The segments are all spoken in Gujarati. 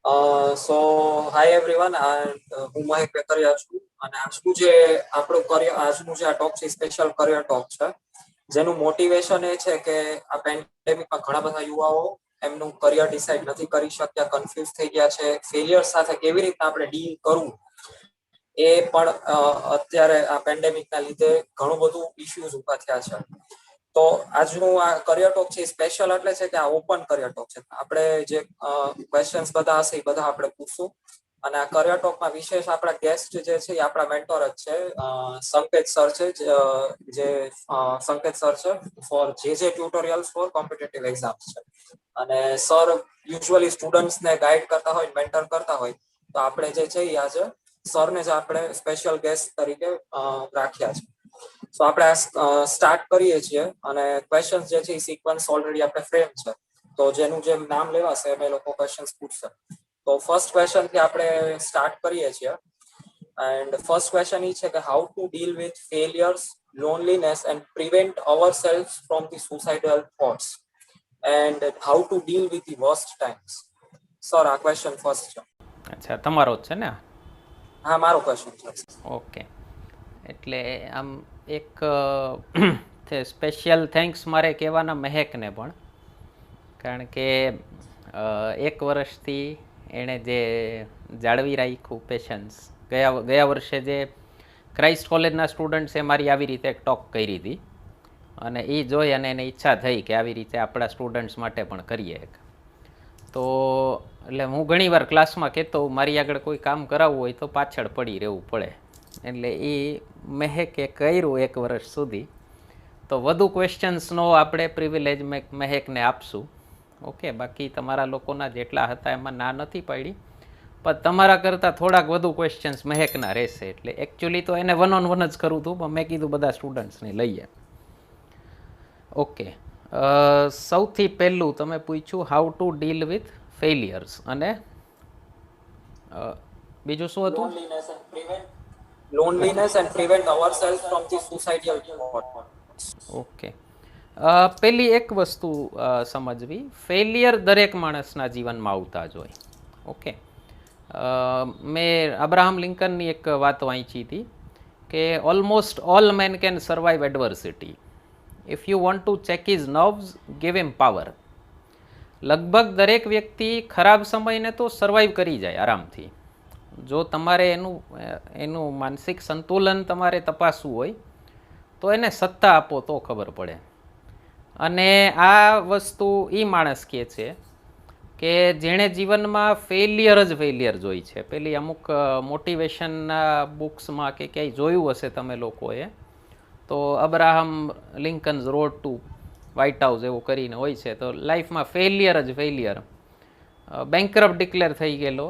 સો હાય એવરીવન હું મહેક વેકરિયા છું અને આજનું જે આ ટોક છે સ્પેશિયલ કરિયર ટોક છે જેનું મોટિવેશન એ છે કે આ પેન્ડેમિકમાં ઘણા બધા યુવાઓ એમનું કરિયર ડિસાઇડ નથી કરી શક્યા, કન્ફ્યુઝ થઈ ગયા છે. ફેલિયર સાથે કેવી રીતના આપણે ડીલ કરવું એ પણ અત્યારે આ પેન્ડેમિકના લીધે ઘણું બધું ઇશ્યુઝ ઉભા થયા છે. તો આજનું આ કરિયર ટોક છે સ્પેશિયલ એટલે છે કે આ ઓપન કરિયર ટોક છે. આપણે જે ક્વેશ્ચન્સ બધા હશે એ બધા આપણે પૂછશું અને આ કરિયર ટોકમાં વિશેષ આપણા ગેસ્ટ જે છે એ આપણા મેન્ટોર જ છે. સંકેત સર છે જે સંકેત સર છે ફોર જે ટ્યુટોરિયલ્સ ફોર કોમ્પિટિટિવ એક્ઝામ્સ છે અને સર યુઝ્યુઅલી સ્ટુડન્ટ્સને ગાઈડ કરતા હોય, મેન્ટર કરતા હોય. તો આપણે જે છે એ આજે સરને જ આપણે સ્પેશિયલ ગેસ્ટ તરીકે રાખ્યા છે. સો આપણે સ્ટાર્ટ કરીએ છીએ અને ક્વેશ્ચન જે છે એ સિક્વન્સ ઓલરેડી આપણે ફ્રેમ છે. તો જેનું જેમ નામ લેવાશે એમ એ લોકો ક્વેશ્ચન્સ પૂછશે. તો ફર્સ્ટ ક્વેશ્ચન થી આપણે સ્ટાર્ટ કરીએ છીએ એન્ડ ફર્સ્ટ ક્વેશ્ચન એ છે કે how to deal with failures, loneliness and prevent our self from the suicidal thoughts and how to deal with the worst times. Sir આ ક્વેશ્ચન ફર્સ્ટ છે. અચ્છા, તમારો જ છે ને? હા, મારો ક્વેશ્ચન છે. ઓકે, એટલે આમ એક સ્પેશિયલ થેન્ક્સ મારે કહેવાના મહેકને પણ, કારણ કે 1 વર્ષથી એણે જે જાળવી રાખ્યું પેશન્સ. ગયા વર્ષે જે ક્રાઇસ્ટ કોલેજના સ્ટુડન્ટ્સે મારી આવી રીતે એક ટોક કરી હતી અને એ જોઈ અને એને ઈચ્છા થઈ કે આવી રીતે આપણા સ્ટુડન્ટ્સ માટે પણ કરીએ એક. તો એટલે હું ઘણીવાર ક્લાસમાં કહેતો મારી આગળ કોઈ કામ કરાવવું હોય તો પાછળ પડી રહેવું પડે. એટલે એ મહેકે કર્યું 1 વર્ષ સુધી. તો વધુ ક્વેશ્ચન્સનો આપણે પ્રિવિલેજ મહેકને આપશું. ઓકે, બાકી તમારા લોકોના જેટલા હતા એમાં ના નથી પાડી, પણ તમારા કરતાં થોડાક વધુ ક્વેશ્ચન્સ મહેકના રહેશે. એટલે એકચ્યુઅલી તો એને 1 on 1 જ કરવું હતું, પણ મેં કીધું બધા સ્ટુડન્ટ્સને લઈએ. ઓકે, સૌથી પહેલું તમે પૂછ્યું how to deal with failures અને બીજું શું હતું? Loneliness and prevent ourself from the suicidal thoughts. Okay, પહેલી એક વસ્તુ સમજવી, ફેલિયર દરેક માણસના જીવનમાં આવતા જ હોય. ઓકે, મેં અબ્રાહમ લિંકનની એક વાત વાંચી હતી કે almost all main can survive adversity. If you want to check his nerves, give him power. લગભગ દરેક વ્યક્તિ ખરાબ સમયને તો સર્વાઈવ કરી જાય આરામથી. જો તમારે એનું માનસિક સંતુલન તમારે તપાસવું હોય તો એને સત્તા આપો તો ખબર પડે. અને આ વસ્તુ એ માણસ કહે છે કે જેણે જીવનમાં ફેલિયર જોઈ છે. પેલી અમુક મોટિવેશનના બુક્સમાં કે ક્યાંય જોયું હશે તમે લોકોએ, તો Abraham Lincoln's road to white house એવું કરીને હોય છે. તો લાઈફમાં ફેલિયર. બેન્કરપ્ટ ડિક્લેર થઈ ગયેલો,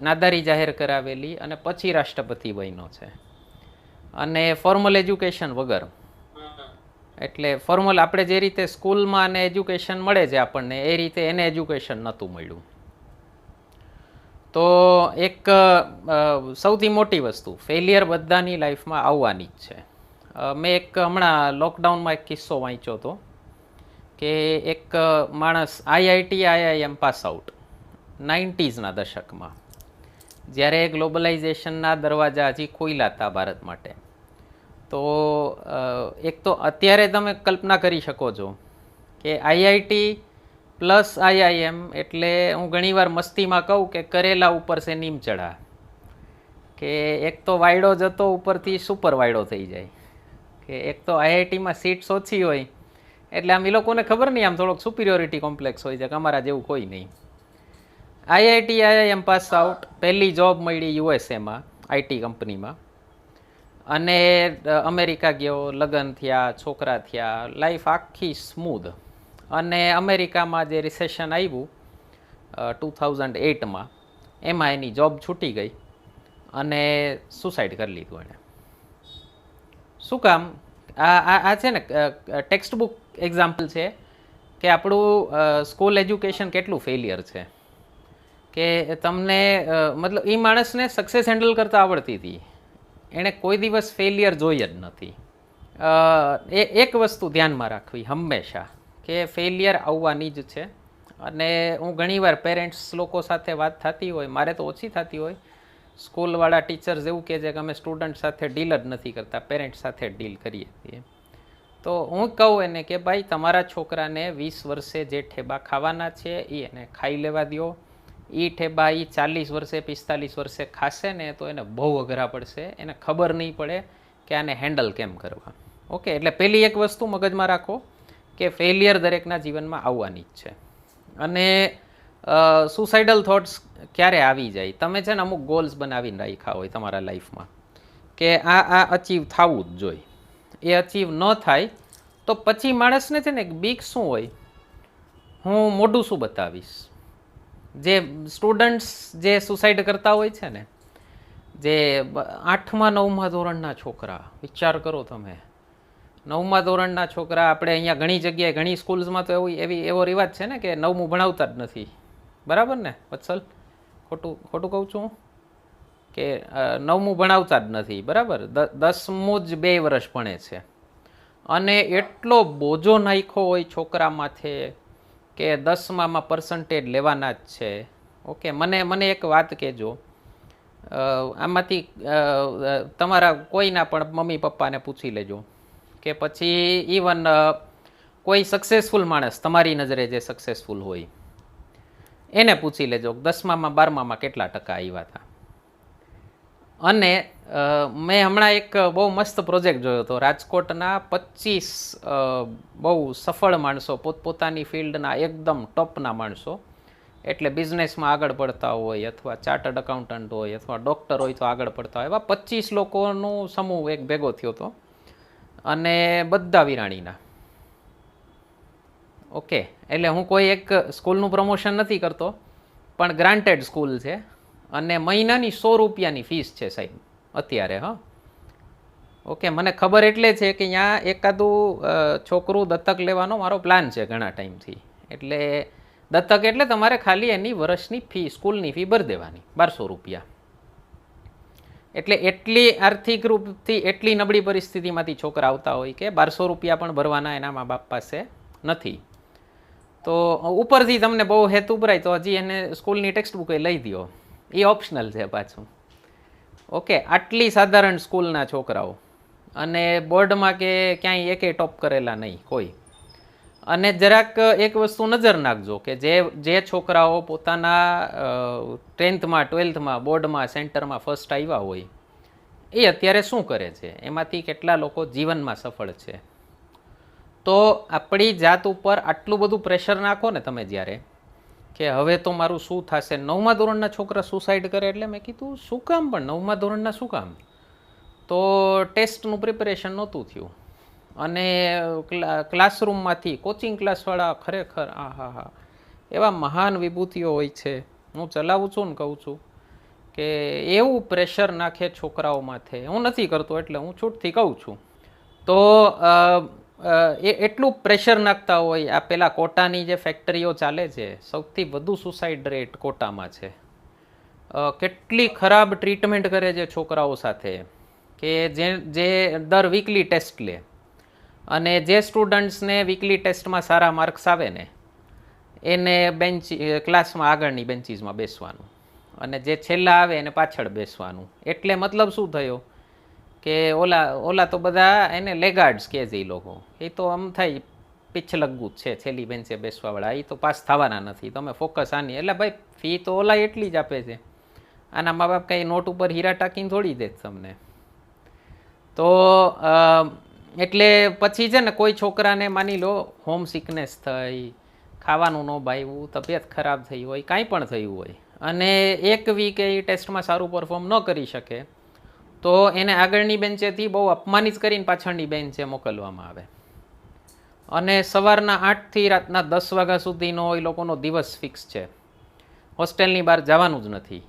નાદારી જાહેર કરાવેલી અને પછી રાષ્ટ્રપતિ બન્યો છે. અને ફોર્મલ એજ્યુકેશન વગર. એટલે ફોર્મલ આપણે જે રીતે સ્કૂલમાં અને એજ્યુકેશન મળે છે આપણને, એ રીતે એને એજ્યુકેશન નહોતું મળ્યું. તો એક સૌથી મોટી વસ્તુ, ફેલિયર બધાની લાઈફમાં આવવાની જ છે. મેં એક હમણાં લોકડાઉનમાં એક કિસ્સો વાંચ્યો હતો કે એક માણસ IIM પાસ આઉટ 90s દશકમાં, જ્યારે ગ્લોબલાઇઝેશનના દરવાજા હજી ખુલ્લા હતા ભારત માટે. તો એક તો અત્યારે તમે કલ્પના કરી શકો છો કે IIT પ્લસ IIM એટલે હું ઘણીવાર મસ્તીમાં કહું કે કરેલા ઉપર સે નીમ ચઢા, કે એક તો વાયડો જતો ઉપરથી સુપર વાયડો થઈ જાય. કે એક તો IITમાં સીટ્સ ઓછી હોય એટલે આમ એ લોકોને ખબર નહીં, આમ થોડોક સુપિરિયોરિટી કોમ્પ્લેક્સ હોય છે કે અમારા જેવું કોઈ નહીં. IIM પાસ આઉટ, પહેલી જોબ મળી USAમાં IT કંપનીમાં, અને અમેરિકા ગયો, લગ્ન થયા, છોકરા થયા, લાઈફ આખી સ્મૂધ. અને અમેરિકામાં જે રિસેશન આવ્યું 2008માં, એમાં એની જોબ છૂટી ગઈ અને સુસાઇડ કરી લીધું એણે. શું કામ? આ છે ને ટેક્સ્ટ બુક એક્ઝામ્પલ છે કે આપણું સ્કૂલ એજ્યુકેશન કેટલું ફેલિયર છે. કે તમને મતલબ એ માણસને સક્સેસ હેન્ડલ કરતા આવડતી હતી, એણે કોઈ દિવસ ફેલિયર જોઈ જ નથી. એક વસ્તુ ધ્યાનમાં રાખવી હંમેશા કે ફેલિયર આવવાની જ છે અને હું ઘણીવાર પેરેન્ટ્સ લોકો સાથે વાત થતી હોય, મારે તો ઓછી થતી હોય, સ્કૂલવાળા ટીચર્સ એવું કહે છે કે અમે સ્ટુડન્ટ સાથે ડીલ જ નથી કરતા, પેરેન્ટ્સ સાથે ડીલ કરીએ છીએ. તો હું કહું એને કે ભાઈ તમારા છોકરાને 20 વર્ષે જે ઠેબા ખાવાના છે એ એને ખાઈ લેવા દો. એ ઠેબા એ 40 વર્ષે 45 વર્ષે ખાશે ને તો એને બહુ અઘરા પડશે, એને ખબર નહીં પડે કે આને હેન્ડલ કેમ કરવા. ઓકે, એટલે પહેલી એક વસ્તુ મગજમાં રાખો કે ફેલિયર દરેકના જીવનમાં આવવાની જ છે. અને સુસાઇડલ થોટ્સ ક્યારે આવી જાય, તમે છે ને અમુક ગોલ્સ બનાવીને રાખ્યા હોય તમારા લાઈફમાં કે આ અચીવ થવું જ જોઈએ, એ અચીવ ન થાય તો પછી માણસને છે ને એક બીક શું હોય, હું મોઢું શું બતાવીશ. જે સ્ટુડન્ટ્સ જે સુસાઇડ કરતા હોય છે ને, જે 8મા 9મા ધોરણના છોકરા, વિચાર કરો તમે, 9મા ધોરણના છોકરા, આપણે અહીંયા ઘણી જગ્યાએ ઘણી સ્કૂલ્સમાં તો એવો રિવાજ છે ને કે 9મું ભણાવતા જ નથી, બરાબર ને વત્સલ? ખોટું કહું છું કે 9મું ભણાવતા જ નથી, બરાબર? 10મું જ 2 વર્ષ ભણે છે. અને એટલો બોજો નાખ્યો હોય છોકરા માથે કે 10માં પર્સન્ટેજ લેવાના જ છે. ઓકે, મને એક વાત કહેજો, આમાંથી તમારા કોઈના પણ મમ્મી પપ્પાને પૂછી લેજો કે પછી ઇવન કોઈ સક્સેસફુલ માણસ તમારી નજરે જે સક્સેસફુલ હોય એને પૂછી લેજો 10માં 12માં કેટલા ટકા આવ્યા હતા. અને મેં હમણાં એક બહુ મસ્ત પ્રોજેક્ટ જોયો હતો, રાજકોટના 25 બહુ સફળ માણસો, પોતપોતાની ફિલ્ડના એકદમ ટોપના માણસો, એટલે બિઝનેસમાં આગળ પડતા હોય અથવા ચાર્ટર્ડ એકાઉન્ટન્ટ હોય અથવા ડૉક્ટર હોય તો આગળ પડતા હોય, એવા 25 લોકોનું સમૂહ એક ભેગો થયો હતો અને બધા વિરાણીના. ઓકે, એટલે હું કોઈ એક સ્કૂલનું પ્રમોશન નથી કરતો, પણ ગ્રાન્ટેડ સ્કૂલ છે અને મહિનાની 100 રૂપિયાની ફીસ છે સાહેબ અત્યારે. હા, ઓકે, મને ખબર એટલે છે કે ત્યાં એકાદું છોકરું દત્તક લેવાનો મારો પ્લાન છે ઘણા ટાઈમથી. એટલે દત્તક એટલે તમારે ખાલી એની વર્ષની ફી, સ્કૂલની ફી ભરી દેવાની 1200 રૂપિયા. એટલે એટલી આર્થિક રૂપથી એટલી નબળી પરિસ્થિતિમાંથી છોકરા આવતા હોય કે 1200 રૂપિયા પણ ભરવાના એના મા બાપ પાસે નથી. તો ઉપરથી તમને બહુ હેતુ ભરાય તો હજી એને સ્કૂલની ટેક્સ્ટ બુક લઈ દો, એ ઓપ્શનલ છે પાછું. ઓકે, આટલી સાધારણ સ્કૂલના છોકરાઓ અને બોર્ડમાં કે ક્યાંય એકે ટોપ કરેલા નહીં કોઈ. અને જરાક એક વસ્તુ નજર નાખજો કે જે છોકરાઓ પોતાના 10થમાં 12થમાં બોર્ડમાં સેન્ટરમાં ફર્સ્ટ આવ્યા હોય એ અત્યારે શું કરે છે, એમાંથી કેટલા લોકો જીવનમાં સફળ છે. તો આપણી જાત ઉપર આટલું બધું પ્રેશર નાખો ને તમે જ્યારે કે હવે તો મારું શું થશે. 9મા ધોરણના છોકરા સુસાઇડ કરે એટલે મેં કીધું શું કામ, પણ 9મા ધોરણના શું કામ? તો ટેસ્ટનું પ્રિપેરેશન નહોતું થયું અને ક્લાસરૂમમાંથી કોચિંગ ક્લાસવાળા ખરેખર હા એવા મહાન વિભૂતિઓ હોય છે. હું ચલાવું છું ને કહું છું કે એવું પ્રેશર નાખે છોકરાઓ માથે. હું નથી કરતો એટલે હું છૂટથી કહું છું. તો એટલું પ્રેશર નાખતા હોય. આ પેલા કોટાની જે ફેક્ટરીઓ ચાલે છે, સૌથી વધુ સુસાઇડ રેટ કોટામાં છે. કેટલી ખરાબ ટ્રીટમેન્ટ કરે છે છોકરાઓ સાથે કે જે દર વીકલી ટેસ્ટ લે અને જે સ્ટુડન્ટ્સને વીકલી ટેસ્ટમાં સારા માર્ક્સ આવે ને એને ક્લાસમાં આગળની બેન્ચીસમાં બેસવાનું અને જે છેલ્લા આવે એને પાછળ બેસવાનું. એટલે મતલબ શું થયો કે ઓલા તો બધા એને લેગાર્ડ્સ કહે છે. એ લોકો એ તો આમ થાય પીછલગ્ગુ જ છે, છેલ્લી બેન્ચે બેસવાવાળા, એ તો પાસ થવાના નથી. તમે ફોકસ આની, એટલે ભાઈ ફી તો ઓલા એટલી જ આપે છે, આના મા બાપ કંઈ નોટ ઉપર હીરા ટાંકીને થોડી દે તમને. તો એટલે પછી છે ને કોઈ છોકરાને માની લો હોમ સિકનેસ થઈ, ખાવાનું ન ભાવ્યું, તબિયત ખરાબ થઈ હોય, કાંઈ પણ થયું હોય અને એક વીક એ ટેસ્ટમાં સારું પરફોર્મ ન કરી શકે તો એને આગળની બેન્ચેથી બહુ અપમાનિત કરીને પાછળની બેન્ચે મોકલવામાં આવે અને સવારના 8થી રાતના 10 વાગ્યા સુધીનો એ લોકોનો દિવસ ફિક્સ છે. હોસ્ટેલની બહાર જવાનું જ નથી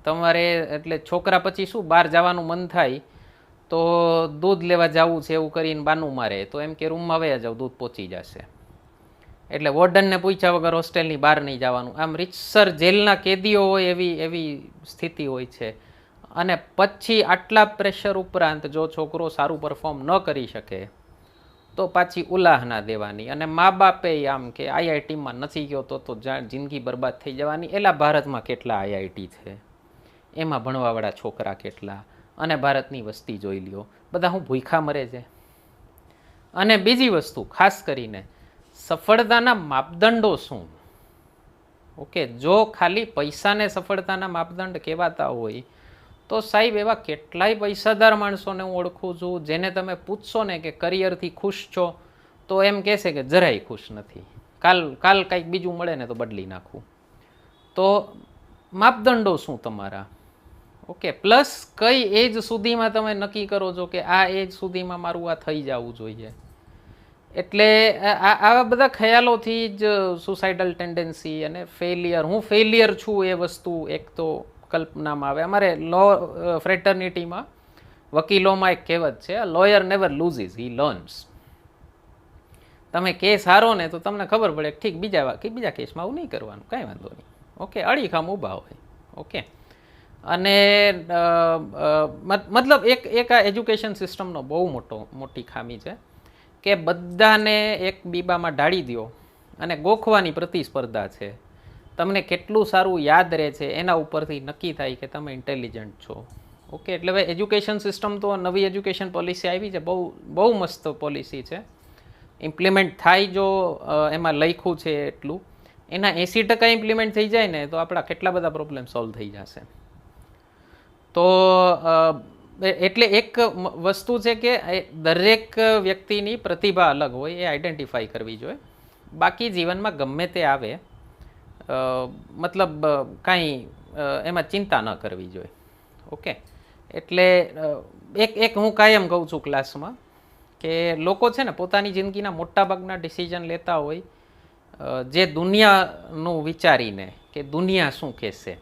તમારે. એટલે છોકરા પછી શું, બહાર જવાનું મન થાય તો દૂધ લેવા જવું છે એવું કરીને બાનું મારે તો એમ કે રૂમમાં વયા જાવ, દૂધ પહોંચી જશે. એટલે વોર્ડનને પૂછ્યા વગર હોસ્ટેલની બહાર નહીં જવાનું. આમ રીતસર જેલના કેદીઓ હોય એવી સ્થિતિ હોય છે. અને પછી આટલા પ્રેશર ઉપરાંત જો છોકરો સારું પરફોર્મ ન કરી શકે તો પાછી ઉલાહના દેવાની, અને મા બાપે આમ કે આઈઆઈટીમાં નથી ગયો તો જિંદગી બરબાદ થઈ જવાની. એલા ભારતમાં કેટલા આઈઆઈટી છે, એમાં ભણવાવાળા છોકરા કેટલા, અને ભારતની વસ્તી જોઈ લ્યો, બધા હું ભૂખા મરે છે. અને બીજી વસ્તુ ખાસ કરીને સફળતાના માપદંડો શું? ઓકે, જો ખાલી પૈસાને સફળતાના માપદંડ કહેવાતા હોય તો સાહેબ એવા કેટલાય પૈસાદાર માણસોને હું ઓળખું છું જેને તમે પૂછશો ને કે કરિયરથી ખુશ છો તો એમ કહેશે કે જરાય ખુશ નથી, કાલ કંઈક બીજું મળે ને તો બદલી નાખું. તો માપદંડો શું તમારા? ઓકે, પ્લસ કઈ એજ સુધીમાં તમે નક્કી કરો છો કે આ એજ સુધીમાં મારું આ થઈ જવું જોઈએ. એટલે આવા બધા ખ્યાલોથી જ સુસાઇડલ ટેન્ડન્સી અને ફેલિયર, હું ફેલિયર છું એ વસ્તુ એક તો કલ્પનામાં આવે. અમારે લો ફ્રેટર્નિટીમાં વકીલોમાં એક કહેવત છે, લોયર નેવર લૂઝિસ, હી લર્ન્સ. તમે કેસ હારો ને તો તમને ખબર પડે ઠીક બીજા કેસમાં આવું નહીં કરવાનું, કાંઈ વાંધો નહીં. ઓકે, અડીખામ ઊભા હોય. ઓકે, અને મતલબ એક આ એજ્યુકેશન સિસ્ટમનો બહુ મોટી ખામી છે કે બધાને એક બીબામાં ઢાળી દો અને ગોખવાની પ્રતિસ્પર્ધા છે. તમને કેટલું સારું યાદ રહે છે એના ઉપરથી નક્કી થાય કે તમે ઇન્ટેલિજન્ટ છો. ઓકે, એટલે હવે એજ્યુકેશન સિસ્ટમ તો નવી એજ્યુકેશન પોલિસી આવી છે, બહુ મસ્ત પોલિસી છે. ઇમ્પ્લિમેન્ટ થાય જો એમાં લખ્યું છે એટલું, એના 80% ઇમ્પ્લિમેન્ટ થઈ જાય ને તો આપણા કેટલા બધા પ્રોબ્લેમ સોલ્વ થઈ જશે. તો એટલે એક વસ્તુ છે કે દરેક વ્યક્તિની પ્રતિભા અલગ હોય, એ આઈડેન્ટિફાઈ કરવી જોઈએ. બાકી જીવનમાં ગમે તે આવે, મતલબ કાંઈ એમાં ચિંતા ન કરવી જોઈએ. ઓકે, એટલે એક હું કાયમ કહું છું ક્લાસમાં કે લોકો છે ને પોતાની જિંદગીના મોટાભાગના ડિસિઝન લેતા હોય જે દુનિયાનું વિચારીને કે દુનિયા શું કહેશે.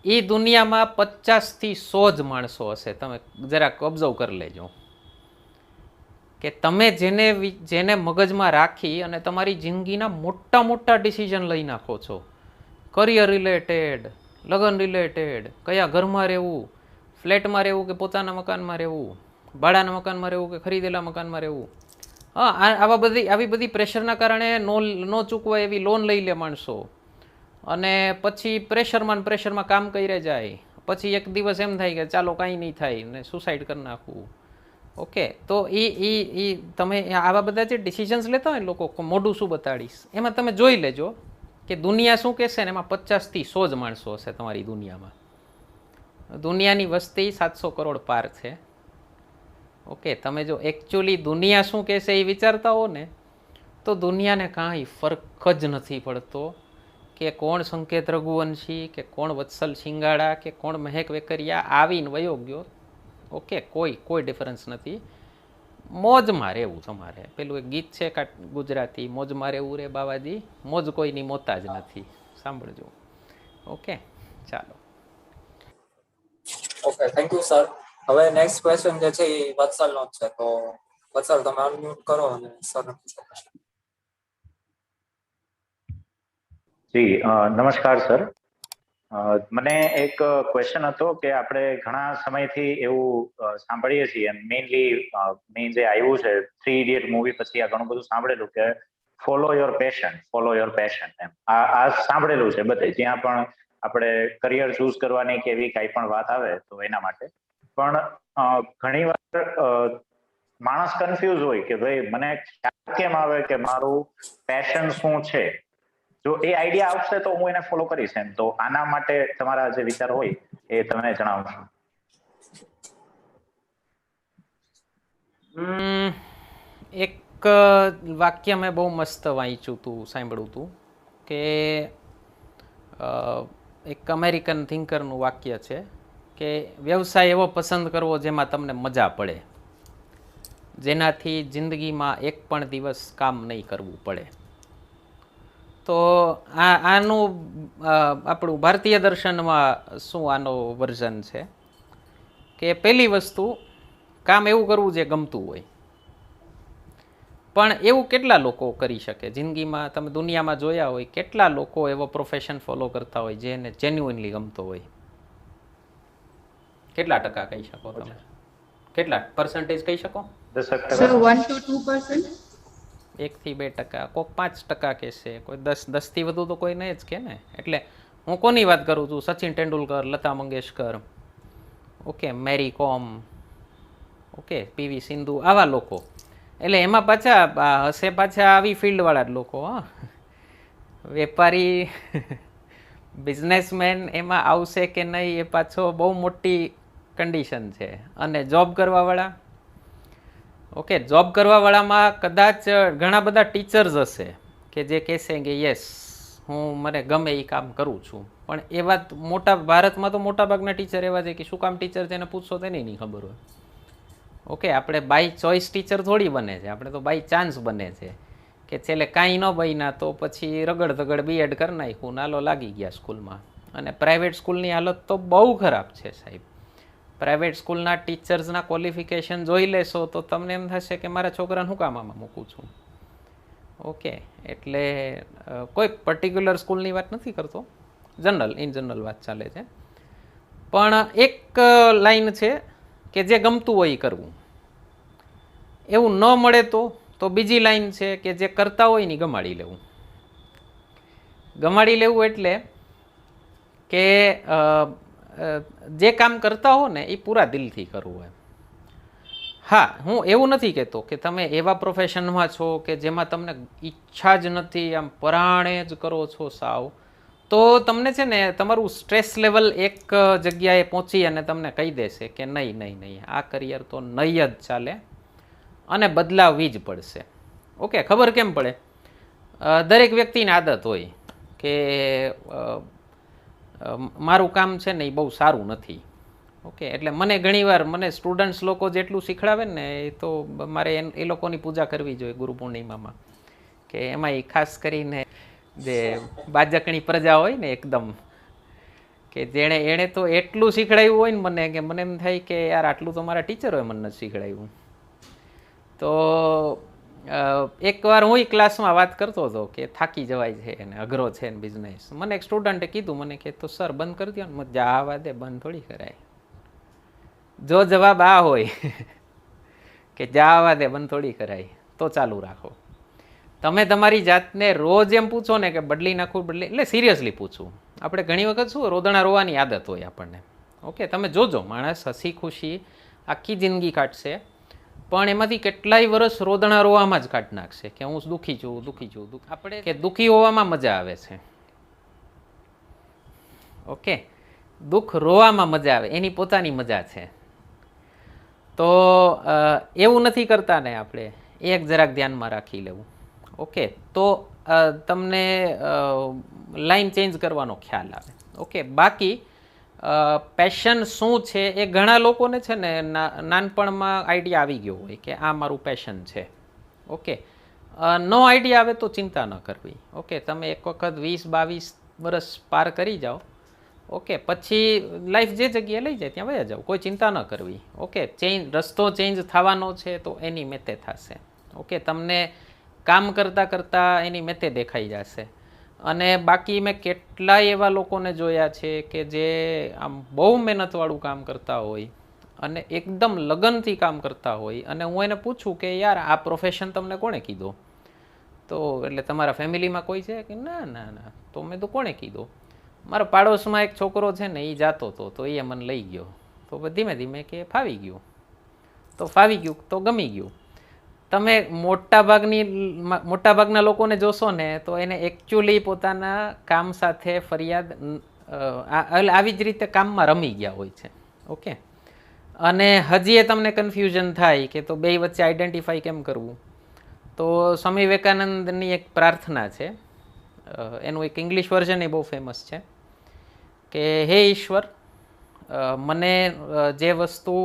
એ દુનિયામાં 50થી 100 જ માણસો હશે, તમે જરાક ઓબ્ઝર્વ કરી લેજો કે તમે જેને મગજમાં રાખી અને તમારી જિંદગીના મોટા ડિસિઝન લઈ નાખો છો, કરિયર રિલેટેડ, લગ્ન રિલેટેડ, કયા ઘરમાં રહેવું, ફ્લેટમાં રહેવું કે પોતાના મકાનમાં રહેવું, ભાડાના મકાનમાં રહેવું કે ખરીદેલા મકાનમાં રહેવું. હા, આવી બધી પ્રેશરના કારણે નો ચૂકવાય એવી લોન લઈ લે માણસો, અને પછી પ્રેશરમાં કામ કરી જાય. પછી એક દિવસ એમ થાય કે ચાલો કાંઈ નહીં થાય ને સુસાઇડ કરી નાખવું. ઓકે, તો એ તમે આવા બધા જે ડિસિઝન્સ લેતા હોય ને લોકો, મોઢું શું બતાડીશ, એમાં તમે જોઈ લેજો કે દુનિયા શું કહેશે ને એમાં 50થી 100 જ માણસો હશે તમારી દુનિયામાં. દુનિયાની વસ્તી 700 કરોડ પાર છે. ઓકે, તમે જો એકચ્યુઅલી દુનિયા શું કહેશે એ વિચારતા હો ને તો દુનિયાને કાંઈ ફરક જ નથી પડતો કે કોણ સંકેત રઘુવંશી કે કોણ વત્સલ શિંગાડા કે કોણ મહેક વેકરિયા આવીને વયો ગયો. ઓકે, કોઈ ડિફરન્સ નથી. મોજમાં રહેવું તમારે. પેલું એક ગીત છે ગુજરાતી, મોજમાં રહેવું રે બાવાજી, મોજ કોઈની મોતા જ નથી. સાંભળજો. ઓકે, ચાલો. Okay, thank you sir. હવે નેક્સ્ટ ક્વેશ્ચન જે છે એ વત્સલનો જ છે, તો વત્સલ તમે અનમ્યુટ કરો અને સરને પૂછો. જી નમસ્કાર સર. મને એક ક્વેશ્ચન હતો કે આપણે ઘણા સમયથી એવું સાંભળીએ છીએ, મેઇન જે આવ્યું છે 3 ઇડિયટ મૂવી પછી આ ઘણું બધું સાંભળેલું કે ફોલો યોર પેશન એમ આ સાંભળેલું છે બધે, જ્યાં પણ આપણે કરિયર ચૂઝ કરવાની કે એવી કાંઈ પણ વાત આવે તો એના માટે. પણ ઘણી વાર માણસ કન્ફ્યુઝ હોય કે ભાઈ મને ખ્યાલ કેમ આવે કે મારું પેશન શું છે. જો એ આઈડિયા આવશે તો હું એને ફોલો કરીશ એમ. તો આના માટે તમારા જે વિચાર હોય એ તમે જણાવશો. એક વાક્ય મેં બહુ મસ્ત વાંચ્યું હતું, સાંભળ્યું હતું કે એક અમેરિકન થિંકરનું વાક્ય છે કે વ્યવસાય એવો પસંદ કરવો જેમાં તમને મજા પડે, જેનાથી જિંદગીમાં એક પણ દિવસ કામ નહીં કરવું પડે. તો આનું આપણું ભારતીય દર્શનમાં શું આનો વર્ઝન છે કે પહેલી વસ્તુ, કામ એવું કરવું જે ગમતું હોય. પણ એવું કેટલા લોકો કરી શકે જિંદગીમાં? તમે દુનિયામાં જોયા હોય કેટલા લોકો એવો પ્રોફેશન ફોલો કરતા હોય જેને જેન્યુઇનલી ગમતો હોય? કેટલા ટકા કહી શકો તમે? કેટલા પર્સન્ટેજ કહી શકો? 10%? Sir, 1 to 2%. 1 થી 2%, કોઈક 5% કહેશે, કોઈ 10 થી વધુ તો કોઈ નહીં જ કે ને. એટલે હું કોની વાત કરું છું? સચિન તેંડુલકર, લતા મંગેશકર, ઓકે, મેરી કોમ, ઓકે, પીવી સિંધુ, આવા લોકો. એટલે એમાં પાછા હશે પાછા આવી ફિલ્ડવાળા જ લોકો. હા, વેપારી બિઝનેસમેન એમાં આવશે કે નહીં એ પાછો બહુ મોટી કન્ડિશન છે. અને જોબ કરવાવાળા, ઓકે, જોબ કરવાવાળામાં કદાચ ઘણા બધા ટીચર્સ હશે કે જે કહેશે કે યસ હું મને ગમે એ કામ કરું છું. પણ એ વાત ભારતમાં તો મોટા ભાગના ટીચર એવા છે કે શું કામ ટીચર છે એને પૂછશો તેને નહીં ખબર હોય. ઓકે, આપણે બાય ચોઇસ ટીચર થોડી બને છે, આપણે તો બાય ચાન્સ બને છે કે છેલ્લે કાંઈ ન બન્યા તો પછી રગડ ધગડ બીએડ કરી નાખ્યું, નાલો લાગી ગયા સ્કૂલમાં. અને પ્રાઇવેટ સ્કૂલની હાલત તો બહુ ખરાબ છે સાહેબ. પ્રાઇવેટ સ્કૂલના ટીચર્સના ક્વોલિફિકેશન જોઈ લેશો તો તમને એમ થશે કે મારા છોકરાને હું કામ આમાં મૂકું છું. ઓકે, એટલે કોઈ પર્ટિક્યુલર સ્કૂલની વાત નથી કરતો, ઇન જનરલ વાત ચાલે છે. પણ એક લાઈન છે કે જે ગમતું હોય એ કરવું. એવું ન મળે તો બીજી લાઈન છે કે જે કરતા હોય ને ગમાડી લેવું. ગમાડી લેવું એટલે કે જે કામ કરતા હો ને એ પૂરા દિલથી કરવું હોય. હા, હું એવું નથી કહેતો કે તમે એવા પ્રોફેશનમાં છો કે જેમાં તમને ઈચ્છા જ નથી, આમ પરાણે જ કરો છો સાવ, તો તમને છે ને તમારું સ્ટ્રેસ લેવલ એક જગ્યાએ પહોંચી અને તમને કહી દેશે કે નહીં નહીં નહીં, આ કરિયર તો નહીં જ ચાલે અને બદલાવવી જ પડશે. ઓકે, ખબર કેમ પડે? દરેક વ્યક્તિની આદત હોય કે મારું કામ છે ને એ બહુ સારું નથી. ઓકે, એટલે મને ઘણીવાર મને સ્ટુડન્ટ્સ લોકો જેટલું શીખડાવે ને એ તો મારે એ લોકોની પૂજા કરવી જોઈએ ગુરુ પૂર્ણિમામાં. કે એમાં એ ખાસ કરીને જે બાજકણી પ્રજા હોય ને એકદમ, કે એણે તો એટલું શીખડાવ્યું હોય ને મને કે મને એમ થાય કે યાર આટલું તો મારા ટીચરોએ મને નથી શીખડાવ્યું. તો એકવાર હું ક્લાસમાં વાત કરતો હતો કે થાકી જવાય છે અને અઘરો છે ને બિઝનેસ. મને એક સ્ટુડન્ટે કીધું, મને કે તો સર બંધ કરી દો ને. મત જા આવા દે, બંધ થોડી કરાય. જો જવાબ આ હોય કે જા આવા દે, બંધ થોડી કરાય, તો ચાલુ રાખો. તમે તમારી જાતને રોજ એમ પૂછો ને કે બદલી નાખું એટલે સિરિયસલી પૂછવું. આપણે ઘણી વખત શું રોદણા રોવાની આદત હોય આપણને. ઓકે, તમે જોજો માણસ હસી ખુશી આખી જિંદગી કાઢશે પણ એમાંથી કેટલાય વર્ષ રોદણા રોવામાં જ કાઢી નાખશે કે હું દુઃખી છું. આપણે કે દુઃખી હોવામાં મજા આવે છે. ઓકે, દુઃખ રોવામાં મજા આવે, એની પોતાની મજા છે. તો એવું નથી કરતા ને આપણે, એક જરાક ધ્યાનમાં રાખી લેવું. ઓકે, તો તમને લાઈન ચેન્જ કરવાનો ખ્યાલ આવે. ઓકે, બાકી પેશન શું છે એ ઘણા લોકોને છે ને નાનપણમાં આઈડિયા આવી ગયો હોય કે આ મારું પેશન છે. ઓકે, નો આઈડિયા આવે તો ચિંતા ન કરવી. ઓકે, તમે એક વખત 20-22 વર્ષ પાર કરી જાઓ, ઓકે, પછી લાઈફ જે જગ્યાએ લઈ જાય ત્યાં વયા જાઓ, કોઈ ચિંતા ન કરવી. ઓકે, રસ્તો ચેન્જ થવાનો છે તો એની મેતે થશે. ઓકે, તમને કામ કરતાં કરતાં એની મેતે દેખાઈ જશે. અને બાકી મેં કેટલાય એવા લોકોને જોયા છે કે જે આમ બહુ મહેનતવાળું કામ કરતા હોય અને એકદમ લગનથી કામ કરતા હોય અને હું એને પૂછું કે યાર આ પ્રોફેશન તમને કોણે કીધો? તો એટલે તમારા ફેમિલીમાં કોઈ છે કે ના ના ના? તો મેં તો કોણે કીધો? મારા પાડોશમાં એક છોકરો છે ને એ જાતો હતો તો એ મને લઈ ગયો. તો ધીમે ધીમે કે ફાવી ગયું તો ગમી ગયું. તમે મોટાભાગના લોકોને જોશો ને તો એને એકચ્યુઅલી પોતાના કામ સાથે ફરિયાદ આવી જ રીતે કામમાં રમી ગયા હોય છે. ઓકે, અને હજી એ તમને કન્ફ્યુઝન થાય કે તો બે વચ્ચે આઈડેન્ટિફાઈ કેમ કરવું? તો સ્વામી વિવેકાનંદની એક પ્રાર્થના છે, એનું એક ઇંગ્લિશ વર્ઝન એ બહુ ફેમસ છે કે હે ઈશ્વર, મને જે વસ્તુ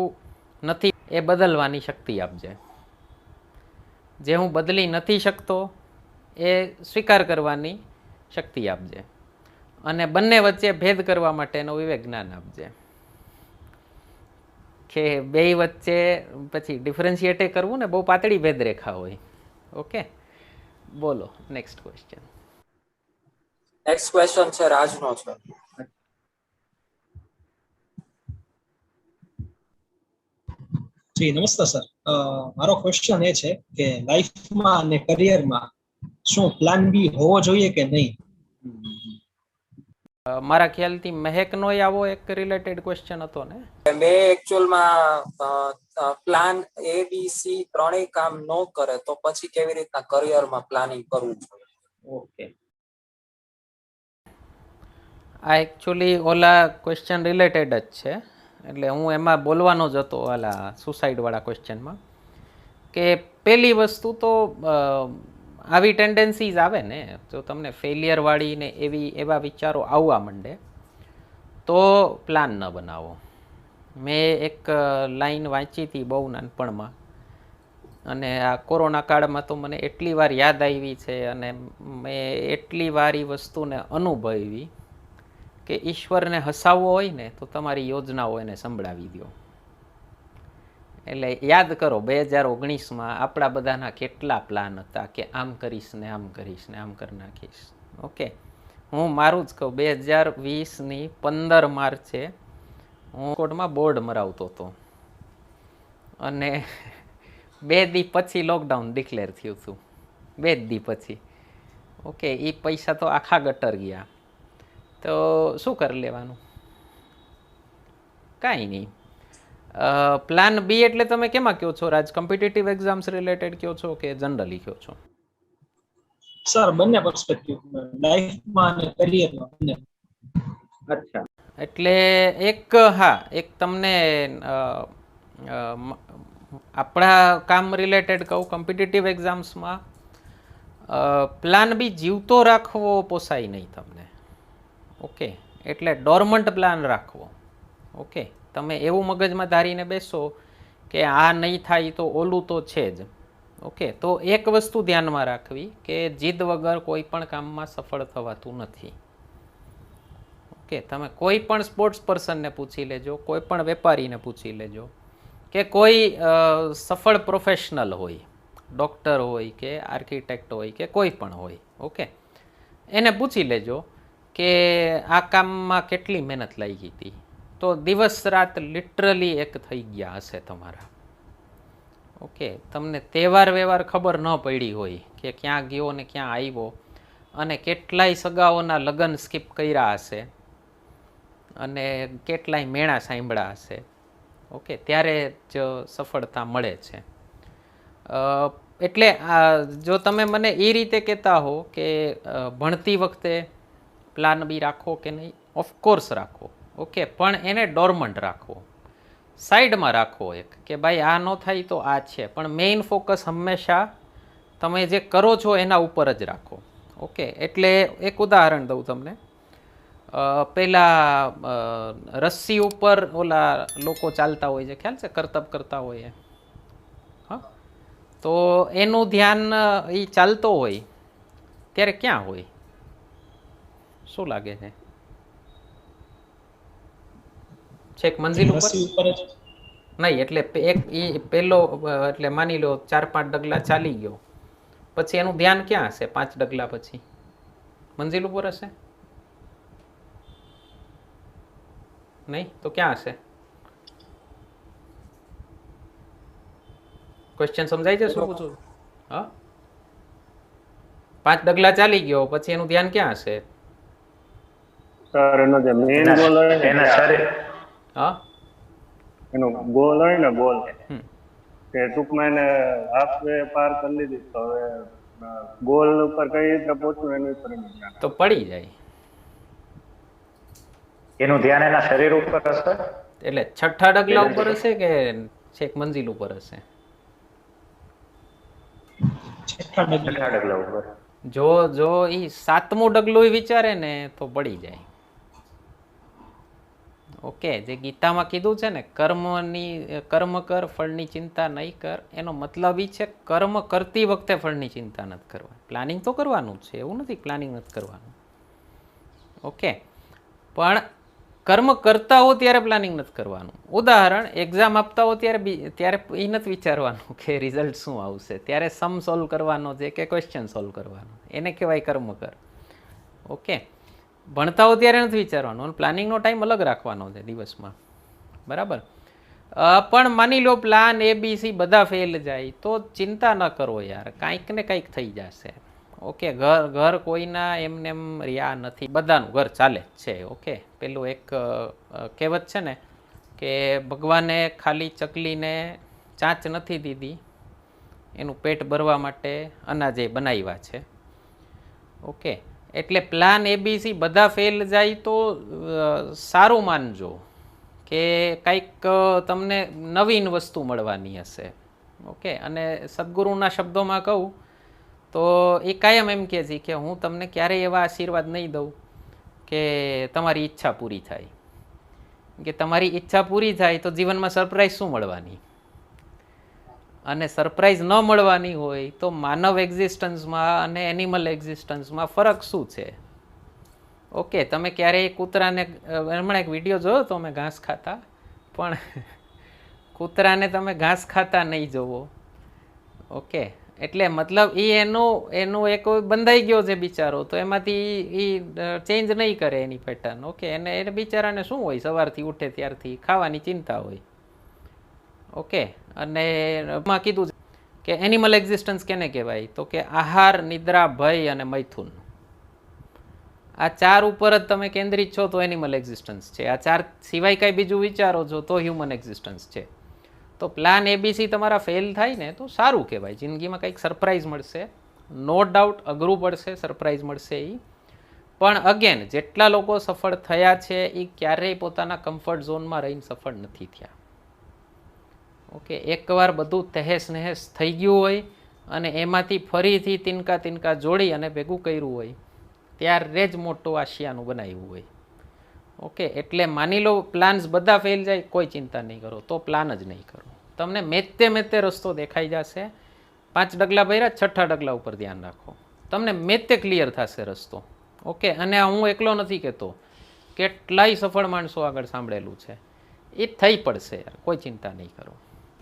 નથી એ બદલવાની શક્તિ આપજે, જે હું બદલી નથી શકતો એ સ્વીકાર કરવાની શક્તિ આપજે, અને બંને વચ્ચે ભેદ કરવા માટેનો વિવેક જ્ઞાન આપજે. કે બે વચ્ચે પછી ડિફરન્શિએટ કરવું ને બહુ પાતળી ભેદરેખા હોય. ઓકે, બોલો નેક્સ્ટ ક્વેશ્ચન. નેક્સ્ટ ક્વેશ્ચન છે રાજનો છે. જી નમસ્તે સર. મારો ક્વેશ્ચન એ છે કે લાઈફમાં અને કરિયરમાં શું પ્લાન બી હોવો જોઈએ કે નહીં? મારા ખ્યાલથી મહેકનો આવો એક રિલેટેડ ક્વેશ્ચન હતો ને. મેં એકચ્યુઅલમાં પ્લાન એ બી સી ત્રણેય કામ ન કરે તો પછી કેવી રીતના કરિયરમાં પ્લાનિંગ કરવું જોઈએ? ઓકે, આ એકચ્યુઅલી ઓલા ક્વેશ્ચન રિલેટેડ જ છે. એટલે હું એમાં બોલવાનો જ હતો ઓલા સુસાઇડવાળા ક્વેશ્ચનમાં, કે પહેલી વસ્તુ તો આવી ટેન્ડન્સીઝ આવે ને, જો તમને ફેલિયરવાળી ને એવા વિચારો આવવા માંડે તો પ્લાન ન બનાવો. મેં એક લાઈન વાંચી હતી બહુ નાનપણમાં, અને આ કોરોના કાળમાં તો મને એટલી વાર યાદ આવી છે અને મેં એટલી વાર એ વસ્તુને અનુભવી કે ઈશ્વરને હસાવવો હોય ને તો તમારી યોજનાઓ એને સંભળાવી દો. એટલે યાદ કરો 2019માં આપણા બધાના કેટલા પ્લાન હતા કે આમ કરીશ ને આમ કરીશ ને આમ કરી નાખીશ. ઓકે, હું મારું જ કહું, 2020ની 15 માર્ચે હું કોર્ટમાં બોર્ડ મરાવતો હતો અને 2 દી પછી લોકડાઉન ડિક્લેર થયું હતું. 2 દી પછી. ઓકે, એ પૈસા તો આખા ગટર ગયા. તો શું કરી લેવાનું? કાંઈ નહીં. પ્લાન બી એટલે તમે કેમાં કહો છો રાજ? કોમ્પિટિટિવ એક્ઝામ્સ રિલેટેડ કહો છો કે જનરલી કહો છો? સર બંને પર્સપેક્ટિવ, લાઈફમાં અને કરિયરમાં બંને. અચ્છા, એટલે એક એક તમને આપણા કામ રિલેટેડ કહું, કોમ્પિટિટિવ એક્ઝામ્સમાં પ્લાન બી જીવતો રાખવો પોસાય નહીં તમને. ઓકે, એટલે ડોર્મન્ટ પ્લાન રાખવો. ઓકે, તમે એવું મગજમાં ધારીને બેસો કે આ નહીં થાય તો ઓલું તો છે જ. ઓકે, તો એક વસ્તુ ધ્યાનમાં રાખવી કે જીદ વગર કોઈ પણ કામમાં સફળ થવાતું નથી. ઓકે, તમે કોઈ પણ સ્પોર્ટ્સ પર્સનને પૂછી લેજો, કોઈ પણ વેપારીને પૂછી લેજો, કે કોઈ સફળ પ્રોફેશનલ હોય, ડૉક્ટર હોય કે આર્કિટેક્ટ હોય કે કોઈ પણ હોય, ઓકે, એને પૂછી લેજો કે આ કામમાં કેટલી મહેનત લાગી હતી, તો દિવસ રાત લિટરલી એક થઈ ગયા હશે તમારા. ઓકે, તમને તહેવાર વ્યવહાર ખબર ન પડી હોય કે ક્યાં ગયો ને ક્યાં આવ્યો, અને કેટલાય સગાઓના લગ્ન સ્કીપ કર્યા હશે અને કેટલાય મેળા સાંભળ્યા હશે. ઓકે, ત્યારે જ સફળતા મળે છે. એટલે જો તમે મને એ રીતે કહેતા હો કે ભણતી વખતે પ્લાન બી રાખો કે નહીં, ઓફકોર્સ રાખો. ઓકે, પણ એને ડોર્મન્ટ રાખવો, સાઈડમાં રાખવો એક, કે ભાઈ આ ન થાય તો આ છે, પણ મેઇન ફોકસ હંમેશા તમે જે કરો છો એના ઉપર જ રાખો. ઓકે, એટલે એક ઉદાહરણ દઉં તમને. પહેલાં રસ્સી ઉપર ઓલા લોકો ચાલતા હોય છે, ખ્યાલ છે, કરતબ કરતા હોય. હા, તો એનું ધ્યાન એ ચાલતો હોય ત્યારે ક્યાં હોય? શું લાગે છે? છેક મંજિલ ઉપર નહીં. એટલે એક એ પહેલો, એટલે માની લો 4-5 ડગલા ચાલી ગયો, પછી એનું ધ્યાન ક્યાં હશે? 5 ડગલા પછી મંજિલ ઉપર હશે? નહીં તો ક્યાં હશે? ક્વેશ્ચન સમજાય છે શું પૂછું? હા, 5 ડગલા ચાલી ગયો પછી એનું ધ્યાન ક્યાં હશે? સર એનો જે મેઇન ગોલ હોય ને, એના શરીર, હા, એનો ગોલ હોય ને, ગોલ કે ટૂંકમાં એને હાફ વે પાર કરી લીધી, તો હવે ગોલ ઉપર કઈ રીતે પહોંચવું એની ઉપર તો પડી જાય. એનું ધ્યાન એના શરીર ઉપર હશે, એટલે 6ઠા ડગલા ઉપર હશે કે છેક મંજિલ ઉપર હશે? 6ઠા ડગલા ઉપર. જો ઈ 7મું ડગલું વિચારે ને તો પડી જાય. ઓકે, જે ગીતામાં કીધું છે ને, કર્મ કર ફળની ચિંતા નહીં કર, એનો મતલબ એ છે કર્મ કરતી વખતે ફળની ચિંતા નથી કરવા. પ્લાનિંગ તો કરવાનું જ છે, એવું નથી પ્લાનિંગ નથી કરવાનું. ઓકે, પણ કર્મ કરતા હો ત્યારે પ્લાનિંગ નથી કરવાનું. ઉદાહરણ, એક્ઝામ આપતા હો ત્યારે એ નથી વિચારવાનું કે રિઝલ્ટ શું આવશે, ત્યારે સમ સોલ્વ કરવાનો છે કે ક્વેશ્ચન સોલ્વ કરવાનો, એને કહેવાય કર્મ કર. ઓકે, ભણતા હો ત્યારે નથી વિચારવાનું, અને પ્લાનિંગનો ટાઈમ અલગ રાખવાનો છે દિવસમાં. બરાબર? પણ માની લો પ્લાન ABC બધા ફેલ જાય તો ચિંતા ન કરો યાર, કાંઈક ને કંઈક થઈ જશે. ઓકે, ઘર કોઈના એમને એમ રહ્યા નથી, બધાનું ઘર ચાલે જ છે. ઓકે, પેલું એક કહેવત છે ને કે ભગવાને ખાલી ચકલીને ચાંચ નથી દીધી, એનું પેટ ભરવા માટે અનાજે બનાવ્યા છે. ઓકે, એટલે પ્લાન ABC બધા ફેલ જાય તો સારું માનજો કે કંઈક તમને નવીન વસ્તુ મળવાની હશે. ઓકે, અને સદગુરુના શબ્દોમાં કહું તો એ કાયમ એમ કહે છે કે હું તમને ક્યારેય એવા આશીર્વાદ નહીં દઉં કે તમારી ઈચ્છા પૂરી થાય. કે તમારી ઈચ્છા પૂરી થાય તો જીવનમાં સરપ્રાઈઝ શું મળવાની, અને સરપ્રાઈઝ ન મળવાની હોય તો માનવ એક્ઝિસ્ટન્સમાં અને એનિમલ એક્ઝિસ્ટન્સમાં ફરક શું છે? ઓકે, તમે ક્યારેય કૂતરાને, હમણાં એક વિડીયો જોયો તો અમે ઘાસ ખાતા, પણ કૂતરાને તમે ઘાસ ખાતા નહીં જોવો. ઓકે, એટલે મતલબ એનું એક બંધાઈ ગયો છે બિચારો, તો એમાંથી એ ચેન્જ નહીં કરે એની પેટર્ન. ઓકે, એને બિચારાને શું હોય, સવારથી ઉઠે ત્યારથી ખાવાની ચિંતા હોય. ઓકે, અને એમાં કીધું કે એનિમલ એક્ઝિસ્ટન્સ કેને કહેવાય, તો કે આહાર, નિદ્રા, ભય અને મૈથુન. આ ચાર ઉપર જ તમે કેન્દ્રિત છો તો એનિમલ એક્ઝિસ્ટન્સ છે. આ ચાર સિવાય કાંઈ બીજું વિચારો છો તો હ્યુમન એક્ઝિસ્ટન્સ છે. તો પ્લાન ABC તમારા ફેલ થાય ને તો સારું કહેવાય, જિંદગીમાં કંઈક સરપ્રાઈઝ મળશે. નો ડાઉટ અઘરું પડશે, સરપ્રાઈઝ મળશે એ. પણ અગેન, જેટલા લોકો સફળ થયા છે એ ક્યારેય પોતાના કમ્ફર્ટ ઝોનમાં રહીને સફળ નથી થયા. ઓકે, એકવાર બધું તહેસ નહેસ થઈ ગયું હોય અને એમાંથી ફરીથી તિનકા તિનકા જોડી અને ભેગું કર્યું હોય ત્યારે જ મોટું આશિયાનું બનાવ્યું હોય. ઓકે, એટલે માની લો પ્લાન્સ બધા ફેલ જાય, કોઈ ચિંતા નહીં કરો, તો પ્લાન જ નહીં કરો. તમને મેતે રસ્તો દેખાઈ જશે. 5 ડગલા ભર્યા, 6ઠા ડગલા ઉપર ધ્યાન રાખો, તમને મેતે ક્લિયર થશે રસ્તો. ઓકે, અને હું એકલો નથી કહેતો, કેટલાય સફળ માણસો આગળ સાંભળેલું છે, એ થઈ પડશે યાર, કોઈ ચિંતા નહીં કરો.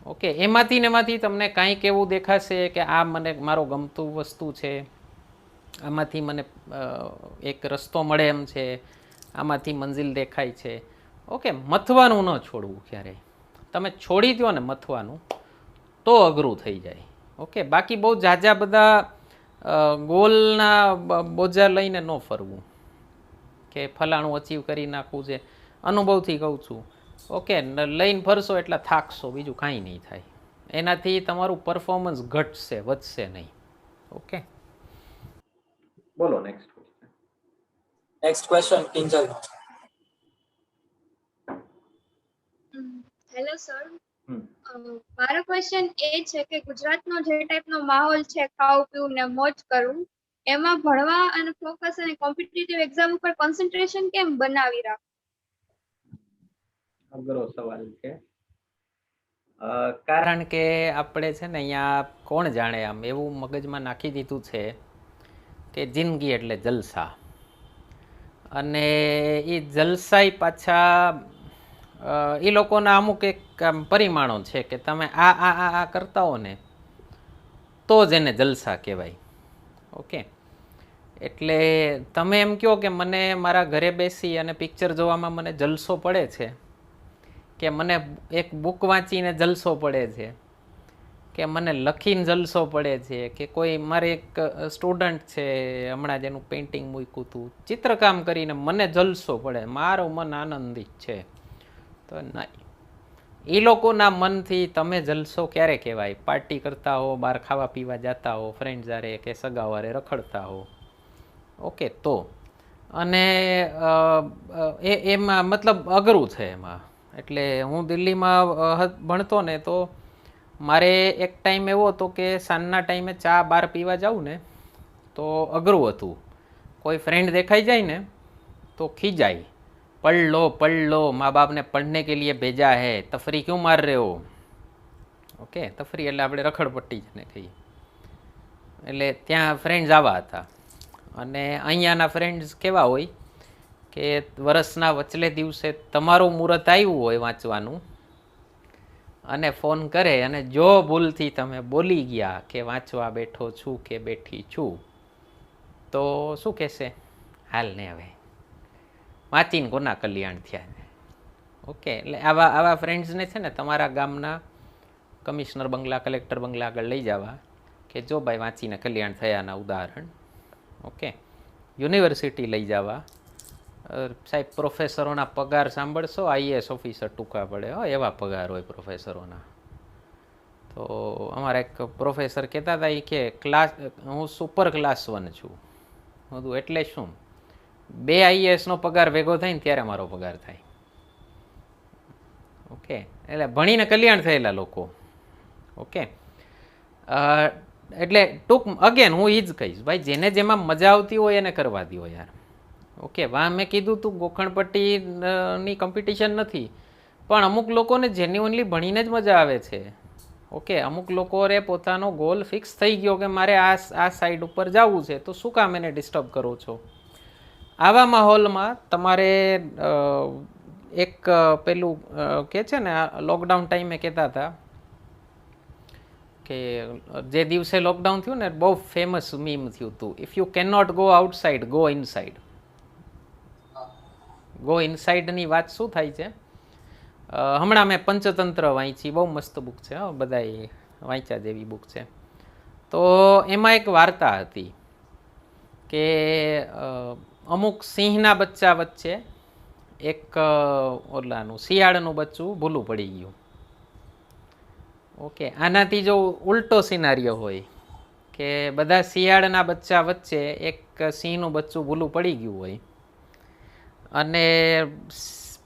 ઓકે, એમાંથી તમને કાંઈક એવું દેખાશે કે આ મને મારો ગમતું વસ્તુ છે, આમાંથી મને એક રસ્તો મળે એમ છે, આમાંથી મંજિલ દેખાય છે. ઓકે, મથવાનું ન છોડવું ક્યારેય. તમે છોડી દો ને મથવાનું તો અઘરું થઈ જાય. ઓકે, બાકી બહુ ઝાઝા બધા ગોલના બોજા લઈને ન ફરવું કે ફલાણું અચીવ કરી નાખવું છે. અનુભવથી કહું છું. ઓકે, લઈને ફરશો એટલે થાકશો, બીજું કાંઈ નહીં થાય. એનાથી તમારું પરફોર્મન્સ ઘટશે, વધશે નહીં. ઓકે, બોલો next. Next question Kinjal. Hello sir, મારો ક્વેશ્ચન એ છે કે ગુજરાતનો જે ટાઈપનો માહોલ છે, ખાવું પીવું ને મોજ કરવું, એમાં ભણવા અને ફોકસ અને કોમ્પિટિટિવ એક્ઝામ ઉપર કોન્સન્ટ્રેશન કેમ બનાવી રાખવું? અઘરો સવાલ છે. કારણ કે આપણે છે ને અહીંયા કોણ જાણે આમ એવું મગજમાં નાખી દીધું છે કે જિંદગી એટલે જલસા, અને એ જલસાઈ પાછા એ લોકોના અમુક એક પરિમાણો છે કે તમે આ કરતા હો ને તો જ એને જલસા કહેવાય. ઓકે, એટલે તમે એમ કહો કે મને મારા ઘરે બેસી અને પિક્ચર જોવામાં મને જલસો પડે છે, કે મને એક બુક વાંચીને જલસો પડે છે, કે મને લખીને જલસો પડે છે, કે કોઈ મારે એક સ્ટુડન્ટ છે હમણાં જેનું પેઇન્ટિંગ મૂક્યું હતું, ચિત્રકામ કરીને મને જલસો પડે, મારું મન આનંદિત છે, તો નહીં. એ લોકોના મનથી તમે જલસો ક્યારે કહેવાય? પાર્ટી કરતા હો, બહાર ખાવા પીવા જતા હો, ફ્રેન્ડ જારે કે સગાવારે રખડતા હો. ઓકે, તો અને એમાં મતલબ અઘરું છે એમાં. એટલે હું દિલ્હીમાં ભણતો ને તો મારે એક ટાઈમ એવો હતો કે સાંજના ટાઈમે ચા બહાર પીવા જાઉં ને તો અઘરું હતું. કોઈ ફ્રેન્ડ દેખાઈ જાય ને તો ખીજાય, पढ़ लो माँ बाप ने पढ़ने के लिए भेजा है, तफरी क्यों मार रहे हो? ઓકે, તફરી એટલે આપણે રખડપટ્ટી જ ને કહીએ. એટલે ત્યાં ફ્રેન્ડ્સ આવા હતા. અને અહીંયાના ફ્રેન્ડ્સ કેવા હોય કે વરસના વચલે દિવસે તમારું મુહૂર્ત આવ્યું હોય વાંચવાનું, અને ફોન કરે, અને જો ભૂલથી તમે બોલી ગયા કે વાંચવા બેઠો છું કે બેઠી છું, તો શું કહેશે? હાલ ને હવે વાંચીને કોના કલ્યાણ થયા ને. ઓકે, એટલે આવા આવા ફ્રેન્ડ્સને છે ને તમારા ગામના કમિશનર બંગલા, કલેક્ટર બંગલા આગળ લઈ જવા કે જો ભાઈ વાંચીને કલ્યાણ થયાના ઉદાહરણ. ઓકે, યુનિવર્સિટી લઈ જવા, સાહેબ પ્રોફેસરોના પગાર સાંભળશો, આઈએએસ ઓફિસર ટૂંકા પડે હો, એવા પગાર હોય પ્રોફેસરોના. તો અમારા એક પ્રોફેસર કહેતા હતા એ કે હું સુપર ક્લાસ 1 છું. બધું એટલે શું, 2 આઈએએસનો પગાર ભેગો થાય ને ત્યારે મારો પગાર થાય. ઓકે, એટલે ભણીને કલ્યાણ થયેલા લોકો. ઓકે, એટલે અગેન હું એ જ કહીશ ભાઈ, જેને જેમાં મજા આવતી હોય એને કરવા દો યાર. ઓકે, વાહ મેં કીધું તું ગોખણપટ્ટીની કોમ્પિટિશન નથી, પણ અમુક લોકોને જેન્યુઅનલી ભણીને જ મજા આવે છે. ઓકે, અમુક લોકોએ પોતાનો ગોલ ફિક્સ થઈ ગયો કે મારે આ સાઈડ ઉપર જવું છે, તો શું કામ એને ડિસ્ટર્બ કરો છો? આવા માહોલમાં તમારે એક પેલું કે છે ને, લોકડાઉન ટાઈમે કહેતા હતા કે જે દિવસે લોકડાઉન થયું ને બહુ ફેમસ મીમ થયું હતું, if you can not go outside go inside. Go ઇનસાઇડની વાત શું થાય છે, હમણાં મેં પંચતંત્ર વાંચી, બહુ મસ્ત બુક છે, બધાએ વાંચ્યા જેવી બુક છે. તો એમાં એક વાર્તા હતી કે અમુક સિંહના બચ્ચા વચ્ચે એક ઓલાનું શિયાળનું બચ્ચું ભૂલું પડી ગયું. ઓકે, આનાથી જો ઉલટો સિનારીઓ હોય કે બધા શિયાળના બચ્ચા વચ્ચે એક સિંહનું બચ્ચું ભૂલું પડી ગયું હોય અને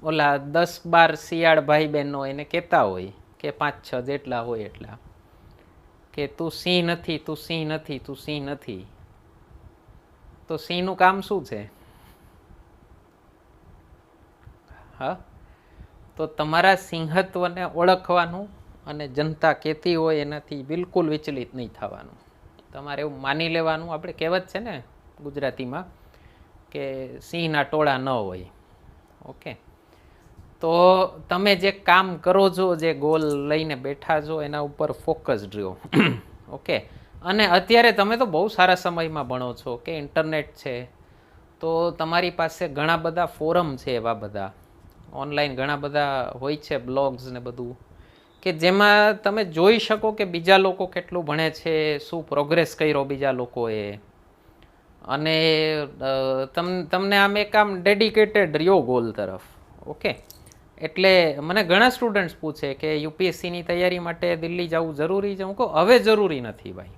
ઓલા 10-12 શિયાળ ભાઈ બહેનો એને કહેતા હોય કે 5-6 જેટલા હોય એટલા કે તું સિંહ નથી, તું સિંહ નથી, તું સિંહ નથી. તો સિંહનું કામ શું છે? હા, તો તમારા સિંહત્વને ઓળખવાનું અને જનતા કહેતી હોય એનાથી બિલકુલ વિચલિત નહીં થવાનું. તમારે એવું માની લેવાનું, આપણે કહેવત છે ને ગુજરાતીમાં કે સિંહના ટોળા ન હોય. ઓકે, તો તમે જે કામ કરો છો, જે ગોલ લઈને બેઠા છો એના ઉપર ફોકસ્ડ રહ્યો. ઓકે, અને અત્યારે તમે તો બહુ સારા સમયમાં ભણો છો કે ઇન્ટરનેટ છે, તો તમારી પાસે ઘણા બધા ફોરમ છે, એવા બધા ઓનલાઈન ઘણા બધા હોય છે, બ્લોગ્સ ને બધું, કે જેમાં તમે જોઈ શકો કે બીજા લોકો કેટલું ભણે છે, શું પ્રોગ્રેસ કર્યો બીજા લોકોએ, અને તમને આમ એક આમ ડેડિકેટેડ રહ્યો ગોલ તરફ. ઓકે, એટલે મને ઘણા સ્ટુડન્ટ્સ પૂછે કે યુપીએસસીની તૈયારી માટે દિલ્હી જવું જરૂરી છે? હું કહું હવે જરૂરી નથી ભાઈ.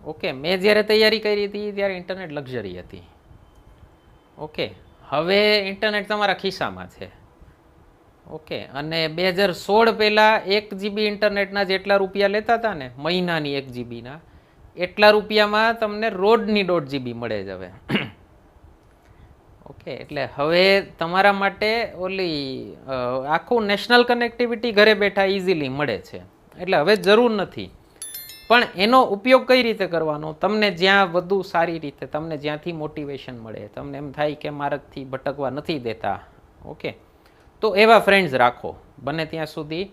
ઓકે, મેં જ્યારે તૈયારી કરી હતી ત્યારે ઇન્ટરનેટ લક્ઝરી હતી. ઓકે, હવે ઇન્ટરનેટ તમારા ખિસ્સામાં છે. ઓકે, અને 2016 પહેલાં 1 GB ઇન્ટરનેટના જેટલા રૂપિયા લેતા હતા ને મહિનાની 1 GBના, એટલા રૂપિયામાં તમને રોજની 1.5 GB મળે જ હવે. ઓકે, એટલે હવે તમારા માટે ઓલી આખું નેશનલ કનેક્ટિવિટી ઘરે બેઠા ઇઝીલી મળે છે, એટલે હવે જરૂર નથી. પણ એનો ઉપયોગ કઈ રીતે કરવાનો, તમને જ્યાં વધુ સારી રીતે, તમને જ્યાંથી મોટિવેશન મળે, તમને એમ થાય કે માર્ગથી ભટકવા નથી દેતા. ઓકે, તો એવા ફ્રેન્ડ્સ રાખો. બને ત્યાં સુધી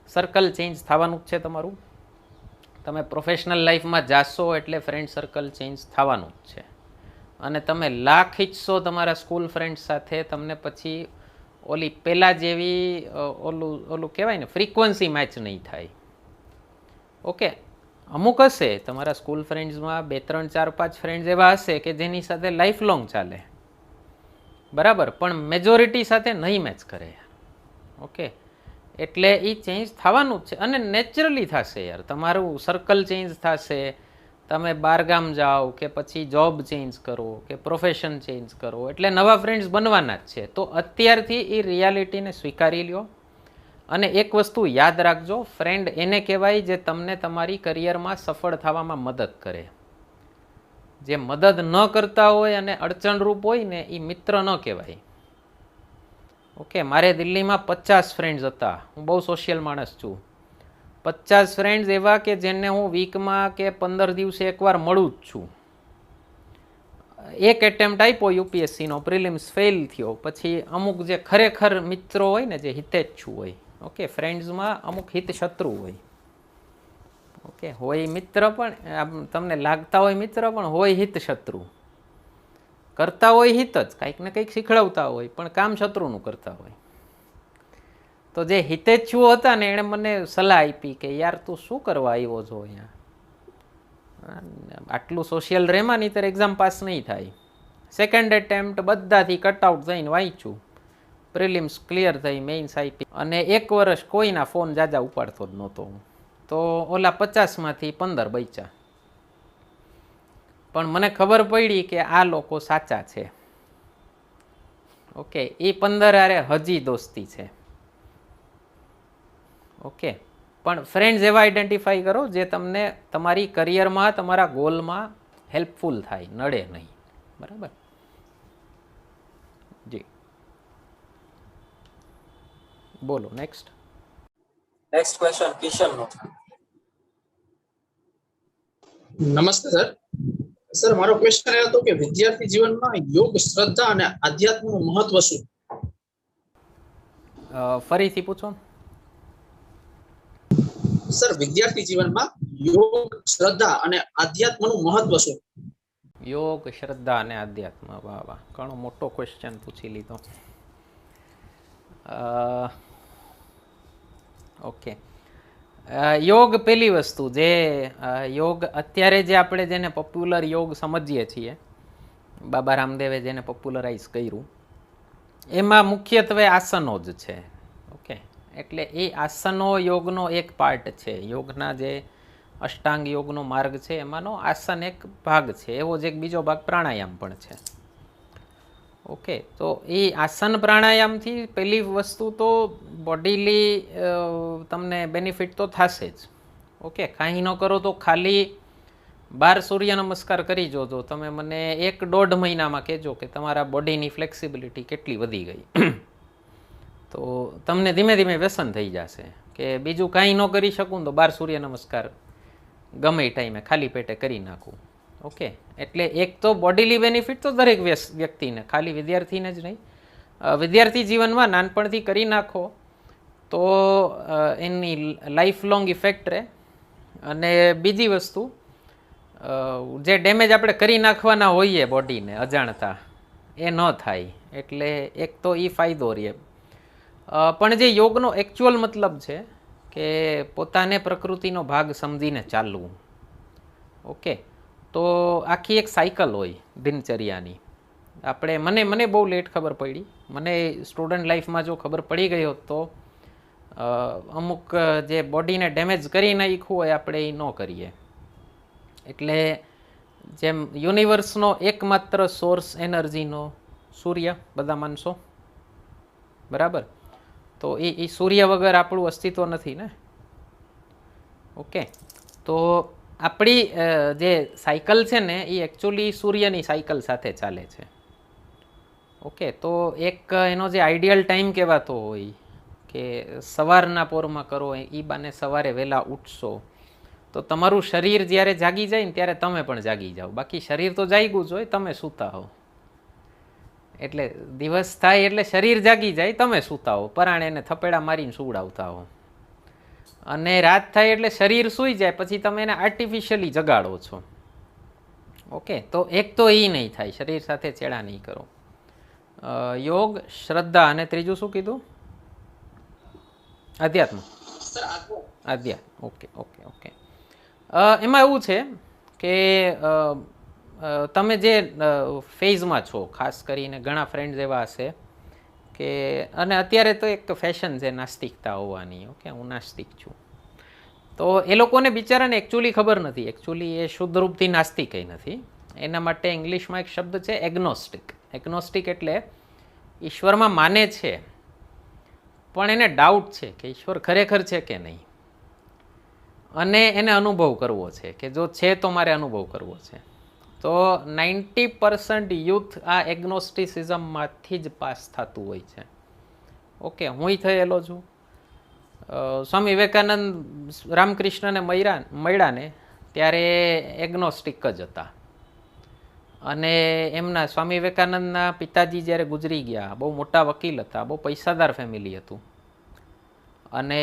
સર્કલ ચેન્જ થવાનું જ છે તમારું. તમે પ્રોફેશનલ લાઈફમાં જાશો એટલે ફ્રેન્ડ સર્કલ ચેન્જ થવાનું જ છે. અને તમે લાખ ઈચ્છશો તમારા સ્કૂલ ફ્રેન્ડ્સ સાથે, તમને પછી ઓલી પહેલાં જેવી ઓલું કહેવાય ને ફ્રીક્વન્સી મેચ નહીં થાય. ઓકે, અમુક હશે તમારા સ્કૂલ ફ્રેન્ડ્સમાં 2, 3, 4, 5 ફ્રેન્ડ્સ એવા હશે કે જેની સાથે લાઈફ લોંગ ચાલે, બરાબર, પણ મેજોરિટી સાથે નહીં મેચ કરે. ઓકે, એટલે એ ચેન્જ થવાનું જ છે અને નેચરલી થશે યાર. તમારું સર્કલ ચેન્જ થશે, તમે બહારગામ જાઓ કે પછી જોબ ચેન્જ કરો કે પ્રોફેશન ચેન્જ કરો એટલે નવા ફ્રેન્ડ્સ બનવાના જ છે. તો અત્યારથી એ રિયાલિટીને સ્વીકારી લ્યો. અને એક વસ્તુ યાદ રાખજો, ફ્રેન્ડ એને કહેવાય જે તમને તમારી કરિયરમાં સફળ થવામાં મદદ કરે. જે મદદ ન કરતા હોય અને અડચણરૂપ હોય ને એ મિત્ર ન કહેવાય. ઓકે, મારે દિલ્હીમાં 50 ફ્રેન્ડ્સ હતા. હું બહુ સોશિયલ માણસ છું. 50 ફ્રેન્ડ્સ એવા કે જેને હું વીકમાં કે 15 દિવસે એકવાર મળું જ છું. એક એટેમ્પ્ટ આપ્યો યુપીએસસીનો, પ્રિલિમ્સ ફેલ થયો, પછી અમુક જે ખરેખર મિત્રો હોય ને, જે હિતેચ્છુ હોય. ઓકે, ફ્રેન્ડ્સમાં અમુક હિત શત્રુ હોય. ઓકે, હોય મિત્ર પણ તમને લાગતા હોય મિત્ર, પણ હોય હિત શત્રુ. કરતા હોય હિત જ, કંઈક ને કંઈક શીખડાવતા હોય, પણ કામ શત્રુનું કરતા હોય. તો જે હિતેચ્છુઓ હતા ને એણે મને સલાહ આપી કે યાર તું શું કરવા આવ્યો છો અહીંયા, આટલું સોશિયલ રેમાં નહીં ત્યારે એક્ઝામ પાસ નહીં થાય. સેકન્ડ એટેમ્પ્ટ બધાથી કટઆઉટ થઈને વાંચ્યું, પ્રિલિમ્સ ક્લિયર થઈ, મેઇન્સ આપી, અને 1 વર્ષ કોઈના ફોન જાજા ઉપાડતો જ નહોતો. તો ઓલા 50માંથી 15 બચ્યા. પણ મને ખબર પડી કે આ લોકો સાચા છે. ઓકે, એ 15 હારે હજી દોસ્તી છે. ઓકે, પણ ફ્રેન્ડ્સ એવા આઈડેન્ટિફાઈ કરો જે તમને તમારી કરિયરમાં, તમારા ગોલમાં હેલ્પફુલ થાય, નડે નહીં. બરાબર? જી બોલો નેક્સ્ટ. નેક્સ્ટ ક્વેશ્ચન કિશનનો. નમસ્તે સર. સર મારો ક્વેશ્ચન એ હતો કે વિદ્યાર્થી જીવનમાં યોગ, શ્રદ્ધા અને આધ્યાત્મનું મહત્વ શું? ફરીથી પૂછો. સર વિદ્યાર્થી જીવનમાં યોગ, શ્રદ્ધા અને આધ્યાત્મનું મહત્વ શું? યોગ, શ્રદ્ધા અને આધ્યાત્મ. વાહ વાહ, ઘણો મોટો ક્વેશ્ચન પૂછી લીધો. ઓકે, યોગ પેલી વસ્તુ જે યોગ અત્યારે જે આપણે જેને પોપ્યુલર યોગ સમજીએ છીએ, બાબા રામદેવે જેને પોપ્યુલરાઇઝ કર્યું, એમાં મુખ્યત્વે આસનો જ છે. ઓકે, એટલે એ આસનો યોગનો એક પાર્ટ છે. યોગના જે અષ્ટાંગ યોગનો માર્ગ છે એમાંનો આસન એક ભાગ છે. એવો જ એક બીજો ભાગ પ્રાણાયામ પણ છે. ઓકે, તો એ આસન પ્રાણાયામથી પહેલી વસ્તુ તો બોડીલી તમને બેનિફિટ તો થશે જ. ઓકે, કાંઈ ન કરો તો ખાલી 12 સૂર્ય નમસ્કાર કરી જોજો તમે, મને 1-1.5 મહિનામાં કહેજો કે તમારા બોડીની ફ્લેક્સિબિલિટી કેટલી વધી ગઈ. તો તમને ધીમે ધીમે વ્યસન થઈ જશે કે બીજું કાંઈ ન કરી શકું તો 12 સૂર્ય નમસ્કાર ગમે ટાઈમે ખાલી પેટે કરી નાખું. ઓકે, એટલે એક તો બોડીલી બેનિફિટ તો દરેક વ્યક્તિને, ખાલી વિદ્યાર્થીને જ નહીં, વિદ્યાર્થી જીવનમાં નાનપણથી કરી નાખો તો એની લાઈફ લોંગ ઇફેક્ટ રહે. અને બીજી વસ્તુ, જે ડેમેજ આપણે કરી નાખવાના હોઈએ બોડીને અજાણતા, એ ન થાય. એટલે એક તો એ ફાયદો રહે. પણ જે યોગનો એકચ્યુઅલ મતલબ છે કે પોતાને પ્રકૃતિનો ભાગ સમજીને ચાલવું. ઓકે, તો આખી એક સાયકલ હોય દિનચર્યાની. મને બહુ લેટ ખબર પડી. મને સ્ટુડન્ટ લાઈફમાં જો ખબર પડી ગઈ હોત તો અમુક જે બોડીને ડેમેજ કરી નાખ્યું હોય આપણે એ ન કરીએ. એટલે જેમ યુનિવર્સનો એકમાત્ર સોર્સ એનર્જીનો સૂર્ય, બધા માનશો? બરાબર? તો એ સૂર્ય વગર આપણું અસ્તિત્વ નથી ને. ઓકે, તો આપણી જે સાયકલ છે ને એ એકચ્યુઅલી સૂર્યની સાયકલ સાથે ચાલે છે. ઓકે, તો એક એનો જે આઈડિયલ ટાઈમ કહેવાતો હોય કે સવારના પોરમાં કરો, એ બાને સવારે વહેલા ઉઠશો તો તમારું શરીર જ્યારે જાગી જાય ને ત્યારે તમે પણ જાગી જાઓ. બાકી શરીર તો જાગ્યું જ હોય, તમે સૂતા હો. એટલે દિવસ થાય એટલે શરીર જાગી જાય, તમે સૂતા હો, પરાણે એને થપેડા મારીને સુવડાવતા હો. અને રાત થાય એટલે શરીર સૂઈ જાય, પછી તમે એને આર્ટિફિશિયલી જગાડો છો. ઓકે, તો એક તો એ નહીં થાય, શરીર સાથે ચેડા નહીં કરો. યોગ, શ્રદ્ધા અને ત્રીજું શું કીધું? આધ્યાત્મ. આધ્યાત્મ. Okay okay okay. એમાં એવું છે કે તમે જે ફેઝમાં છો, ખાસ કરીને ઘણા ફ્રેન્ડ્સ એવા હશે કે, અને અત્યારે તો એક ફેશન છે નાસ્તિકતા હોવાની. ઓકે, હું નાસ્તિક છું. તો એ લોકોને બિચારાને એકચ્યુઅલી ખબર નથી. એકચ્યુઅલી એ શુદ્ધ રૂપથી નાસ્તિક કંઈ નથી. એના માટે ઇંગ્લિશમાં એક શબ્દ છે એગ્નોસ્ટિક. એગ્નોસ્ટિક એટલે ઈશ્વરમાં માને છે પણ એને ડાઉટ છે કે ઈશ્વર ખરેખર છે કે નહીં, અને એને અનુભવ કરવો છે કે જો છે તો મારે અનુભવ કરવો છે. તો 90% યુથ આ એગ્નોસ્ટિસિઝમમાંથી જ પાસ થતું હોય છે. ઓકે, હુંય થયેલો છું. સ્વામી વિવેકાનંદ રામકૃષ્ણને મળ્યા ને ત્યારે એગ્નોસ્ટિક જ હતા. અને એમના સ્વામી વિવેકાનંદના પિતાજી જ્યારે ગુજરી ગયા, બહુ મોટા વકીલ હતા, બહુ પૈસાદાર ફેમિલી હતું, અને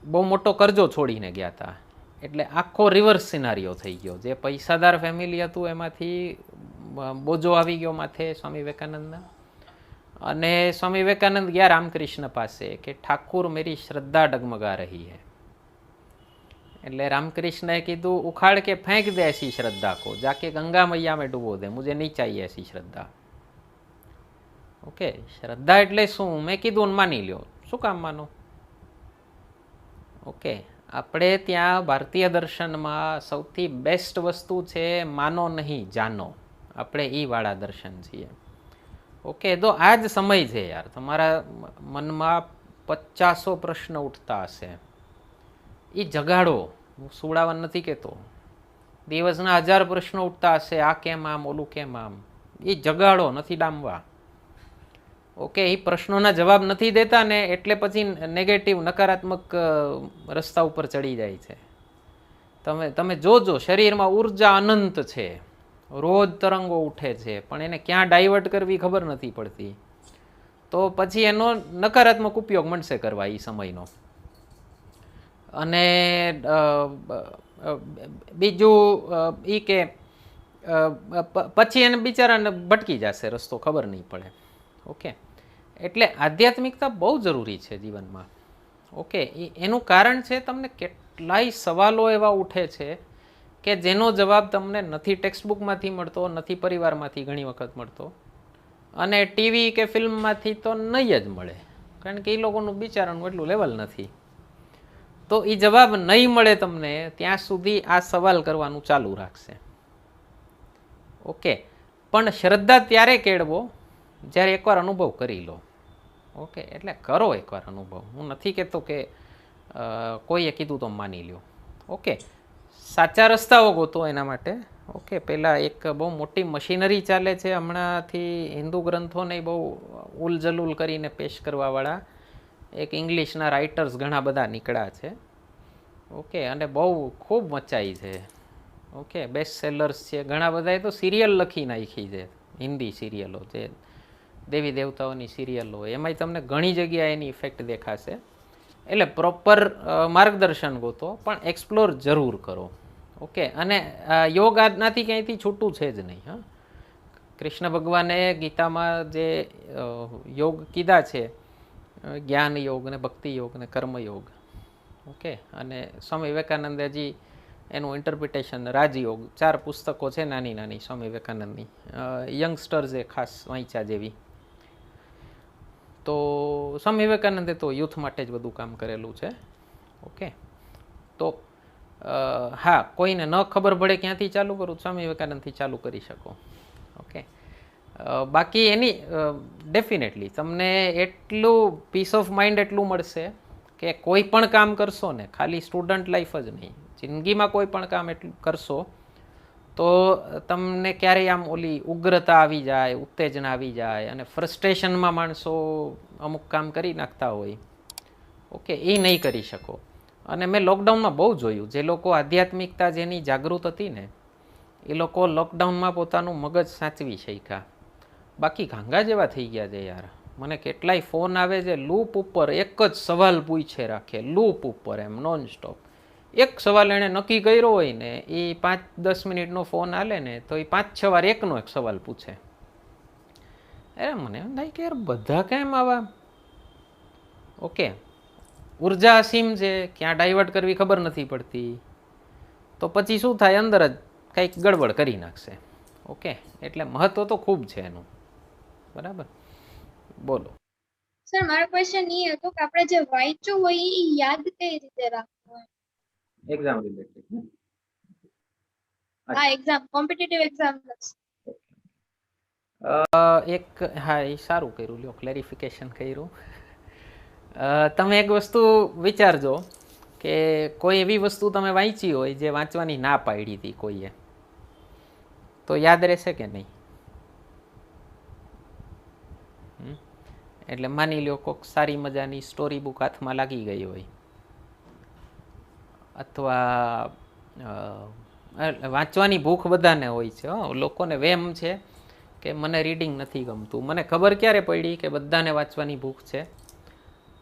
બહુ મોટો કરજો છોડીને ગયા હતા. એટલે આખો રિવર્સ સિનારીઓ થઈ ગયો. જે પૈસાદાર ફેમિલી હતું એમાંથી બોજો આવી ગયો માથે સ્વામી વિવેકાનંદના, અને સ્વામી વિવેકાનંદ ગયા રામકૃષ્ણ પાસે કે ઠાकुर मेरी श्रद्धा डगमगा रही है. એટલે રામકૃષ્ણએ કીધું ઉખાડ કે ફેંક દે ऐसी श्रद्धा को, जाके गंगा मैया में डुबो दे, मुझे नहीं चाहिए ऐसी श्रद्धा. ઓકે, શ્રદ્ધા એટલે શું? મેં કીધું માની લ્યો. શું કામ માનો? ઓકે, આપણે ત્યાં ભારતીય દર્શનમાં સૌથી બેસ્ટ વસ્તુ છે માનો નહીં જાનો. આપણે એ વાળા દર્શન છીએ. ઓકે, તો આ જ સમય છે યાર. તમારા મનમાં 50 પ્રશ્ન ઉઠતા હશે, એ જગાડો. હું સુવડાવવા નથી કહેતો. દિવસના 1000 પ્રશ્નો ઉઠતા હશે, આ કેમ આમ, ઓલું કેમ આમ. એ જગાડો, નથી ડામવા. ઓકે, એ પ્રશ્નોના જવાબ નથી દેતા ને એટલે પછી નેગેટિવ નકારાત્મક રસ્તા ઉપર ચડી જાય છે. તમે જોજો, શરીરમાં ઉર્જા અનંત છે, રોજ તરંગો ઉઠે છે, પણ એને ક્યાં ડાયવર્ટ કરવી ખબર નથી પડતી. તો પછી એનો નકારાત્મક ઉપયોગ મળશે કરવા એ સમયનો. અને બીજું એ કે પછી એને બિચારાને ભટકી જશે, રસ્તો ખબર નહીં પડે. ઓકે, એટલે આધ્યાત્મિકતા બહુ જરૂરી છે જીવનમાં. ઓકે, એનું કારણ છે તમને કેટલાય સવાલો એવા ઉઠે છે કે જેનો જવાબ તમને નથી ટેક્સ્ટબુકમાંથી મળતો, નથી પરિવારમાંથી ઘણી વખત મળતો, અને ટીવી કે ફિલ્મમાંથી તો નહીં જ મળે, કારણ કે એ લોકોનું બિચારાનું એટલું લેવલ નથી. તો એ જવાબ નહીં મળે તમને ત્યાં સુધી આ સવાલ કરવાનું ચાલુ રાખશે. ઓકે, પણ શ્રદ્ધા ત્યારે કેળવો જ્યારે એકવાર અનુભવ કરી લો. ઓકે, એટલે કરો એકવાર અનુભવ. હું નથી કહેતો કે કોઈએ કીધું તો માની લ્યો. ઓકે, સાચા રસ્તાઓ ગોતો એના માટે. ઓકે, પહેલાં એક બહુ મોટી મશીનરી ચાલે છે હમણાંથી, હિન્દુ ગ્રંથોને બહુ ઉલજલુલ કરીને પેશ કરવાવાળા એક ઇંગ્લિશના રાઇટર્સ ઘણા બધા નીકળ્યા છે. ઓકે, અને બહુ ખૂબ મચાઈ છે. ઓકે, બેસ્ટ સેલર્સ છે, ઘણા બધાએ તો સિરિયલ લખી નાખી છે, હિન્દી સિરિયલો જે દેવી દેવતાઓની સિરિયલો હોય, એમાંય તમને ઘણી જગ્યાએ એની ઇફેક્ટ દેખાશે. એટલે પ્રોપર માર્ગદર્શન ગોતો, પણ એક્સપ્લોર જરૂર કરો. ઓકે, અને યોગ આજનાથી ક્યાંયથી છૂટું છે જ નહીં. હા, કૃષ્ણ ભગવાને ગીતામાં જે યોગ કીધા છે, જ્ઞાન યોગ ને ભક્તિ યોગ ને કર્મયોગ. ઓકે, અને સ્વામી વિવેકાનંદે હજી એનું ઇન્ટરપ્રિટેશન રાજયોગ, 4 પુસ્તકો છે નાની નાની સ્વામી વિવેકાનંદની, યંગસ્ટર્સે ખાસ વાંચ્યા જેવી. તો સ્વામી વિવેકાનંદે તો યુથ માટે જ બધું કામ કરેલું છે. ઓકે, તો હા, કોઈને ન ખબર પડે ક્યાંથી ચાલુ કરું, સ્વામી વિવેકાનંદથી ચાલુ કરી શકો. ઓકે, બાકી એની ડેફિનેટલી તમને એટલું પીસ ઓફ માઇન્ડ એટલું મળશે કે કોઈ પણ કામ કરશો ને, ખાલી સ્ટુડન્ટ લાઈફ જ નહીં, જિંદગીમાં કોઈ પણ કામ એટલું કરશો તો તમને ક્યારેય આમ ઓલી ઉગ્રતા આવી જાય, ઉત્તેજના આવી જાય, અને ફ્રસ્ટ્રેશનમાં માણસો અમુક કામ કરી નાખતા હોય. ઓકે, એ નહીં કરી શકો. અને મેં લોકડાઉનમાં બહુ જોયું, જે લોકો આધ્યાત્મિકતા જેની જાગૃત હતી ને, એ લોકો લોકડાઉનમાં પોતાનું મગજ સાચવી શક્યા. બાકી ઘાંગા જેવા થઈ ગયા છે યાર. મને કેટલાય ફોન આવે છે, લૂપ ઉપર એક જ સવાલ પૂછે રાખે, લૂપ ઉપર એમ નોન સ્ટોપ. એક સવાલ એણે નક્કી કર્યો હોય ને, એ 5-10 મિનિટનો ફોન આલે ને તો એ 5-6 વાર એકનો એક સવાલ પૂછે. અરે મને એમ થાય કે યાર બધા કેમ આવા. ઓકે, ઉર્જા અસીમ છે, ક્યાં ડાયવર્ટ કરવી ખબર નથી પડતી. તો પછી શું થાય, અંદર જ કંઈક ગડબડ કરી નાખશે. ઓકે, એટલે મહત્વ તો ખૂબ છે એનું. બરાબર, બોલો. સર, મારો ક્વેશ્ચન એ હતો કે આપણે જે વાંચ્યું હોય એ યાદ કઈ રીતે રાખવું હોય? Exam related. હા, એક્ઝામ, કોમ્પિટિટિવ એક્ઝામ. એક હા, એ સારું કર્યું, લ્યો ક્લેરિફિકેશન કર્યું. તમે એક વસ્તુ વિચારજો કે કોઈ એવી વસ્તુ તમે વાંચી હોય જે વાંચવાની ના પાડી હતી કોઈએ, તો યાદ રહેશે કે નહીં? એટલે માની લ્યો કોઈક સારી મજાની સ્ટોરી બુક હાથમાં લાગી ગઈ હોય, અથવા વાંચવાની ભૂખ બધાને હોય છે. લોકોને વેમ છે કે મને રીડિંગ નથી ગમતું. મને ખબર ક્યારે પડી કે બધાને વાંચવાની ભૂખ છે?